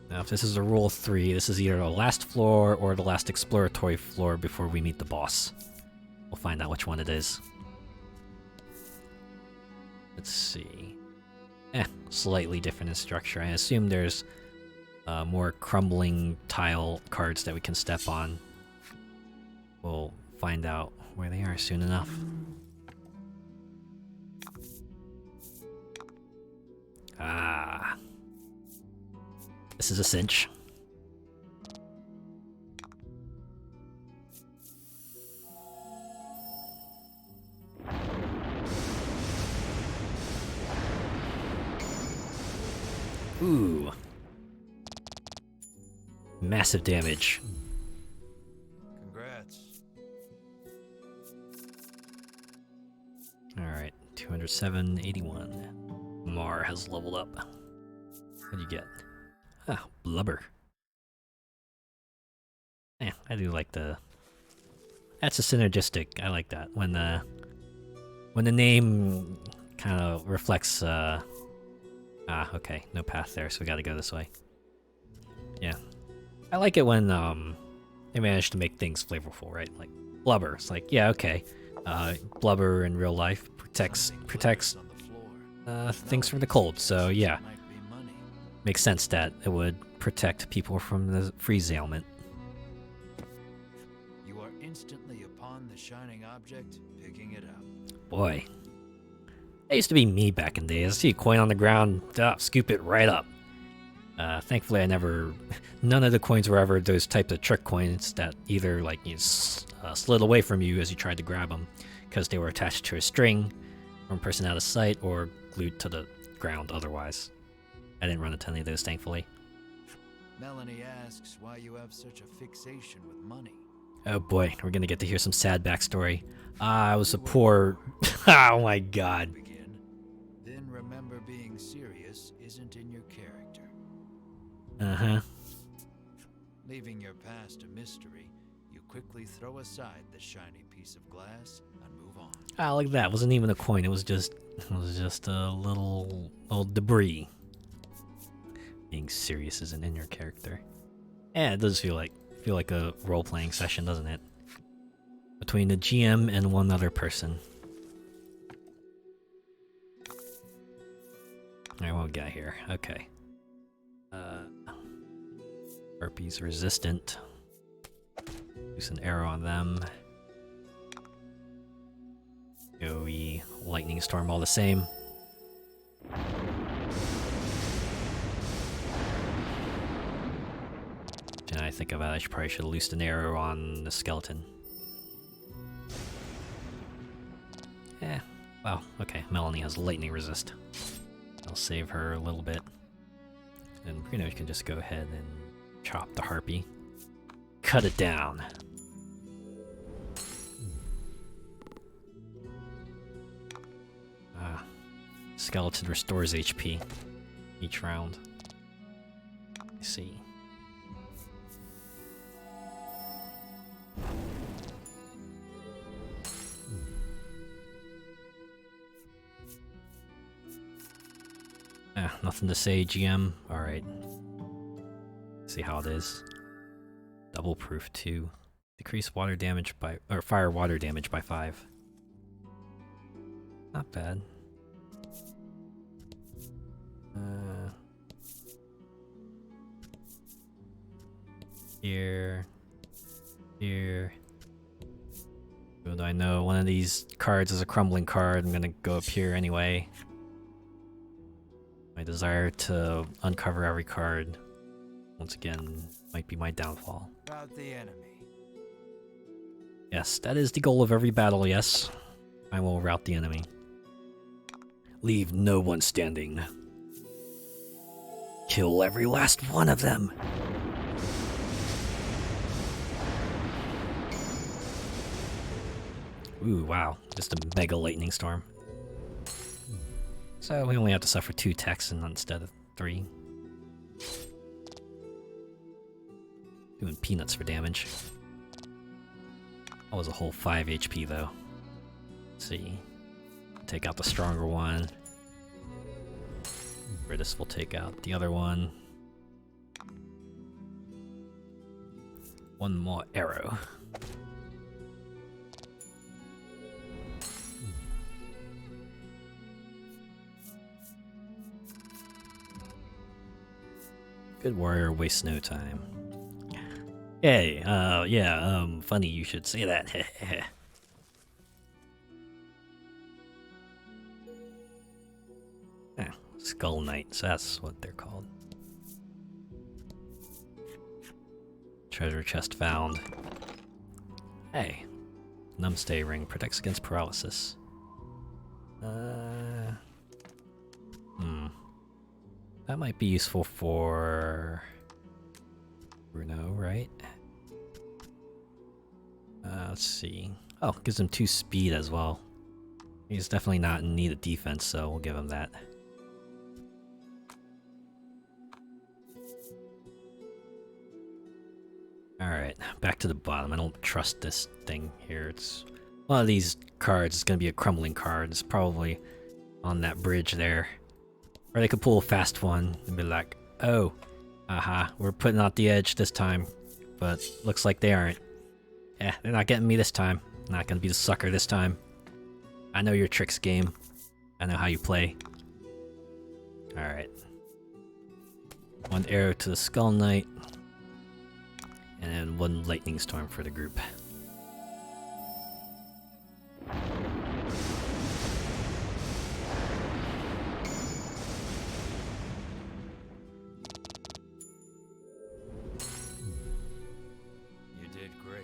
Now, if this is a rule of 3, this is either the last floor or the last exploratory floor before we meet the boss. We'll find out which one it is. Let's see. Slightly different in structure. I assume there's more crumbling tile cards that we can step on. We'll find out where they are soon enough. Ah. This is a cinch. Ooh. Massive damage. Congrats. Alright, 207.81. Mar has leveled up. What'd you get? Ah, blubber. Yeah, I do like the... That's a synergistic. I like that. When the name kind of reflects... okay. No path there, so we gotta go this way. Yeah. I like it when they manage to make things flavorful, right? Like blubber. It's like, yeah, okay. Blubber in real life protects things from the cold, so yeah. Makes sense that it would protect people from the freeze ailment. You are instantly upon the shining object, picking it up. Boy. That used to be me back in the days. I see a coin on the ground, scoop it right up. Thankfully I never... None of the coins were ever those types of trick coins that either like you slid away from you as you tried to grab them because they were attached to a string from a person out of sight or glued to the ground otherwise. I didn't run into any of those, thankfully. Melanie asks why you have such a fixation with money. Oh boy, we're gonna get to hear some sad backstory. I was a poor... Oh my god. Begin. Then remember being serious isn't in your character. Uh-huh. Leaving your past a mystery, you quickly throw aside the shiny piece of glass and move on. Ah, look at that. It wasn't even a coin. It was just a little debris. Being serious isn't in your character. Yeah, it does feel like a role-playing session, doesn't it? Between the GM and one other person. Alright, what we got here? Okay. Harpies resistant. Use an arrow on them. AoE lightning storm all the same. And I think about it, I probably should have loosed an arrow on the skeleton. Eh, well, okay, Melanie has lightning resist. I'll save her a little bit. And Bruno can just go ahead and chop the harpy. Cut it down. Skeleton restores HP each round. Let's see. Nothing to say, GM. Alright. See how it is. Double proof 2. Decrease water damage by... or fire water damage by 5. Not bad. Here. Good, I know one of these cards is a crumbling card. I'm gonna go up here anyway. My desire to uncover every card, once again, might be my downfall. Rout the enemy. Yes, that is the goal of every battle, yes. I will rout the enemy. Leave no one standing. Kill every last one of them. Ooh, wow. Just a mega lightning storm. So we only have to suffer 2 attacks instead of 3. Doing peanuts for damage. That was a whole 5 HP though. Let's see. Take out the stronger one. Britus will take out the other one. One more arrow. Good warrior wastes no time. Hey, yeah, funny you should say that. Skull Knights, that's what they're called. Treasure chest found. Hey, Numbstay ring protects against paralysis. That might be useful for Bruno, right? Let's see. Oh, gives him 2 speed as well. He's definitely not in need of defense, so we'll give him that. Alright, back to the bottom. I don't trust this thing here. It's one of these cards is gonna be a crumbling card. It's probably on that bridge there. Or they could pull a fast one and be like, oh, we're putting out the edge this time. But looks like they aren't. Yeah, they're not getting me this time. Not gonna be the sucker this time. I know your tricks, game. I know how you play. Alright. 1 arrow to the Skull Knight. And then 1 lightning storm for the group. You did great.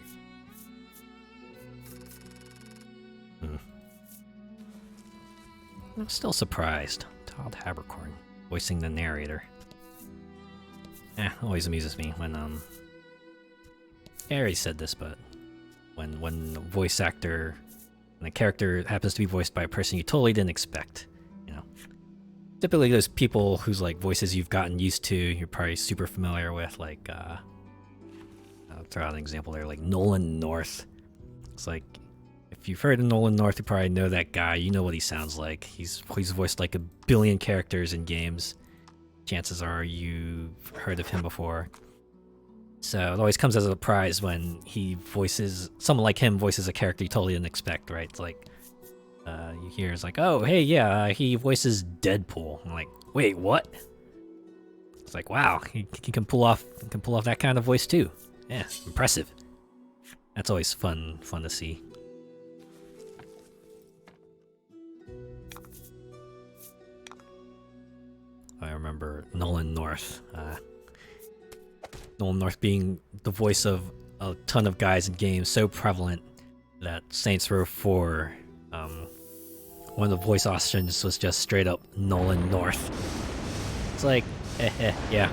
I'm still surprised. Todd Habercorn voicing the narrator. Always amuses me when I already said this, but when the voice actor and the character happens to be voiced by a person you totally didn't expect, you know. Typically those people whose like voices you've gotten used to, you're probably super familiar with, like I'll throw out an example there, like Nolan North. It's like if you've heard of Nolan North, you probably know that guy, you know what he sounds like. He's voiced like a billion characters in games. Chances are you've heard of him before. So it always comes as a surprise when he voices, someone like him voices a character you totally didn't expect, right? It's like, you hear it's like, oh, hey, yeah, he voices Deadpool. I'm like, wait, what? It's like, wow, he can pull off that kind of voice too. Yeah, impressive. That's always fun to see. I remember Nolan North. Nolan North being the voice of a ton of guys in games, so prevalent that Saints Row 4, one of the voice options was just straight up Nolan North. It's like, yeah.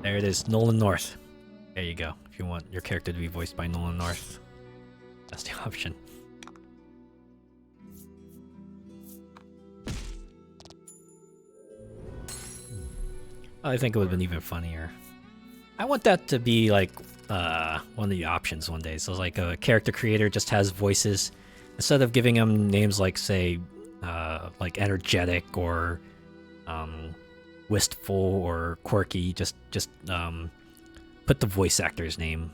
There it is, Nolan North. There you go. If you want your character to be voiced by Nolan North, that's the option. I think it would have been even funnier. I want that to be like one of the options one day. So like a character creator just has voices. Instead of giving them names like, say, like energetic or wistful or quirky, just put the voice actor's name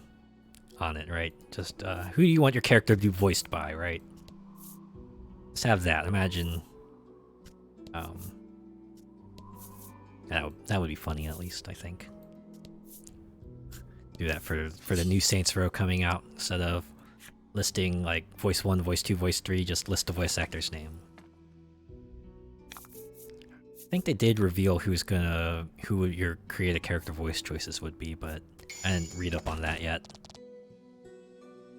on it, right? Just who do you want your character to be voiced by, right? Just have that. Imagine that would be funny, at least, I think. Do that for the new Saints Row coming out. Instead of listing like voice 1, voice 2, voice 3, just list the voice actor's name. I think they did reveal who your creative character voice choices would be, but I didn't read up on that yet.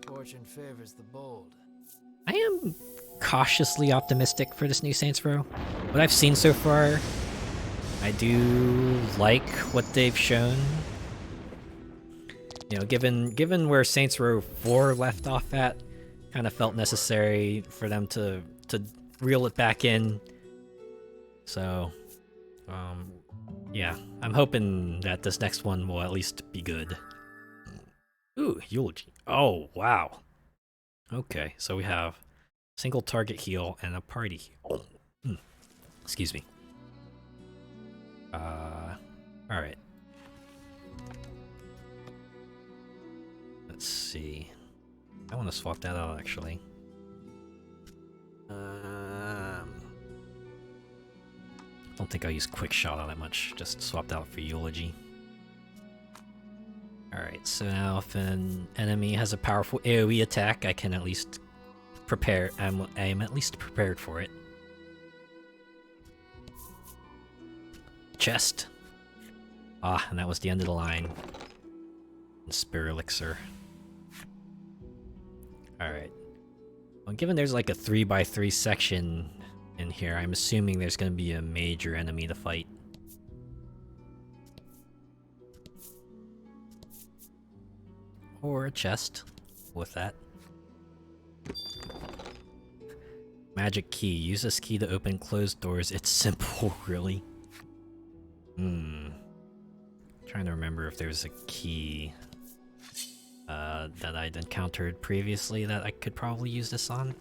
Fortune favors the bold. I am cautiously optimistic for this new Saints Row. What I've seen so far, I do like what they've shown. You know, given where Saints Row 4 left off at, kind of felt necessary for them to reel it back in. So, yeah, I'm hoping that this next one will at least be good. Ooh, eulogy. Oh, wow. Okay, so we have single target heal and a party heal. Excuse me. Alright. Let's see. I want to swap that out, actually. Don't think I'll use quick shot all that much. Just swapped out for eulogy. Alright, so now if an enemy has a powerful AoE attack, I can at least prepare. I am at least prepared for it. Chest. Ah, and that was the end of the line. And Spirit Elixir. Alright. Well, given there's like a 3x3 section in here, I'm assuming there's gonna be a major enemy to fight. Or a chest with that. Magic key. Use this key to open closed doors. It's simple, really. Trying to remember if there's a key that I'd encountered previously that I could probably use this on.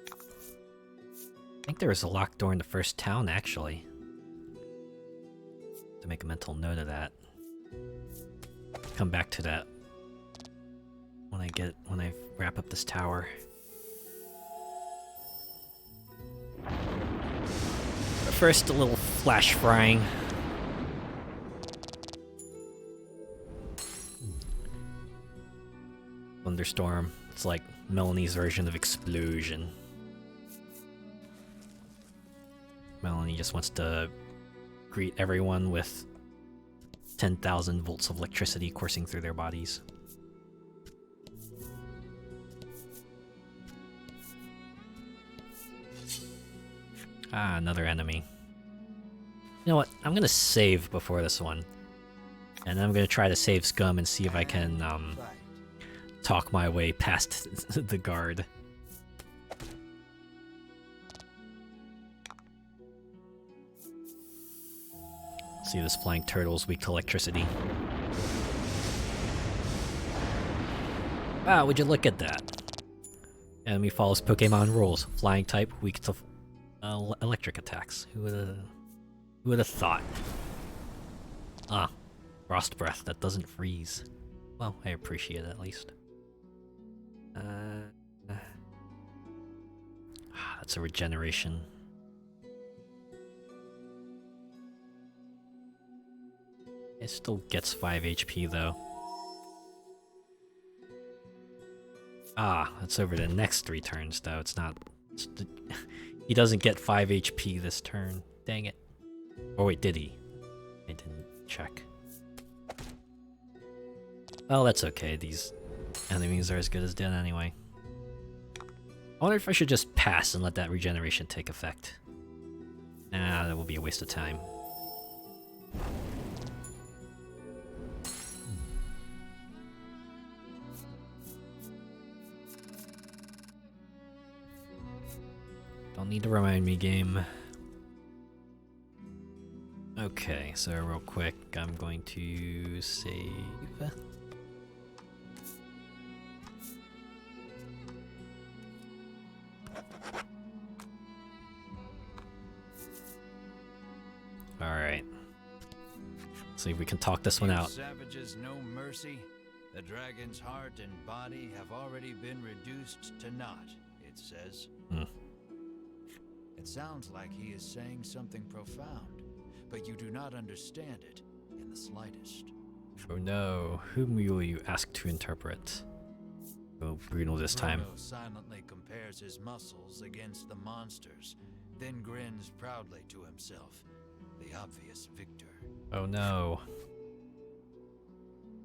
I think there was a locked door in the first town, actually. To make a mental note of that. Come back to that when I wrap up this tower. But first, a little flash frying. Thunderstorm. It's like Melanie's version of explosion. Melanie just wants to greet everyone with 10,000 volts of electricity coursing through their bodies. Ah, another enemy. You know what? I'm gonna save before this one. And I'm gonna try to save Scum and see if I can, talk my way past the guard. See this flying turtle's weak to electricity. Wow, would you look at that? Enemy follows Pokemon rules. Flying type, weak to electric attacks. Who would have thought? Ah, frost breath. That doesn't freeze. Well, I appreciate it at least. That's a regeneration. It still gets 5 HP though. Ah, that's over the next 3 turns though. It's not. He doesn't get 5 HP this turn. Dang it. Oh wait, did he? I didn't check. Well, that's okay. These enemies are as good as dead anyway. I wonder if I should just pass and let that regeneration take effect. Nah, that will be a waste of time. Don't need to remind me, game. Okay, so real quick, I'm going to save. Alright. See if we can talk this one out. Savages no mercy. The dragon's heart and body have already been reduced to naught, it says. It sounds like he is saying something profound, but you do not understand it in the slightest. Oh no, whom will you ask to interpret? Oh, Bruno this time. Bruno silently compares his muscles against the monsters, then grins proudly to himself, the obvious victor. Oh no.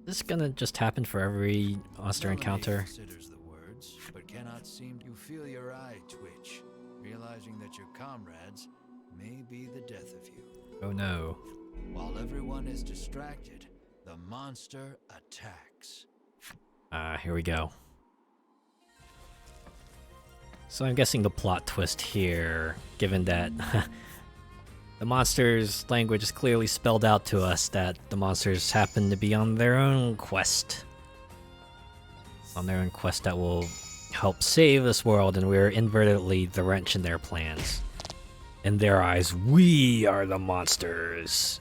Is this gonna just happen for every monster Melanie encounter? Considers the words, but cannot seem to feel your eye twitch, realizing that your comrades may be the death of you. Oh no. While everyone is distracted, the monster attacks. Here we go. So I'm guessing the plot twist here, given that the monster's language is clearly spelled out to us, that the monsters happen to be on their own quest. On their own quest that will help save this world, and we're inadvertently the wrench in their plans. In their eyes, we are the monsters.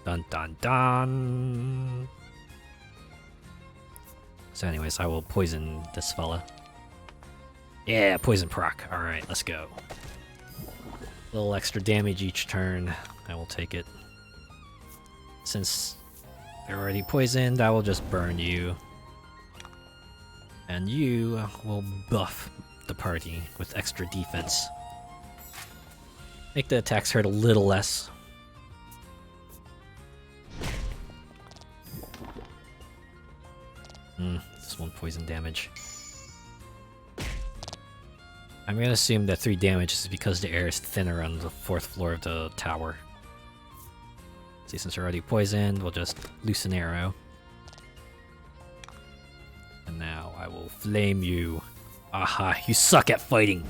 Dun dun dun. So anyways, I will poison this fella. Yeah, poison proc. Alright, let's go. little extra damage each turn. I will take it. Since they're already poisoned, I will just burn you. And you will buff the party with extra defense. Make the attacks hurt a little less. Just 1 poison damage. I'm gonna assume that 3 damage is because the air is thinner on the 4th floor of the tower. See, since you're already poisoned, we'll just loose an arrow. And now I will flame you. Aha, you suck at fighting!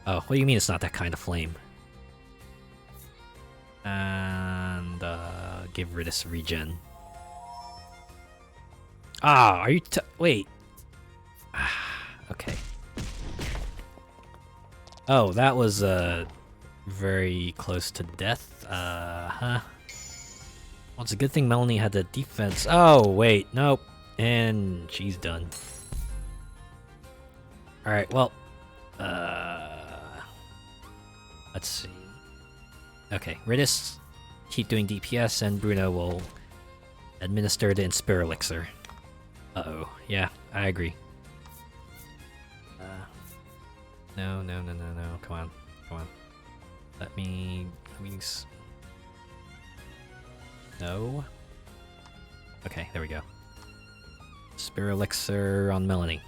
Oh, what do you mean it's not that kind of flame? And, give Ritus regen. Ah, are you wait. Okay. Oh, that was, very close to death. Well, it's a good thing Melanie had the defense. Oh, wait, nope. And she's done. Alright, well, let's see. Okay, Ritus, keep doing DPS, and Bruno will administer the Inspire Elixir. Uh-oh, yeah, I agree. No, come on. Let me no. Okay, there we go. Inspire Elixir on Melanie.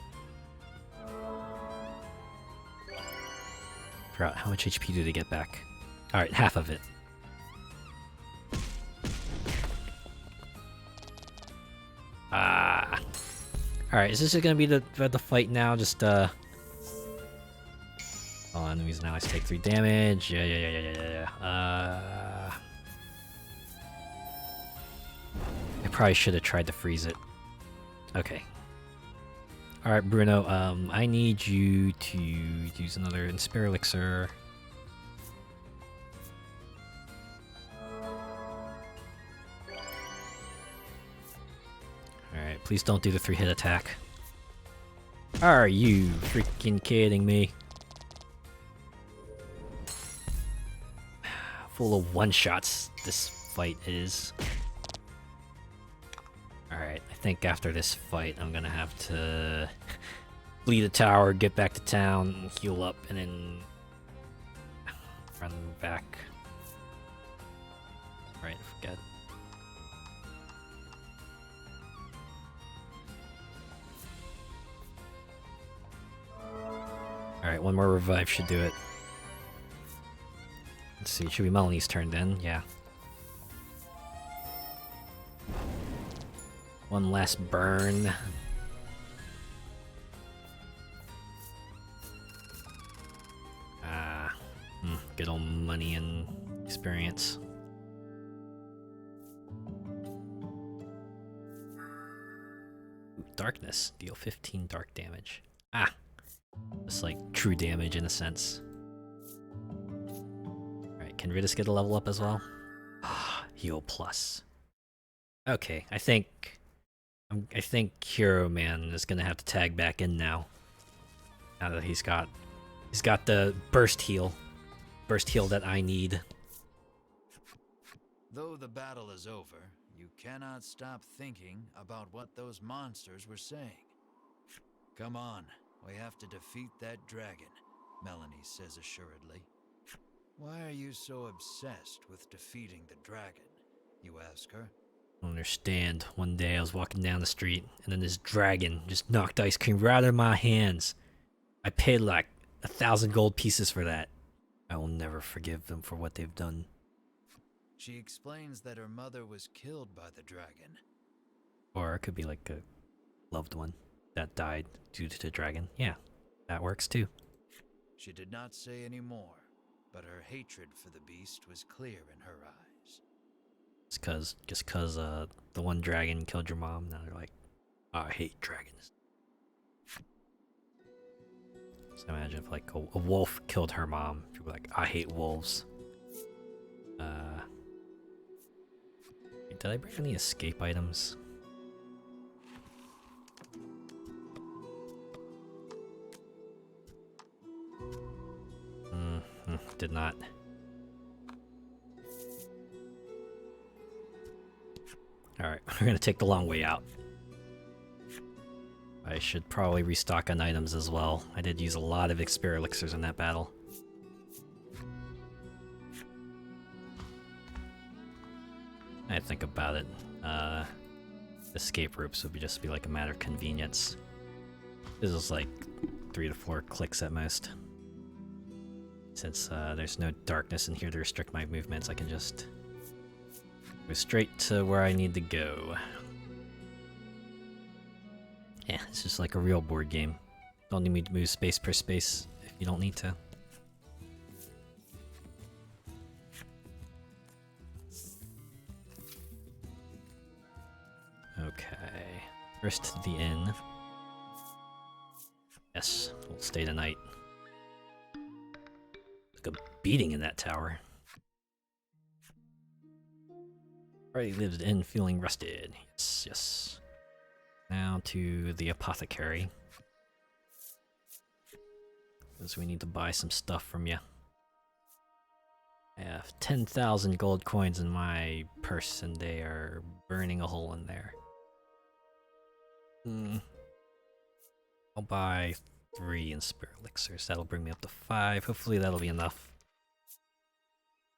Forgot how much HP do they get back? Alright, half of it. Alright, is this gonna be the fight now? Just hold on, enemies now I take 3 damage. Yeah. I probably should have tried to freeze it. Okay. Alright, Bruno, I need you to use another Inspire Elixir. Alright, please don't do the 3-hit attack. Are you freaking kidding me? Full of one-shots this fight is. Alright, I think after this fight I'm gonna have to flee the tower, get back to town, heal up, and then run back. Right, forget. Alright, 1 more revive should do it. Let's see, it should be Melanie's turn then, yeah. 1 last burn. Good old money and experience. Ooh, darkness. Deal 15 dark damage. Just like true damage in a sense. Alright, can Ritus get a level up as well? Heal plus. Okay, I think Hero Man is gonna have to tag back in now. Now that he's got the burst heal that I need. Though the battle is over, you cannot stop thinking about what those monsters were saying. Come on, we have to defeat that dragon, Melanie says assuredly. Why are you so obsessed with defeating the dragon? You ask her. I don't understand. One day I was walking down the street, and then this dragon just knocked ice cream right out of my hands. I paid like 1,000 gold pieces for that. I will never forgive them for what they've done. She explains that her mother was killed by the dragon. Or it could be like a loved one that died due to the dragon. Yeah, that works too. She did not say any more, but her hatred for the beast was clear in her eyes. It's just cause the one dragon killed your mom, now they're like, oh, I hate dragons. So imagine if like a wolf killed her mom, she'd be like, I hate wolves. Did I bring any escape items? did not. Alright, we're gonna take the long way out. I should probably restock on items as well. I did use a lot of Experience Elixirs in that battle. I think about it. Escape ropes would just be like a matter of convenience. This is like 3 to 4 clicks at most. Since there's no darkness in here to restrict my movements, I can just go straight to where I need to go. Yeah, it's just like a real board game. Don't need me to move space per space if you don't need to. Okay, first to the inn. Yes, we'll stay tonight. Like a beating in that tower. Already lived in feeling rested. Yes, yes. Now to the apothecary. Because we need to buy some stuff from you. I have 10,000 gold coins in my purse and they are burning a hole in there. I'll buy 3 Inspire Elixirs. That'll bring me up to 5. Hopefully that'll be enough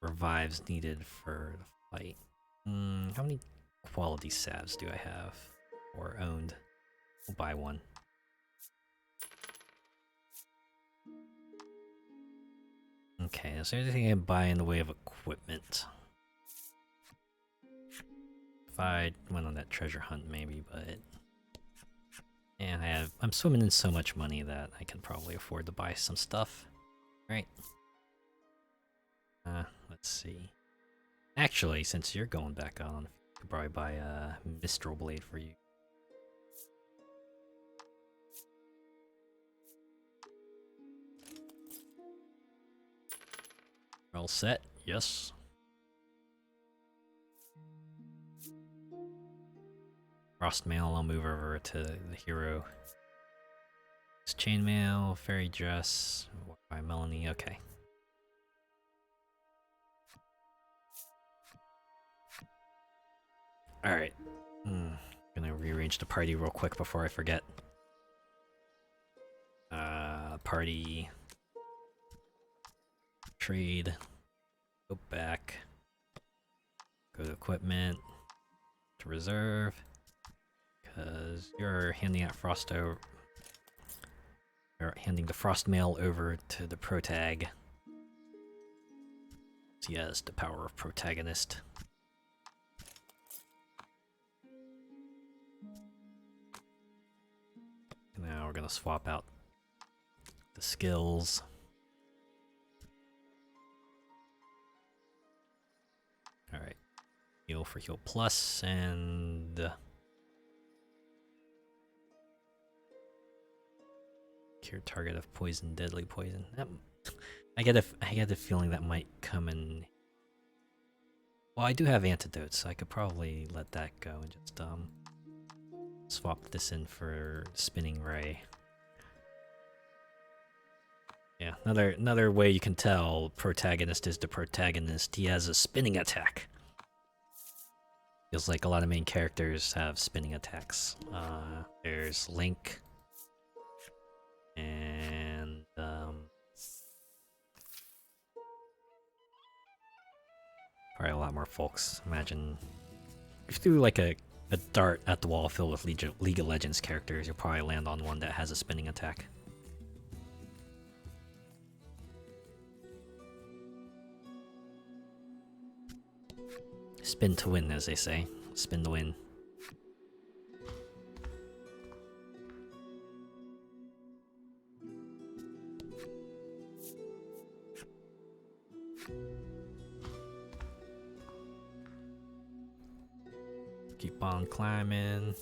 revives needed for the fight. How many quality salves do I have? Or owned? We'll buy 1. Okay, is there anything I can buy in the way of equipment? If I went on that treasure hunt maybe, but... yeah, I'm swimming in so much money that I can probably afford to buy some stuff. Right. Let's see. Actually, since you're going back on, I could probably buy a Mistral Blade for you. All set? Yes. Frostmail, I'll move over to the hero. It's chainmail, fairy dress, by Melanie, okay. Alright. Gonna rearrange the party real quick before I forget. Party. Trade. Go back. Go to equipment. To reserve. Because you're handing out Frosto. You're handing the Frostmail over to the Protag. So yes, the power of Protagonist. Now we're gonna swap out the skills. Alright. Heal for heal plus and cure target of poison, deadly poison. I get a feeling that might come in. Well, I do have antidotes, so I could probably let that go and just swap this in for spinning ray. Yeah, another way you can tell protagonist is the protagonist. He has a spinning attack. Feels like a lot of main characters have spinning attacks. There's Link. And probably a lot more folks. Imagine if you threw like a dart at the wall filled with League of Legends characters, you'll probably land on one that has a spinning attack. Spin to win, as they say. Spin to win. Keep on climbing.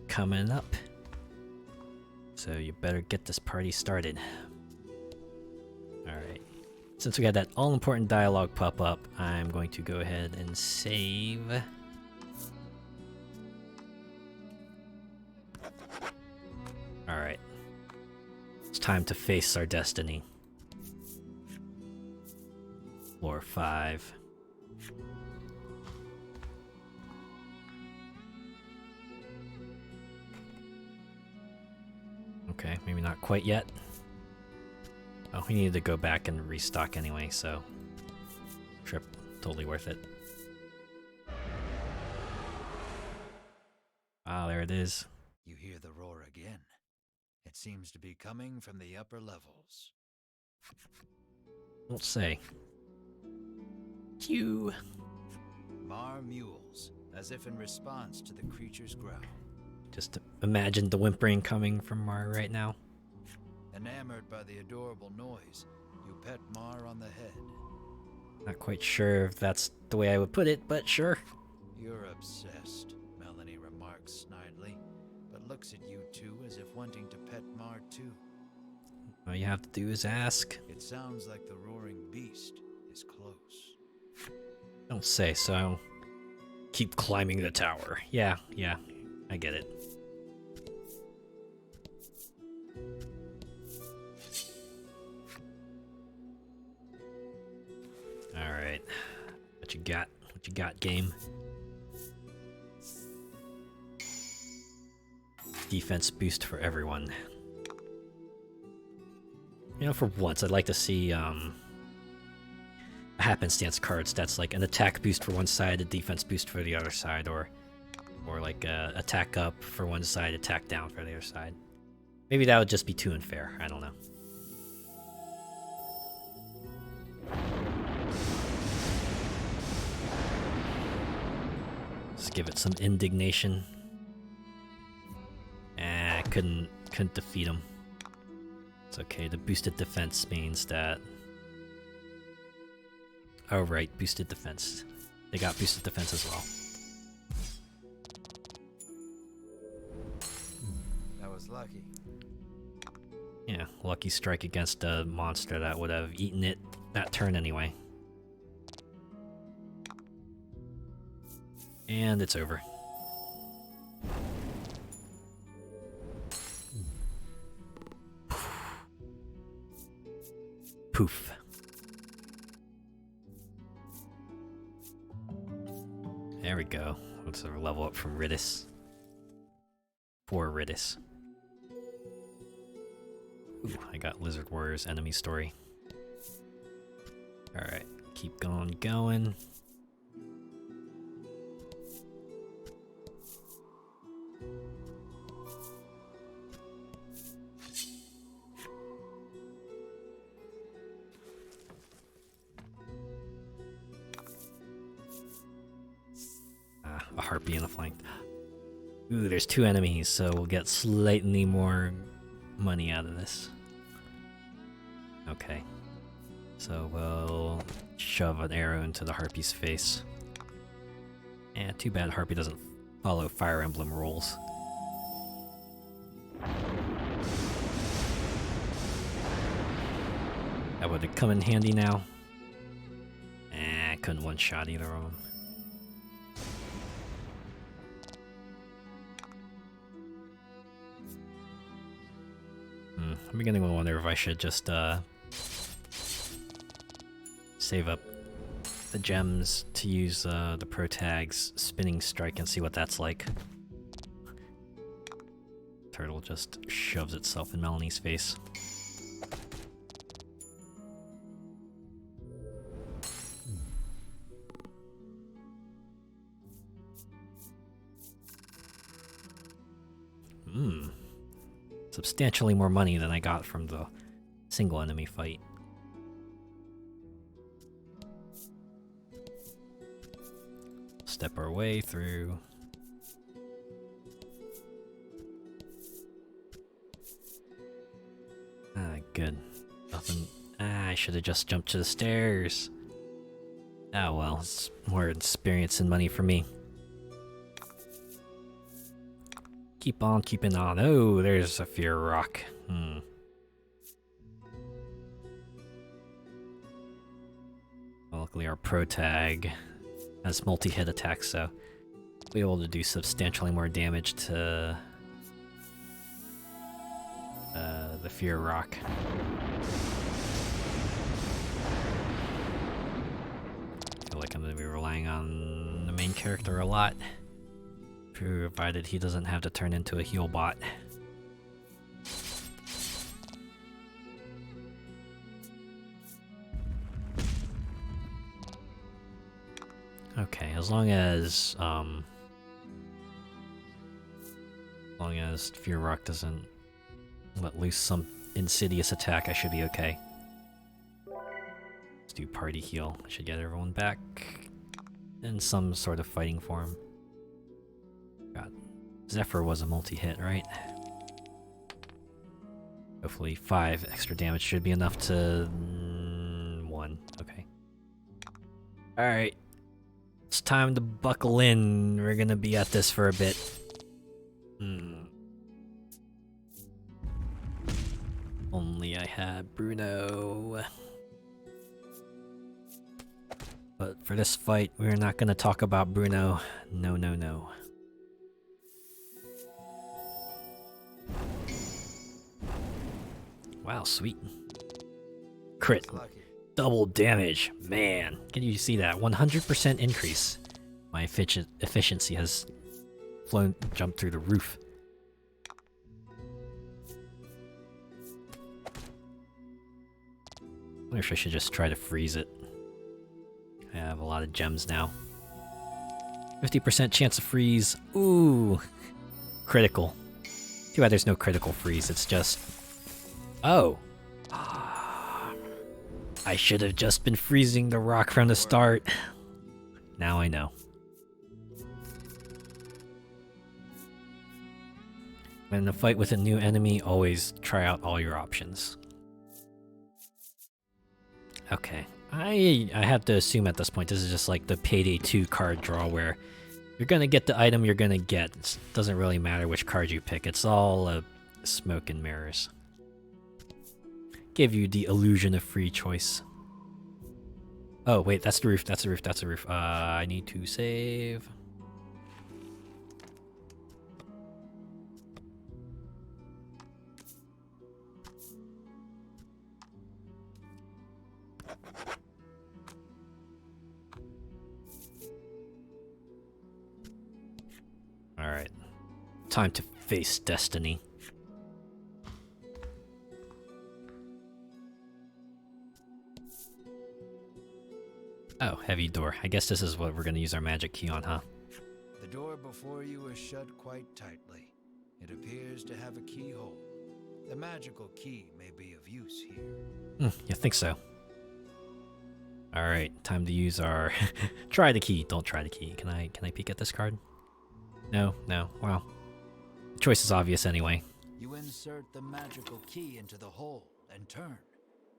Coming up. So you better get this party started. Alright. Since we got that all-important dialogue pop up, I'm going to go ahead and save. Alright. It's time to face our destiny. Floor 5. Okay, maybe not quite yet. Oh, we needed to go back and restock anyway, so trip totally worth it. Ah, there it is. You hear the roar again. It seems to be coming from the upper levels. Don't say. Cue. Mar mules, as if in response to the creature's growl. Just imagine the whimpering coming from Mar right now. Enamored by the adorable noise, you pet Mar on the head. Not quite sure if that's the way I would put it, but sure. You're obsessed, Melanie remarks snidely, but looks at you two as if wanting to pet Mar too. All you have to do is ask. It sounds like the roaring beast is close. Don't say so. Keep climbing the tower. Yeah, I get it. Alright. What you got? What you got, game? Defense boost for everyone. You know, for once, I'd like to see a happenstance cards that's like an attack boost for one side, a defense boost for the other side, or like a attack up for one side, attack down for the other side. Maybe that would just be too unfair. I don't know. Just give it some indignation. Couldn't defeat him. It's okay. The boosted defense means that. Oh right, boosted defense. They got boosted defense as well. That was lucky. Yeah, lucky strike against a monster that would have eaten it that turn anyway. And it's over. Poof. There we go. Let's level up from Ridis. For Ridis. Ooh, I got Lizard Warrior's enemy story. Alright, keep going. A harpy and a flank. Ooh, there's 2 enemies, so we'll get slightly more money out of this. Okay. So we'll shove an arrow into the harpy's face. And too bad harpy doesn't follow Fire Emblem rules. That would have come in handy now. Couldn't one-shot either of them. I'm beginning to wonder if I should just save up the gems to use the Pro Tag's Spinning Strike and see what that's like. Turtle just shoves itself in Melanie's face. Substantially more money than I got from the single enemy fight. Step our way through. Good. Nothing. I should have just jumped to the stairs. Oh well, it's more experience and money for me. Keep on keeping on. Oh, there's a fear rock. Well, luckily our Pro Tag has multi-hit attacks, so we'll be able to do substantially more damage to the fear rock. gonna be relying on the main character a lot, provided he doesn't have to turn into a heal bot. Okay, as long as Fear Rock doesn't let loose some insidious attack, I should be okay. Let's do party heal. I should get everyone back in some sort of fighting form. God, Zephyr was a multi-hit, right? Hopefully 5 extra damage should be enough to... 1. Okay. Alright. It's time to buckle in. We're gonna be at this for a bit. Only I had Bruno. But for this fight, we're not gonna talk about Bruno. No, no, no. Wow, sweet. Crit. Double damage. Man, can you see that? 100% increase. My efficiency has jumped through the roof. I wonder if I should just try to freeze it. I have a lot of gems now. 50% chance of freeze. Ooh. Critical. Too bad there's no critical freeze, it's just... Oh. I should have just been freezing the rock from the start. Now I know. When in a fight with a new enemy, always try out all your options. Okay. I have to assume at this point this is just like the Payday 2 card draw where you're gonna get the item you're gonna get. It doesn't really matter which card you pick. It's all smoke and mirrors. Give you the illusion of free choice. Oh, wait, that's the roof, that's the roof, that's the roof. I need to save. Alright. Time to face destiny. Oh, heavy door. I guess this is what we're gonna use our magic key on, huh? The door before you is shut quite tightly. It appears to have a keyhole. The magical key may be of use here. You think so? Alright, time to use our... Try the key. Don't try the key. Can I peek at this card? No, no. Well, the choice is obvious anyway. You insert the magical key into the hole and turn.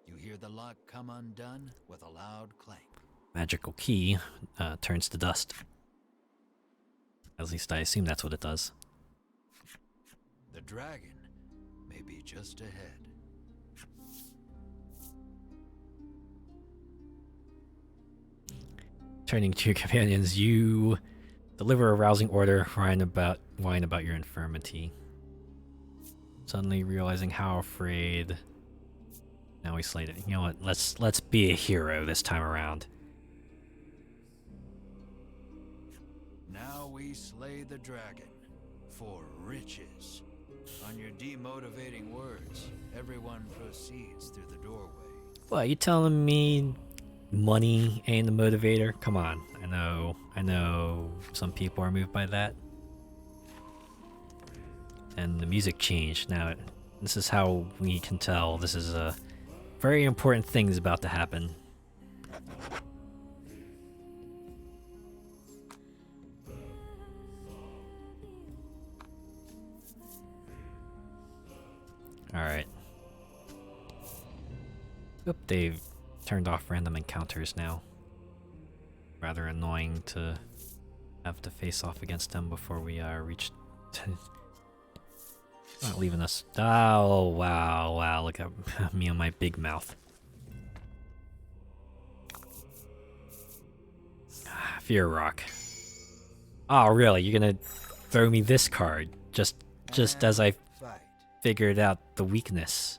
You hear the lock come undone with a loud clank. Magical key turns to dust. At least I assume that's what it does. The dragon may be just ahead. Turning to your companions, you deliver a rousing order, whine about your infirmity. Suddenly realizing how afraid. Now we slayed it. You know what? Let's be a hero this time around. Now we slay the dragon for riches. On your demotivating words, everyone proceeds through the doorway. What, you telling me money ain't the motivator? Come on. I know some people are moved by that. And the music changed. Now, this is how we can tell this is a very important thing is about to happen. Alright. Oop, they've turned off random encounters now. Rather annoying to have to face off against them before we reach... Not leaving us... Oh, wow, look at me on my big mouth. Fear Rock. Oh, really? You're gonna throw me this card? Just as I figured out the weakness.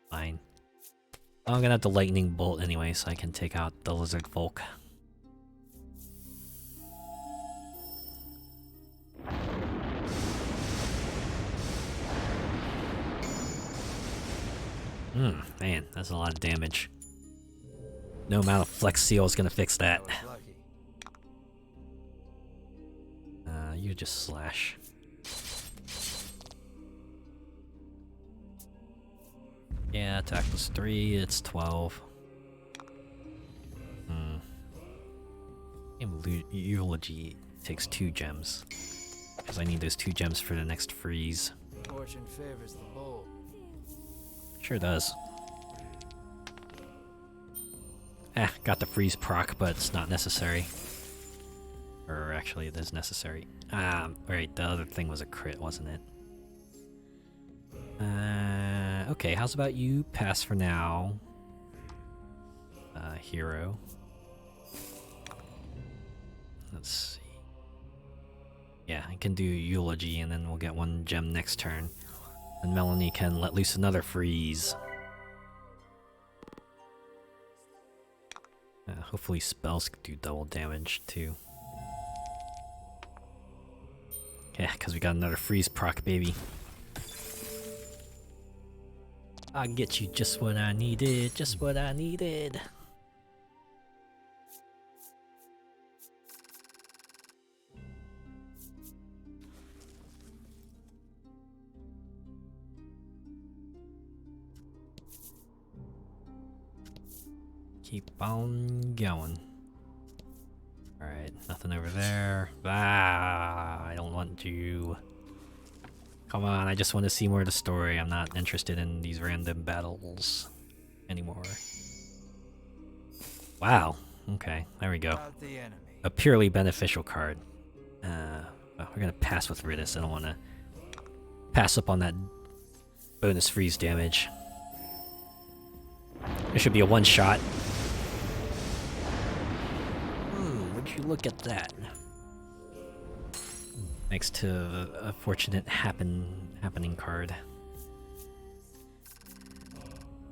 Fine. I'm gonna have the lightning bolt anyway, so I can take out the lizard folk. Man, that's a lot of damage. No amount of flex seal is gonna fix that. You just slash. Yeah, attack was 3, it's 12. Eulogy takes 2 gems. Because I need those 2 gems for the next freeze. Fortune favors the bold. Sure does. Got the freeze proc, but it's not necessary. Or actually, it is necessary. Right, the other thing was a crit, wasn't it? Okay, how's about you pass for now? Hero. Let's see. Yeah, I can do Eulogy, and then we'll get 1 gem next turn. And Melanie can let loose another freeze. Hopefully spells can do double damage, too. Yeah, because we got another freeze proc, baby. I'll get you just what I needed, just what I needed. Keep on going. Alright, nothing over there. I don't want you. Come on, I just want to see more of the story. I'm not interested in these random battles anymore. Wow. Okay, there we go. A purely beneficial card. We're gonna pass with Ridis. I don't want to pass up on that bonus freeze damage. There should be a one-shot. Would you look at that? Next to a fortunate happening card.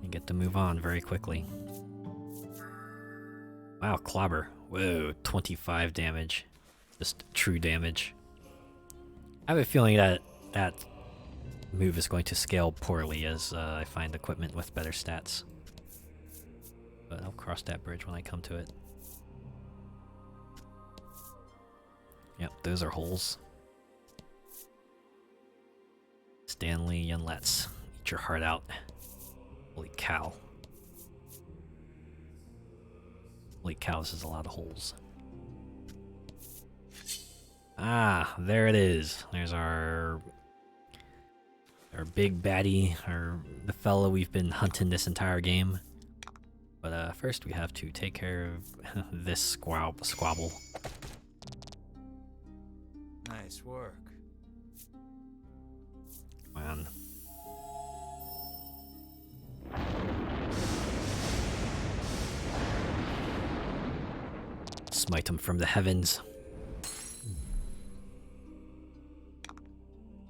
You get to move on very quickly. Wow, clobber. Whoa, 25 damage. Just true damage. I have a feeling that that move is going to scale poorly as I find equipment with better stats. But I'll cross that bridge when I come to it. Yep, those are holes. Stanley Yunlets, eat your heart out. Holy cow. Holy cow, this is a lot of holes. Ah, there it is. There's our big baddie, the fellow we've been hunting this entire game. But first we have to take care of this squabble. Nice work. Man. Smite him from the heavens.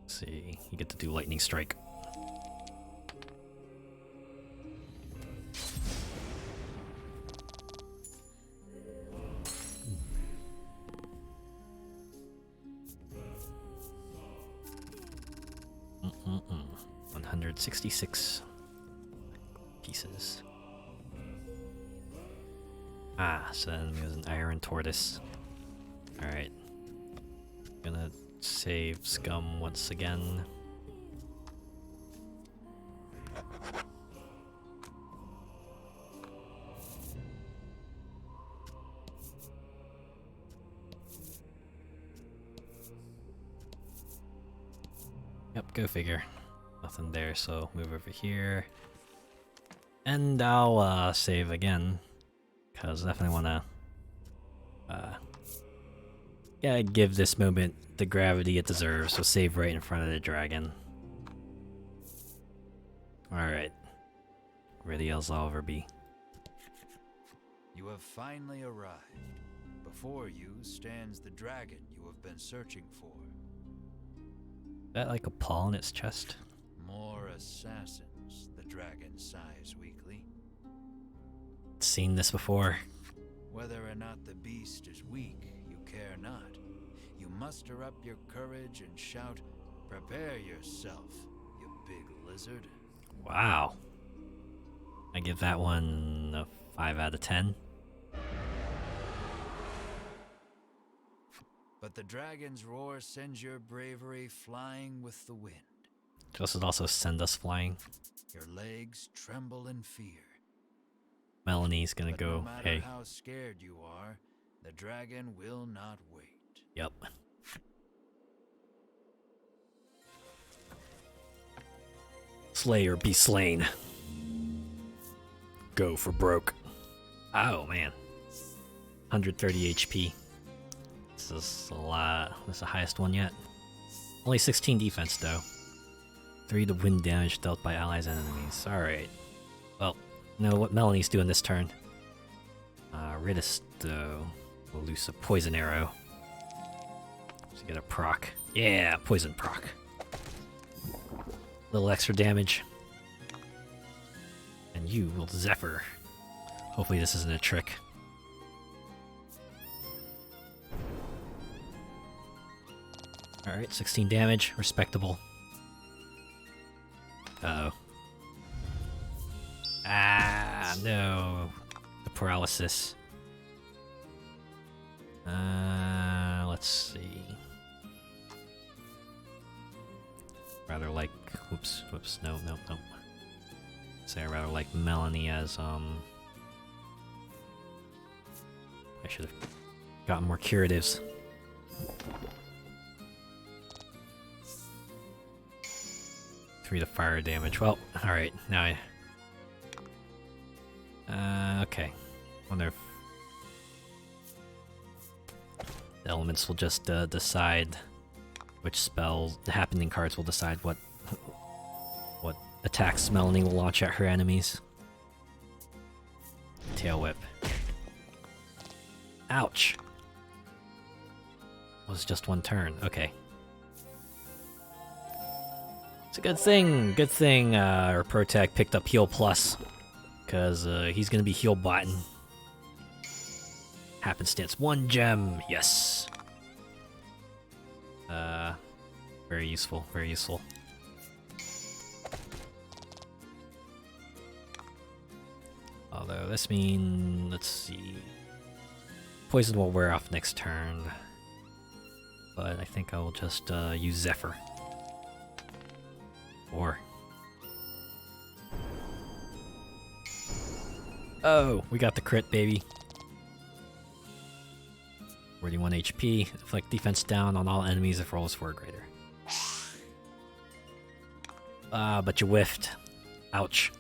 Let's see, you get to do lightning strike. Mm-mm-mm. 166 pieces. Ah, so then it was an iron tortoise. Alright. Gonna save scum once again. Yep, go figure. Nothing there, so move over here. And I'll save again. Because I definitely want to yeah, give this moment the gravity it deserves, so save right in front of the dragon. Alright. Ready as I'll ever be. You have finally arrived. Before you stands the dragon you have been searching for. Is that like a paw in its chest? More assassins, the dragon sighs weakly. seen this before. Whether or not the beast is weak, you care not. You muster up your courage and shout, "Prepare yourself, you big lizard." Wow. I give that one a 5 out of 10. But the dragon's roar sends your bravery flying with the wind. Does it also send us flying? Your legs tremble in fear. Melanie's gonna But go, no matter hey. how scared you are, the dragon will not wait. Yep. Slay or be slain. Go for broke. Oh, man. 130 HP. This is a lot. This is the highest one yet. Only 16 defense, though. 3 to wind damage dealt by allies and enemies. Alright. Well, know what Melanie's doing this turn. Ridis, though, will loose a poison arrow. To get a proc. Yeah, poison proc. Little extra damage. And you will Zephyr. Hopefully this isn't a trick. Alright, 16 damage. Respectable. Uh-oh. Ah, no. The paralysis. Let's see. Rather like, whoops, no. Say I rather like Melanie as, I should have gotten more curatives. Three to fire damage. Well, alright, now okay. Wonder if the elements will just decide which spells, the happening cards will decide what attacks Melanie will launch at her enemies. Tail whip. Ouch. Was just one turn. Okay. It's a good thing our Protag picked up heal plus, because he's gonna be heal botting. Happenstance 1 gem, yes. Very useful, very useful. Although this means, let's see, poison will wear off next turn, but I think I will just use Zephyr. Or oh, we got the crit, baby. 41 HP, inflict defense down on all enemies if rolls 4 or greater. But you whiffed. Ouch.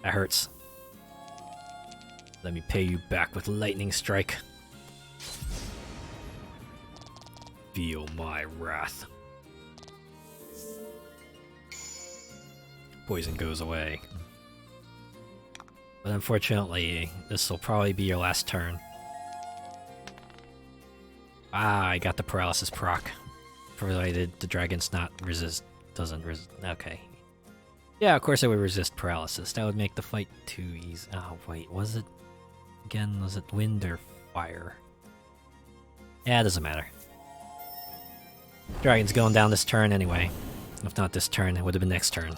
That hurts. Let me pay you back with lightning strike. Feel my wrath. Poison goes away. But unfortunately, this will probably be your last turn. I got the paralysis proc. Provided the dragon's not doesn't resist. Okay. Yeah, of course it would resist paralysis. That would make the fight too easy. Oh, wait, was it wind or fire? Yeah, it doesn't matter. Dragon's going down this turn anyway. If not this turn, it would have been next turn.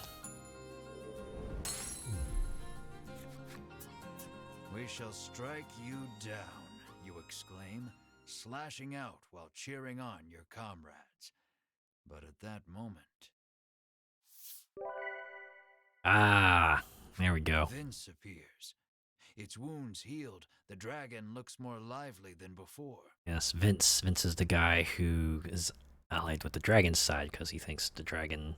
We shall strike you down, you exclaim, slashing out while cheering on your comrades. But at that moment... Ah, there we go. Vince appears. Its wounds healed, the dragon looks more lively than before. Yes, Vince. Vince is the guy who is allied with the dragon's side because he thinks the dragon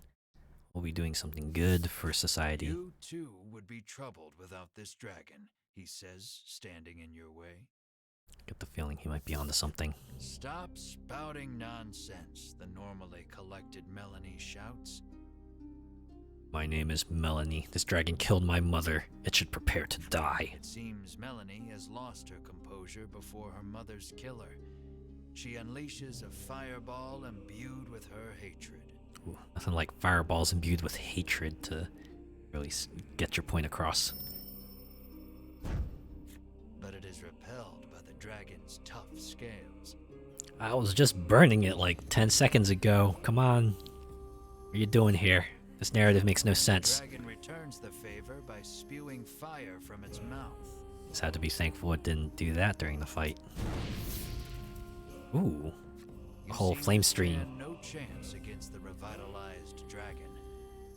will be doing something good for society. You too would be troubled without this dragon, he says, standing in your way. Get the feeling he might be onto something. Stop spouting nonsense, the normally collected Melanie shouts. My name is Melanie. This dragon killed my mother. It should prepare to die. It seems Melanie has lost her composure before her mother's killer. She unleashes a fireball imbued with her hatred. Ooh, nothing like fireballs imbued with hatred to really get your point across. is repelled by the dragon's tough scales. I was just burning it like 10 seconds ago. Come on. What are you doing here? This narrative makes no sense. The dragon returns the favor by spewing fire from its mouth. Just had to be thankful it didn't do that during the fight. Ooh. A whole flame stream. No chance against the revitalized dragon.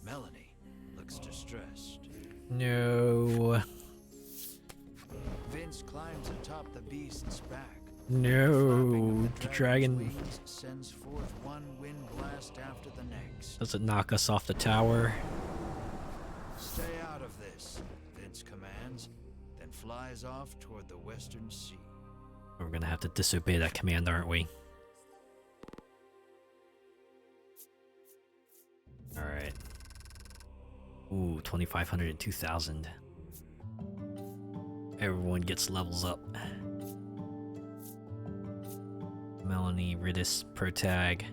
Melanie looks distressed. No. Vince climbs atop the beast's back. No. The dragon. Wings sends forth one wind blast after the next. Does it knock us off the tower? Stay out of this, Vince commands, then flies off toward the western sea. We're gonna have to disobey that command, aren't we? Alright. Ooh, 2,500 and 2,000. Everyone gets levels up. Melanie, Ridis, Protag,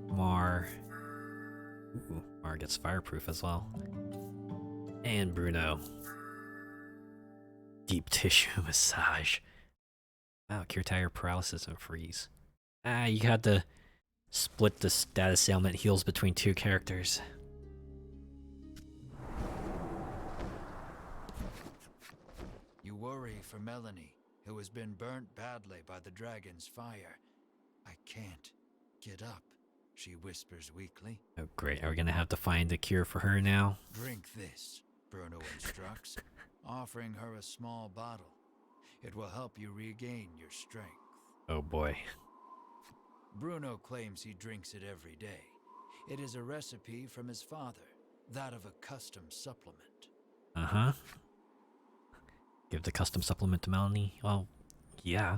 Mar. Ooh, Mar gets fireproof as well. And Bruno. Deep tissue massage. Wow, cure tire paralysis and freeze. Ah, you had to split the status ailment heals between two characters. You worry for Melanie, who has been burnt badly by the dragon's fire. I can't get up, she whispers weakly. Oh great, are we gonna have to find a cure for her now? Drink this, Bruno instructs, offering her a small bottle. It will help you regain your strength. Oh boy. Bruno claims he drinks it every day. It is a recipe from his father, that of a custom supplement. Uh-huh. Give the custom supplement to Melanie? Well, yeah.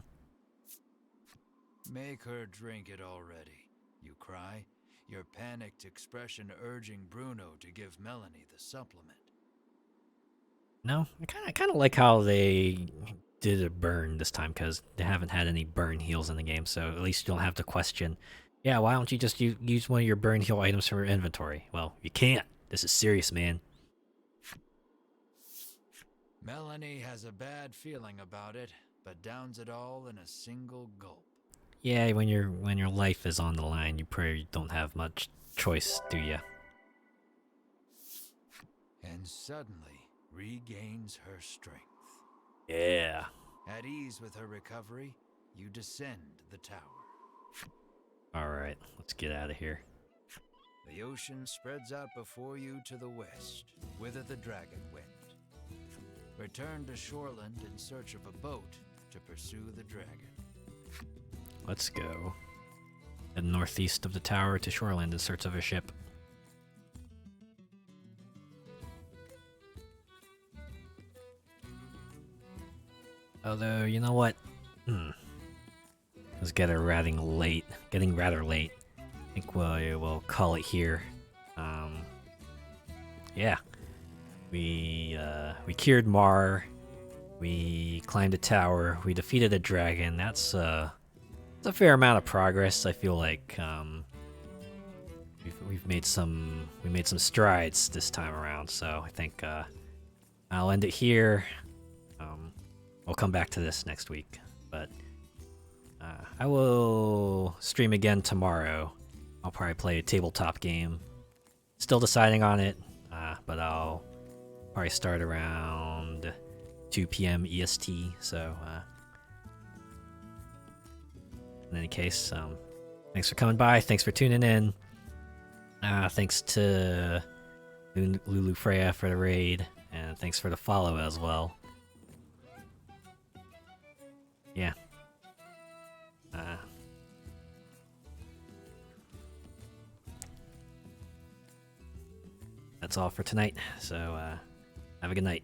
Make her drink it already, you cry, your panicked expression urging Bruno to give Melanie the supplement. No, I kind of like how they did a burn this time, because they haven't had any burn heals in the game, so at least you don't have to question, yeah, why don't you just use one of your burn heal items from your inventory? Well, you can't. This is serious, man. Melanie has a bad feeling about it, but downs it all in a single gulp. Yeah, when your life is on the line, you probably don't have much choice, do ya? And suddenly regains her strength. Yeah. At ease with her recovery, you descend the tower. Alright, let's get out of here. The ocean spreads out before you to the west, whither the dragon went. Return to Shoreland in search of a boat to pursue the dragon. Let's go. Head northeast of the tower to Shoreland in search of a ship. Although, you know what? It's getting rather late. I think we'll call it here. Yeah. We cured Mar. We climbed a tower. We defeated a dragon. That's a fair amount of progress. I feel like we made some strides this time around. So I think I'll end it here. We'll come back to this next week, but I will stream again tomorrow. I'll probably play a tabletop game. Still deciding on it, but I'll probably start around 2 p.m. EST. So, in any case, thanks for coming by. Thanks for tuning in. Thanks to Lulu Freya for the raid, and thanks for the follow as well. Yeah. That's all for tonight. So, have a good night.